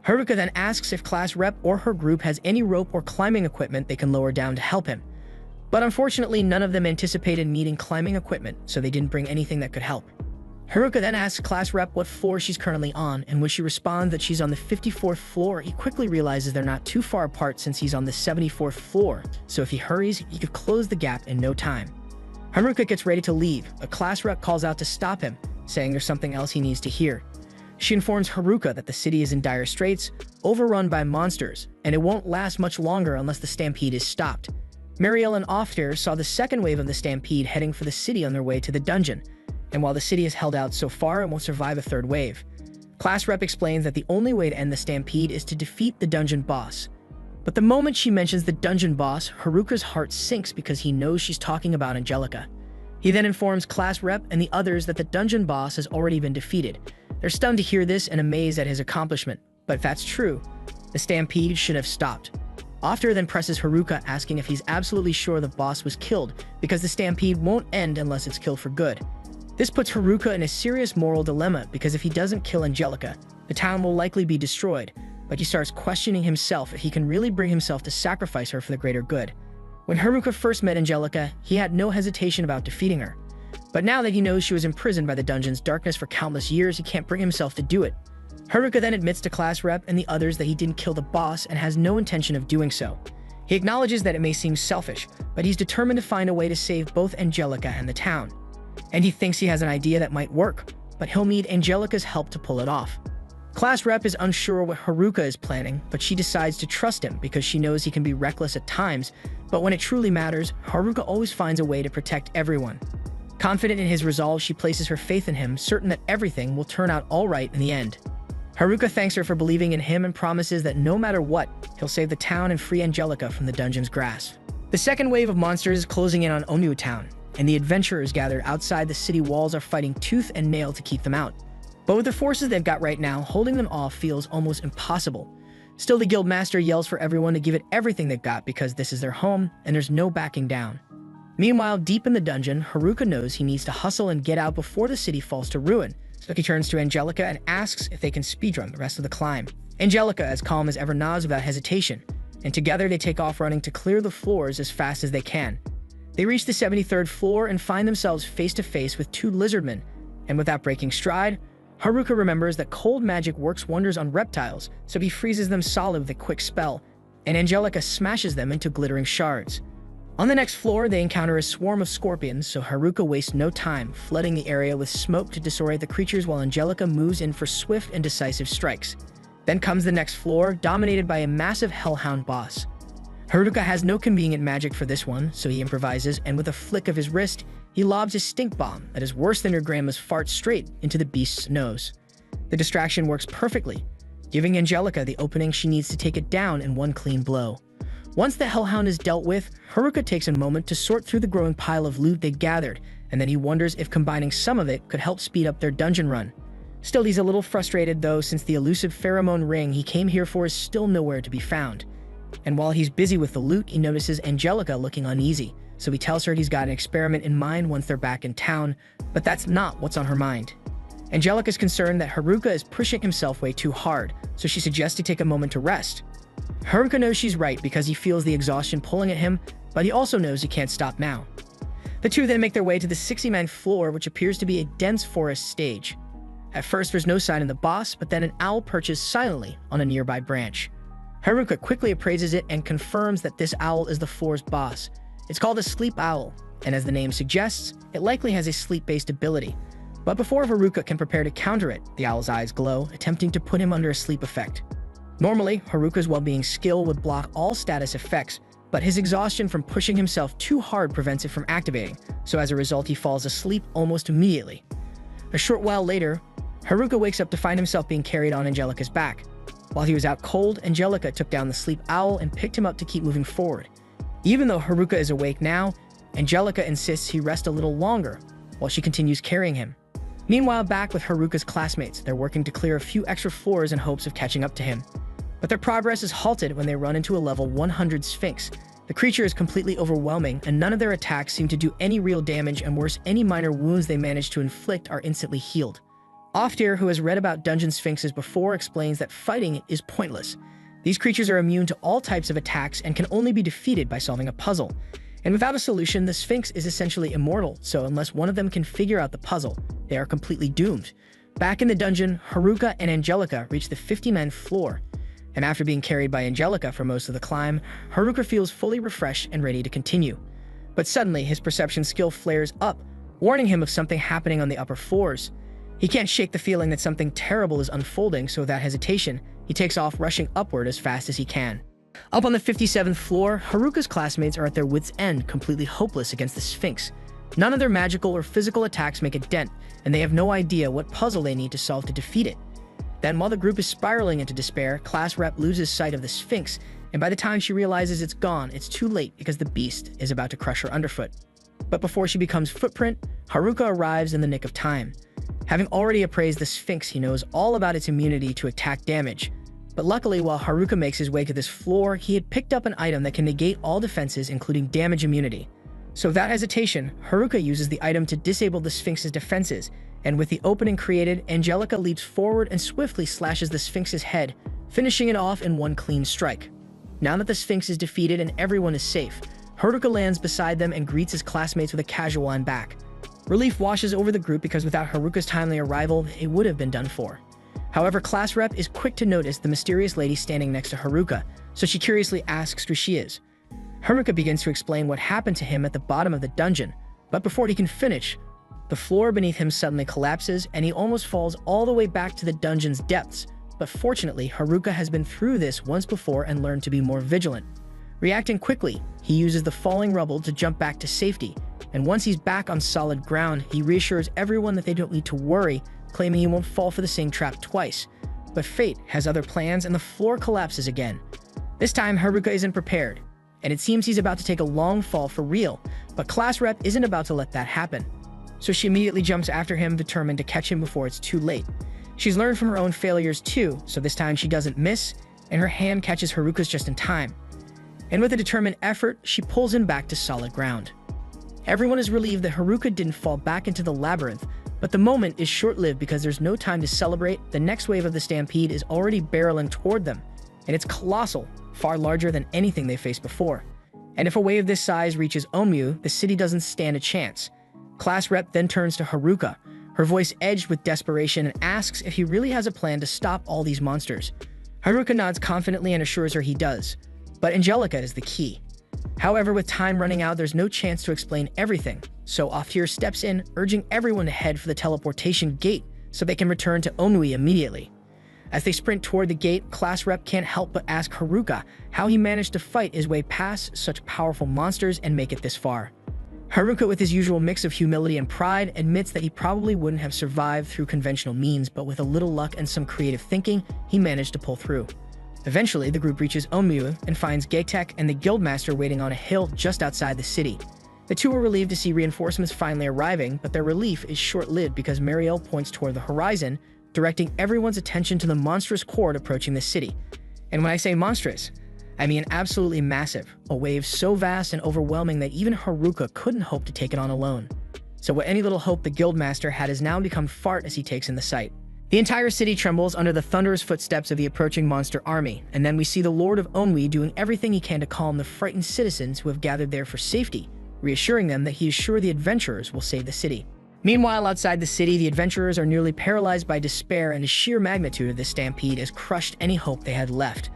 Haruka then asks if Class Rep or her group has any rope or climbing equipment they can lower down to help him. But unfortunately, none of them anticipated needing climbing equipment, so they didn't bring anything that could help. Haruka then asks Class Rep what floor she's currently on, and when she responds that she's on the 54th floor, he quickly realizes they're not too far apart since he's on the 74th floor, so if he hurries, he could close the gap in no time. Haruka gets ready to leave, but Class Rep calls out to stop him, saying there's something else he needs to hear. She informs Haruka that the city is in dire straits, overrun by monsters, and it won't last much longer unless the stampede is stopped. Mariel and Oftir saw the second wave of the stampede heading for the city on their way to the dungeon, and while the city has held out so far, it won't survive a third wave. Class Rep explains that the only way to end the stampede is to defeat the dungeon boss. But the moment she mentions the dungeon boss, Haruka's heart sinks because he knows she's talking about Angelica. He then informs Class Rep and the others that the dungeon boss has already been defeated. They're stunned to hear this and amazed at his accomplishment, but if that's true, the stampede should have stopped. Oftir then presses Haruka, asking if he's absolutely sure the boss was killed, because the stampede won't end unless it's killed for good. This puts Haruka in a serious moral dilemma, because if he doesn't kill Angelica, the town will likely be destroyed, but he starts questioning himself if he can really bring himself to sacrifice her for the greater good. When Haruka first met Angelica, he had no hesitation about defeating her. But now that he knows she was imprisoned by the dungeon's darkness for countless years, he can't bring himself to do it. Haruka then admits to Class Rep and the others that he didn't kill the boss and has no intention of doing so. He acknowledges that it may seem selfish, but he's determined to find a way to save both Angelica and the town. And he thinks he has an idea that might work, but he'll need Angelica's help to pull it off. Class Rep is unsure what Haruka is planning, but she decides to trust him because she knows he can be reckless at times, but when it truly matters, Haruka always finds a way to protect everyone. Confident in his resolve, she places her faith in him, certain that everything will turn out all right in the end. Haruka thanks her for believing in him and promises that no matter what, he'll save the town and free Angelica from the dungeon's grasp. The second wave of monsters is closing in on Onu Town, and the adventurers gathered outside the city walls are fighting tooth and nail to keep them out. But with the forces they've got right now, holding them off feels almost impossible. Still, the guildmaster yells for everyone to give it everything they've got because this is their home and there's no backing down. Meanwhile, deep in the dungeon, Haruka knows he needs to hustle and get out before the city falls to ruin, so he turns to Angelica and asks if they can speedrun the rest of the climb. Angelica, as calm as ever, nods without hesitation, and together they take off running to clear the floors as fast as they can. They reach the 73rd floor and find themselves face to face with two lizardmen, and without breaking stride, Haruka remembers that cold magic works wonders on reptiles, so he freezes them solid with a quick spell, and Angelica smashes them into glittering shards. On the next floor, they encounter a swarm of scorpions, so Haruka wastes no time, flooding the area with smoke to disorient the creatures while Angelica moves in for swift and decisive strikes. Then comes the next floor, dominated by a massive hellhound boss. Haruka has no convenient magic for this one, so he improvises, and with a flick of his wrist, he lobs a stink bomb that is worse than your grandma's fart straight into the beast's nose. The distraction works perfectly, giving Angelica the opening she needs to take it down in one clean blow. Once the hellhound is dealt with, Haruka takes a moment to sort through the growing pile of loot they gathered, and then he wonders if combining some of it could help speed up their dungeon run. Still, he's a little frustrated though, since the elusive pheromone ring he came here for is still nowhere to be found. And while he's busy with the loot, he notices Angelica looking uneasy, so he tells her he's got an experiment in mind once they're back in town, but that's not what's on her mind. Angelica's concerned that Haruka is pushing himself way too hard, so she suggests he take a moment to rest. Haruka knows she's right because he feels the exhaustion pulling at him, but he also knows he can't stop now. The two then make their way to the 69th floor, which appears to be a dense forest stage. At first, there's no sign of the boss, but then an owl perches silently on a nearby branch. Haruka quickly appraises it and confirms that this owl is the floor's boss. It's called a sleep owl, and as the name suggests, it likely has a sleep-based ability. But before Haruka can prepare to counter it, the owl's eyes glow, attempting to put him under a sleep effect. Normally, Haruka's well-being skill would block all status effects, but his exhaustion from pushing himself too hard prevents it from activating, so as a result he falls asleep almost immediately. A short while later, Haruka wakes up to find himself being carried on Angelica's back. While he was out cold, Angelica took down the sleep owl and picked him up to keep moving forward. Even though Haruka is awake now, Angelica insists he rest a little longer, while she continues carrying him. Meanwhile, back with Haruka's classmates, they're working to clear a few extra floors in hopes of catching up to him. But their progress is halted when they run into a level 100 Sphinx. The creature is completely overwhelming, and none of their attacks seem to do any real damage, and worse, any minor wounds they manage to inflict are instantly healed. Oftir, who has read about dungeon sphinxes before, explains that fighting is pointless. These creatures are immune to all types of attacks and can only be defeated by solving a puzzle. And without a solution, the Sphinx is essentially immortal, so unless one of them can figure out the puzzle, they are completely doomed. Back in the dungeon, Haruka and Angelica reach the 59th floor, and after being carried by Angelica for most of the climb, Haruka feels fully refreshed and ready to continue. But suddenly, his perception skill flares up, warning him of something happening on the upper floors. He can't shake the feeling that something terrible is unfolding, so without hesitation, he takes off, rushing upward as fast as he can. Up on the 57th floor, Haruka's classmates are at their wits' end, completely hopeless against the Sphinx. None of their magical or physical attacks make a dent, and they have no idea what puzzle they need to solve to defeat it. Then, while the group is spiraling into despair, Class Rep loses sight of the Sphinx, and by the time she realizes it's gone, it's too late because the beast is about to crush her underfoot. But before she becomes Footprint, Haruka arrives in the nick of time. Having already appraised the Sphinx, he knows all about its immunity to attack damage. But luckily, while Haruka makes his way to this floor, he had picked up an item that can negate all defenses, including damage immunity. So without hesitation, Haruka uses the item to disable the Sphinx's defenses, and with the opening created, Angelica leaps forward and swiftly slashes the Sphinx's head, finishing it off in one clean strike. Now that the Sphinx is defeated and everyone is safe, Haruka lands beside them and greets his classmates with a casual "I'm back." Relief washes over the group because without Haruka's timely arrival, it would have been done for. However, Class Rep is quick to notice the mysterious lady standing next to Haruka, so she curiously asks who she is. Haruka begins to explain what happened to him at the bottom of the dungeon, but before he can finish, the floor beneath him suddenly collapses and he almost falls all the way back to the dungeon's depths. But fortunately, Haruka has been through this once before and learned to be more vigilant. Reacting quickly, he uses the falling rubble to jump back to safety, and once he's back on solid ground, he reassures everyone that they don't need to worry, claiming he won't fall for the same trap twice. But fate has other plans and the floor collapses again. This time, Haruka isn't prepared, and it seems he's about to take a long fall for real, but Class Rep isn't about to let that happen. So she immediately jumps after him, determined to catch him before it's too late. She's learned from her own failures too, so this time she doesn't miss, and her hand catches Haruka's just in time. And with a determined effort, she pulls him back to solid ground. Everyone is relieved that Haruka didn't fall back into the labyrinth, but the moment is short-lived because there's no time to celebrate. The next wave of the stampede is already barreling toward them, and it's colossal, far larger than anything they faced before. And if a wave this size reaches Onmyu, the city doesn't stand a chance. Class rep then turns to Haruka, her voice edged with desperation, and asks if he really has a plan to stop all these monsters. Haruka nods confidently and assures her he does. But Angelica is the key. However, with time running out, there's no chance to explain everything, so Off-Tier steps in, urging everyone to head for the teleportation gate so they can return to Onmyu immediately. As they sprint toward the gate, Class Rep can't help but ask Haruka how he managed to fight his way past such powerful monsters and make it this far. Haruka, with his usual mix of humility and pride, admits that he probably wouldn't have survived through conventional means, but with a little luck and some creative thinking, he managed to pull through. Eventually, the group reaches Onmyu and finds Gatek and the Guildmaster waiting on a hill just outside the city. The two are relieved to see reinforcements finally arriving, but their relief is short-lived because Mariel points toward the horizon, directing everyone's attention to the monstrous horde approaching the city. And when I say monstrous, I mean absolutely massive, a wave so vast and overwhelming that even Haruka couldn't hope to take it on alone. So what any little hope the Guildmaster had has now become fart as he takes in the sight. The entire city trembles under the thunderous footsteps of the approaching monster army, and then we see the Lord of Onmyu doing everything he can to calm the frightened citizens who have gathered there for safety, reassuring them that he is sure the adventurers will save the city. Meanwhile, outside the city, the adventurers are nearly paralyzed by despair, and the sheer magnitude of this stampede has crushed any hope they had left.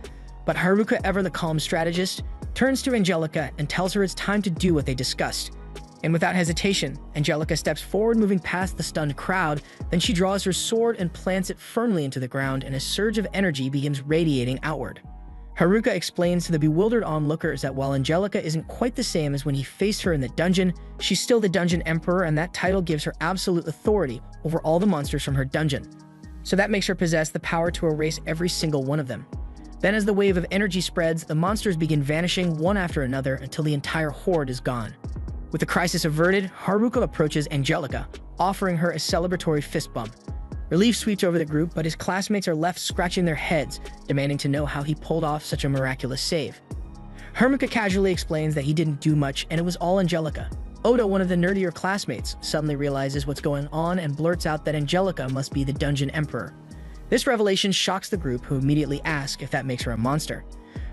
But Haruka, ever the calm strategist, turns to Angelica and tells her it's time to do what they discussed. And without hesitation, Angelica steps forward, moving past the stunned crowd. Then she draws her sword and plants it firmly into the ground, and a surge of energy begins radiating outward. Haruka explains to the bewildered onlookers that while Angelica isn't quite the same as when he faced her in the dungeon, she's still the Dungeon Emperor, and that title gives her absolute authority over all the monsters from her dungeon. So that makes her possess the power to erase every single one of them. Then as the wave of energy spreads, the monsters begin vanishing one after another until the entire horde is gone. With the crisis averted, Haruka approaches Angelica, offering her a celebratory fist bump. Relief sweeps over the group, but his classmates are left scratching their heads, demanding to know how he pulled off such a miraculous save. Haruka casually explains that he didn't do much and it was all Angelica. Oda, one of the nerdier classmates, suddenly realizes what's going on and blurts out that Angelica must be the Dungeon Emperor. This revelation shocks the group, who immediately ask if that makes her a monster.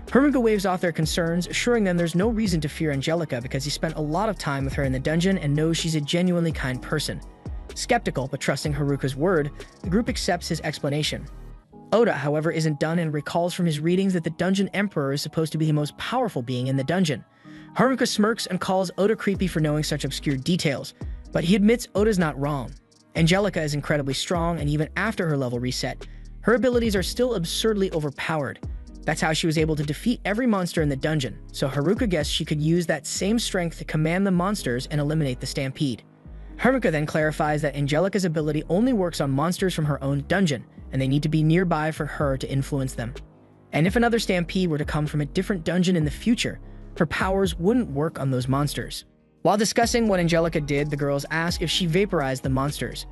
Haruka waves off their concerns, assuring them there's no reason to fear Angelica because he spent a lot of time with her in the dungeon and knows she's a genuinely kind person. Skeptical but trusting Haruka's word, the group accepts his explanation. Oda, however, isn't done and recalls from his readings that the Dungeon Emperor is supposed to be the most powerful being in the dungeon. Haruka smirks and calls Oda creepy for knowing such obscure details, but he admits Oda's not wrong. Angelica is incredibly strong, and even after her level reset, her abilities are still absurdly overpowered. That's how she was able to defeat every monster in the dungeon, so Haruka guessed she could use that same strength to command the monsters and eliminate the stampede. Haruka then clarifies that Angelica's ability only works on monsters from her own dungeon, and they need to be nearby for her to influence them. And if another stampede were to come from a different dungeon in the future, her powers wouldn't work on those monsters. While discussing what Angelica did, the girls ask if she vaporized the monsters.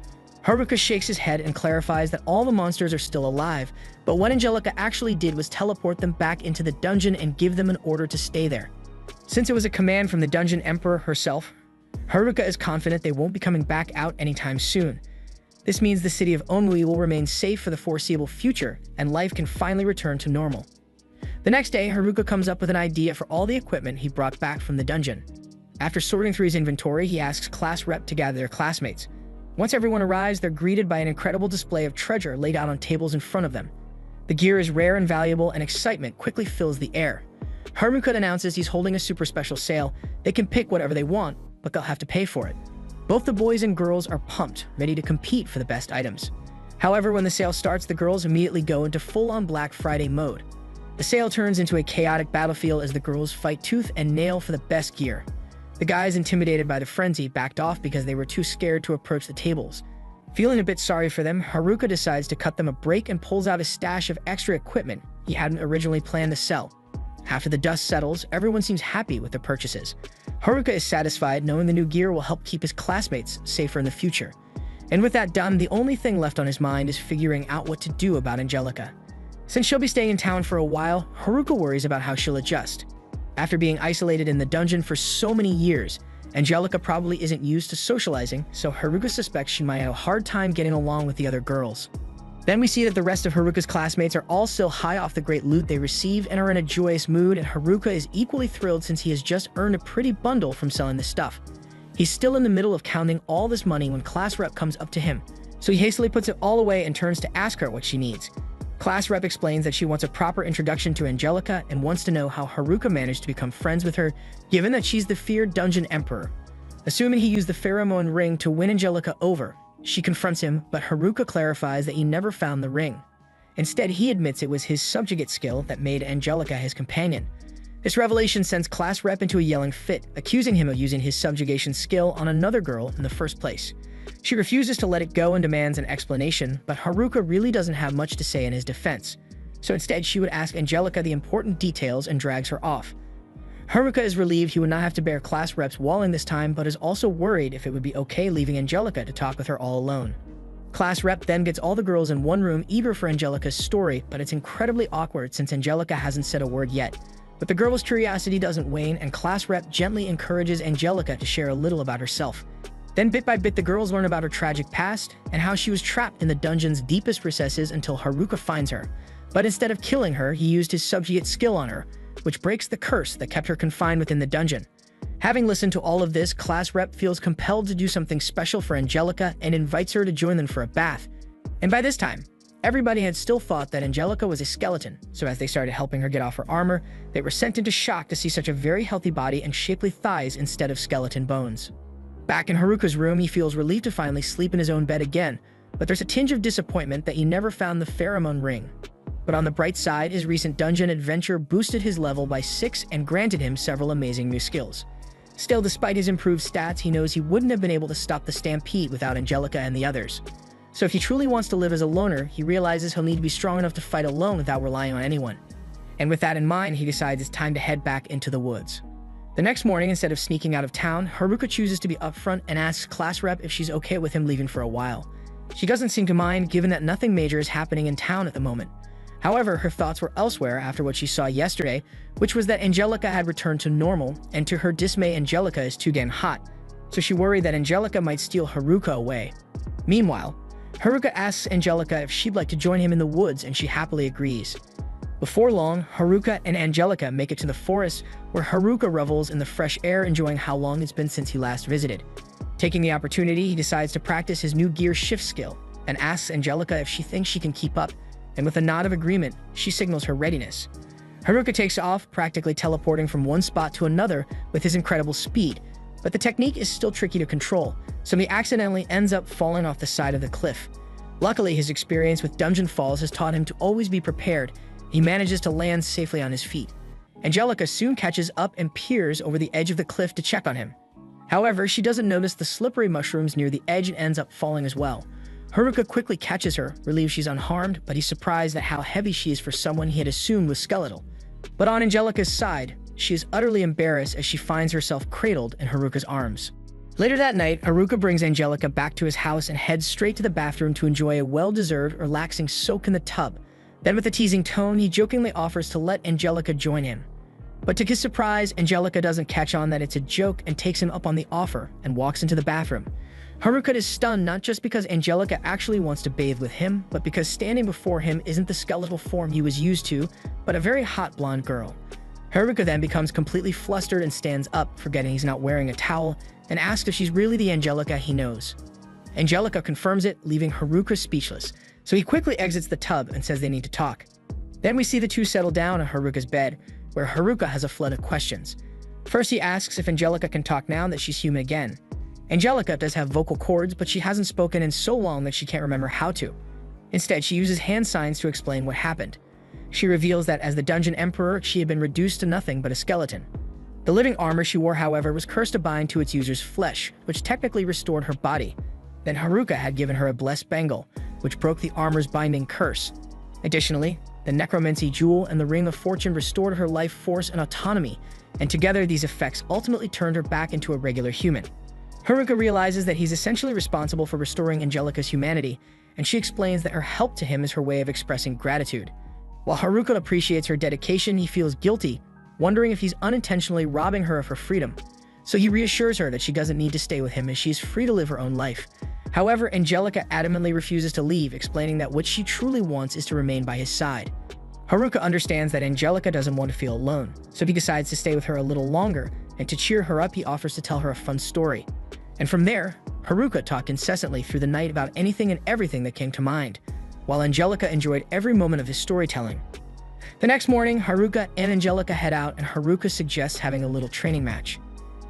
Haruka shakes his head and clarifies that all the monsters are still alive, but what Angelica actually did was teleport them back into the dungeon and give them an order to stay there. Since it was a command from the Dungeon Emperor herself, Haruka is confident they won't be coming back out anytime soon. This means the city of Onmyu will remain safe for the foreseeable future, and life can finally return to normal. The next day, Haruka comes up with an idea for all the equipment he brought back from the dungeon. After sorting through his inventory, he asks Class Rep to gather their classmates. Once everyone arrives, they're greeted by an incredible display of treasure laid out on tables in front of them. The gear is rare and valuable, and excitement quickly fills the air. Haruka announces he's holding a super special sale. They can pick whatever they want, but they'll have to pay for it. Both the boys and girls are pumped, ready to compete for the best items. However, when the sale starts, the girls immediately go into full-on Black Friday mode. The sale turns into a chaotic battlefield as the girls fight tooth and nail for the best gear. The guys, intimidated by the frenzy, backed off because they were too scared to approach the tables. Feeling a bit sorry for them, Haruka decides to cut them a break and pulls out a stash of extra equipment he hadn't originally planned to sell. After the dust settles, everyone seems happy with their purchases. Haruka is satisfied knowing the new gear will help keep his classmates safer in the future. And with that done, the only thing left on his mind is figuring out what to do about Angelica. Since she'll be staying in town for a while, Haruka worries about how she'll adjust. After being isolated in the dungeon for so many years, Angelica probably isn't used to socializing, so Haruka suspects she might have a hard time getting along with the other girls. Then we see that the rest of Haruka's classmates are all still high off the great loot they receive and are in a joyous mood, and Haruka is equally thrilled since he has just earned a pretty bundle from selling this stuff. He's still in the middle of counting all this money when class rep comes up to him, so he hastily puts it all away and turns to ask her what she needs. Class rep explains that she wants a proper introduction to Angelica and wants to know how Haruka managed to become friends with her, given that she's the feared dungeon emperor. Assuming he used the pheromone ring to win Angelica over, she confronts him, but Haruka clarifies that he never found the ring. Instead, he admits it was his subjugate skill that made Angelica his companion. This revelation sends class rep into a yelling fit, accusing him of using his subjugation skill on another girl in the first place. She refuses to let it go and demands an explanation, but Haruka really doesn't have much to say in his defense. So instead, she would ask Angelica the important details and drags her off. Haruka is relieved he would not have to bear class rep's walling this time, but is also worried if it would be okay leaving Angelica to talk with her all alone. Class rep then gets all the girls in one room eager for Angelica's story, but it's incredibly awkward since Angelica hasn't said a word yet. But the girl's curiosity doesn't wane, and class rep gently encourages Angelica to share a little about herself. Then bit by bit the girls learn about her tragic past and how she was trapped in the dungeon's deepest recesses until Haruka finds her. But instead of killing her, he used his subjugate skill on her, which breaks the curse that kept her confined within the dungeon. Having listened to all of this, class rep feels compelled to do something special for Angelica and invites her to join them for a bath. And by this time, everybody had still thought that Angelica was a skeleton, so as they started helping her get off her armor, they were sent into shock to see such a very healthy body and shapely thighs instead of skeleton bones. Back in Haruka's room, he feels relieved to finally sleep in his own bed again, but there's a tinge of disappointment that he never found the pheromone ring. But on the bright side, his recent dungeon adventure boosted his level by 6 and granted him several amazing new skills. Still, despite his improved stats, he knows he wouldn't have been able to stop the stampede without Angelica and the others. So if he truly wants to live as a loner, he realizes he'll need to be strong enough to fight alone without relying on anyone. And with that in mind, he decides it's time to head back into the woods. The next morning, instead of sneaking out of town, Haruka chooses to be upfront and asks class rep if she's okay with him leaving for a while. She doesn't seem to mind, given that nothing major is happening in town at the moment. However, her thoughts were elsewhere after what she saw yesterday, which was that Angelica had returned to normal, and to her dismay, Angelica is too damn hot. So she worried that Angelica might steal Haruka away. Meanwhile, Haruka asks Angelica if she'd like to join him in the woods, and she happily agrees. Before long, Haruka and Angelica make it to the forest, where Haruka revels in the fresh air, enjoying how long it's been since he last visited. Taking the opportunity, he decides to practice his new gear shift skill, and asks Angelica if she thinks she can keep up, and with a nod of agreement, she signals her readiness. Haruka takes off, practically teleporting from one spot to another with his incredible speed, but the technique is still tricky to control, so he accidentally ends up falling off the side of the cliff. Luckily, his experience with dungeon falls has taught him to always be prepared. He manages to land safely on his feet. Angelica soon catches up and peers over the edge of the cliff to check on him. However, she doesn't notice the slippery mushrooms near the edge and ends up falling as well. Haruka quickly catches her, relieved she's unharmed, but he's surprised at how heavy she is for someone he had assumed was skeletal. But on Angelica's side, she is utterly embarrassed as she finds herself cradled in Haruka's arms. Later that night, Haruka brings Angelica back to his house and heads straight to the bathroom to enjoy a well-deserved, relaxing soak in the tub. Then with a teasing tone, he jokingly offers to let Angelica join him. But to his surprise, Angelica doesn't catch on that it's a joke and takes him up on the offer and walks into the bathroom. Haruka is stunned not just because Angelica actually wants to bathe with him, but because standing before him isn't the skeletal form he was used to, but a very hot blonde girl. Haruka then becomes completely flustered and stands up, forgetting he's not wearing a towel, and asks if she's really the Angelica he knows. Angelica confirms it, leaving Haruka speechless, so he quickly exits the tub and says they need to talk. Then we see the two settle down on Haruka's bed, where Haruka has a flood of questions. First, he asks if Angelica can talk now that she's human again. Angelica does have vocal cords, but she hasn't spoken in so long that she can't remember how to. Instead, she uses hand signs to explain what happened. She reveals that as the dungeon emperor, she had been reduced to nothing but a skeleton. The living armor she wore, however, was cursed to bind to its user's flesh, which technically restored her body. Then Haruka had given her a blessed bangle, which broke the armor's binding curse. Additionally, the necromancy jewel and the ring of fortune restored her life force and autonomy, and together these effects ultimately turned her back into a regular human. Haruka realizes that he's essentially responsible for restoring Angelica's humanity, and she explains that her help to him is her way of expressing gratitude. While Haruka appreciates her dedication, he feels guilty, wondering if he's unintentionally robbing her of her freedom. So he reassures her that she doesn't need to stay with him as she's free to live her own life. However, Angelica adamantly refuses to leave, explaining that what she truly wants is to remain by his side. Haruka understands that Angelica doesn't want to feel alone, so he decides to stay with her a little longer, and to cheer her up, he offers to tell her a fun story. And from there, Haruka talked incessantly through the night about anything and everything that came to mind, while Angelica enjoyed every moment of his storytelling. The next morning, Haruka and Angelica head out, and Haruka suggests having a little training match.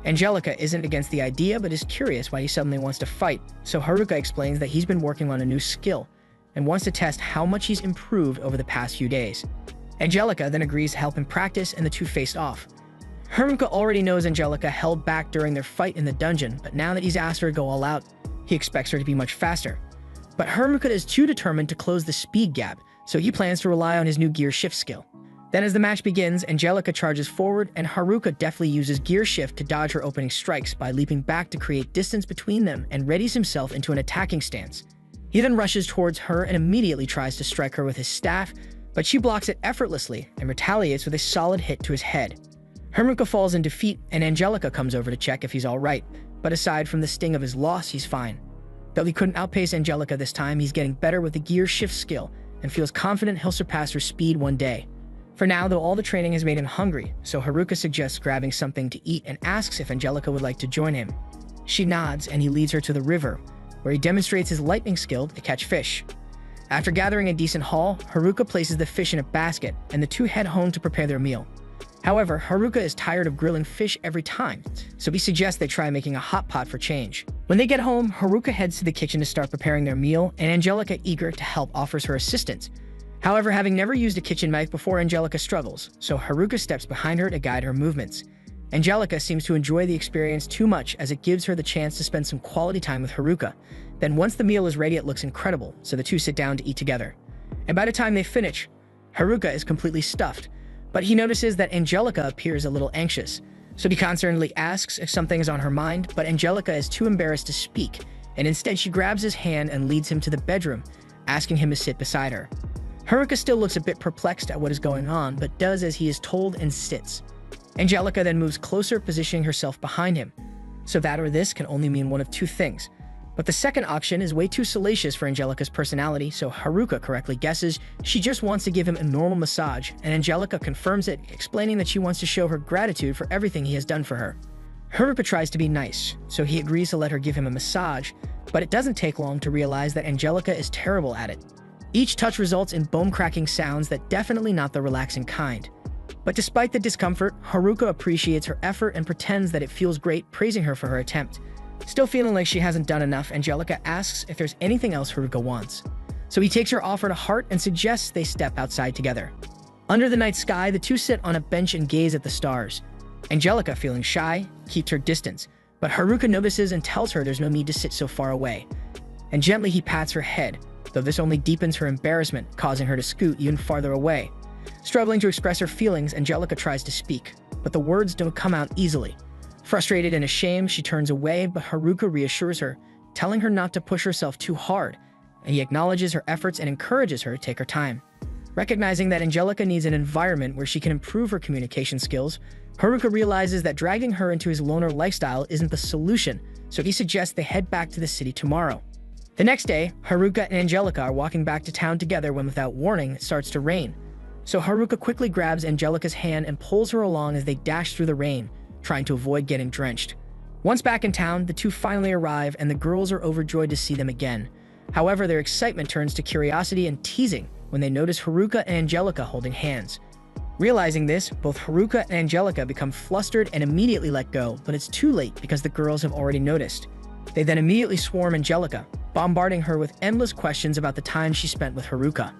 Angelica isn't against the idea, but is curious why he suddenly wants to fight, so Haruka explains that he's been working on a new skill, and wants to test how much he's improved over the past few days. Angelica then agrees to help him practice, and the two faced off. Haruka already knows Angelica held back during their fight in the dungeon, but now that he's asked her to go all out, he expects her to be much faster. But Haruka is too determined to close the speed gap, so he plans to rely on his new gear shift skill. Then as the match begins, Angelica charges forward, and Haruka deftly uses gear shift to dodge her opening strikes by leaping back to create distance between them and readies himself into an attacking stance. He then rushes towards her and immediately tries to strike her with his staff, but she blocks it effortlessly and retaliates with a solid hit to his head. Haruka falls in defeat, and Angelica comes over to check if he's alright, but aside from the sting of his loss, he's fine. Though he couldn't outpace Angelica this time, he's getting better with the gear shift skill and feels confident he'll surpass her speed one day. For now, though, all the training has made him hungry, so Haruka suggests grabbing something to eat and asks if Angelica would like to join him. She nods, and he leads her to the river, where he demonstrates his lightning skill to catch fish. After gathering a decent haul, Haruka places the fish in a basket, and the two head home to prepare their meal. However, Haruka is tired of grilling fish every time, so he suggests they try making a hot pot for change. When they get home, Haruka heads to the kitchen to start preparing their meal, and Angelica, eager to help, offers her assistance. However, having never used a kitchen knife before, Angelica struggles, so Haruka steps behind her to guide her movements. Angelica seems to enjoy the experience too much, as it gives her the chance to spend some quality time with Haruka. Then once the meal is ready, it looks incredible, so the two sit down to eat together. And by the time they finish, Haruka is completely stuffed, but he notices that Angelica appears a little anxious, so he concernedly asks if something is on her mind, but Angelica is too embarrassed to speak, and instead she grabs his hand and leads him to the bedroom, asking him to sit beside her. Haruka still looks a bit perplexed at what is going on, but does as he is told and sits. Angelica then moves closer, positioning herself behind him. So that or this can only mean one of two things. But the second option is way too salacious for Angelica's personality, so Haruka correctly guesses she just wants to give him a normal massage, and Angelica confirms it, explaining that she wants to show her gratitude for everything he has done for her. Haruka tries to be nice, so he agrees to let her give him a massage, but it doesn't take long to realize that Angelica is terrible at it. Each touch results in bone-cracking sounds that definitely not the relaxing kind. But despite the discomfort, Haruka appreciates her effort and pretends that it feels great, praising her for her attempt. Still feeling like she hasn't done enough, Angelica asks if there's anything else Haruka wants. So he takes her offer to heart and suggests they step outside together. Under the night sky, the two sit on a bench and gaze at the stars. Angelica, feeling shy, keeps her distance, but Haruka notices and tells her there's no need to sit so far away. And gently he pats her head, though this only deepens her embarrassment, causing her to scoot even farther away. Struggling to express her feelings, Angelica tries to speak, but the words don't come out easily. Frustrated and ashamed, she turns away, but Haruka reassures her, telling her not to push herself too hard, and he acknowledges her efforts and encourages her to take her time. Recognizing that Angelica needs an environment where she can improve her communication skills, Haruka realizes that dragging her into his loner lifestyle isn't the solution, so he suggests they head back to the city tomorrow. The next day, Haruka and Angelica are walking back to town together when, without warning, it starts to rain. So Haruka quickly grabs Angelica's hand and pulls her along as they dash through the rain, trying to avoid getting drenched. Once back in town, the two finally arrive, and the girls are overjoyed to see them again. However, their excitement turns to curiosity and teasing when they notice Haruka and Angelica holding hands. Realizing this, both Haruka and Angelica become flustered and immediately let go, but it's too late because the girls have already noticed. They then immediately swarm Angelica, bombarding her with endless questions about the time she spent with Haruka.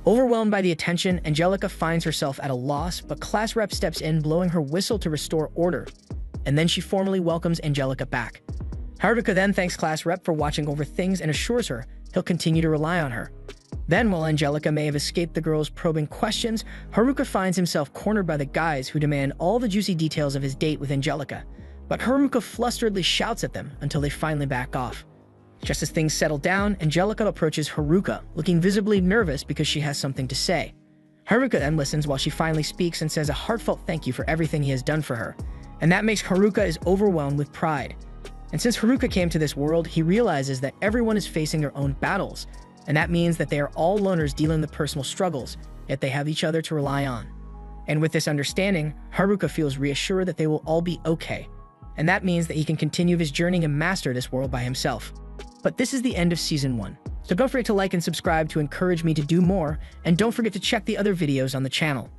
Overwhelmed by the attention, Angelica finds herself at a loss, but class rep steps in, blowing her whistle to restore order, and then she formally welcomes Angelica back. Haruka then thanks class rep for watching over things and assures her he'll continue to rely on her. Then, while Angelica may have escaped the girls' probing questions, Haruka finds himself cornered by the guys who demand all the juicy details of his date with Angelica, but Haruka flusteredly shouts at them until they finally back off. Just as things settle down, Angelica approaches Haruka, looking visibly nervous because she has something to say. Haruka then listens while she finally speaks and says a heartfelt thank you for everything he has done for her, and that makes Haruka is overwhelmed with pride. And since Haruka came to this world, he realizes that everyone is facing their own battles, and that means that they are all loners dealing with personal struggles, yet they have each other to rely on. And with this understanding, Haruka feels reassured that they will all be okay, and that means that he can continue his journey and master this world by himself. But this is the end of Season 1, so don't forget to like and subscribe to encourage me to do more, and don't forget to check the other videos on the channel.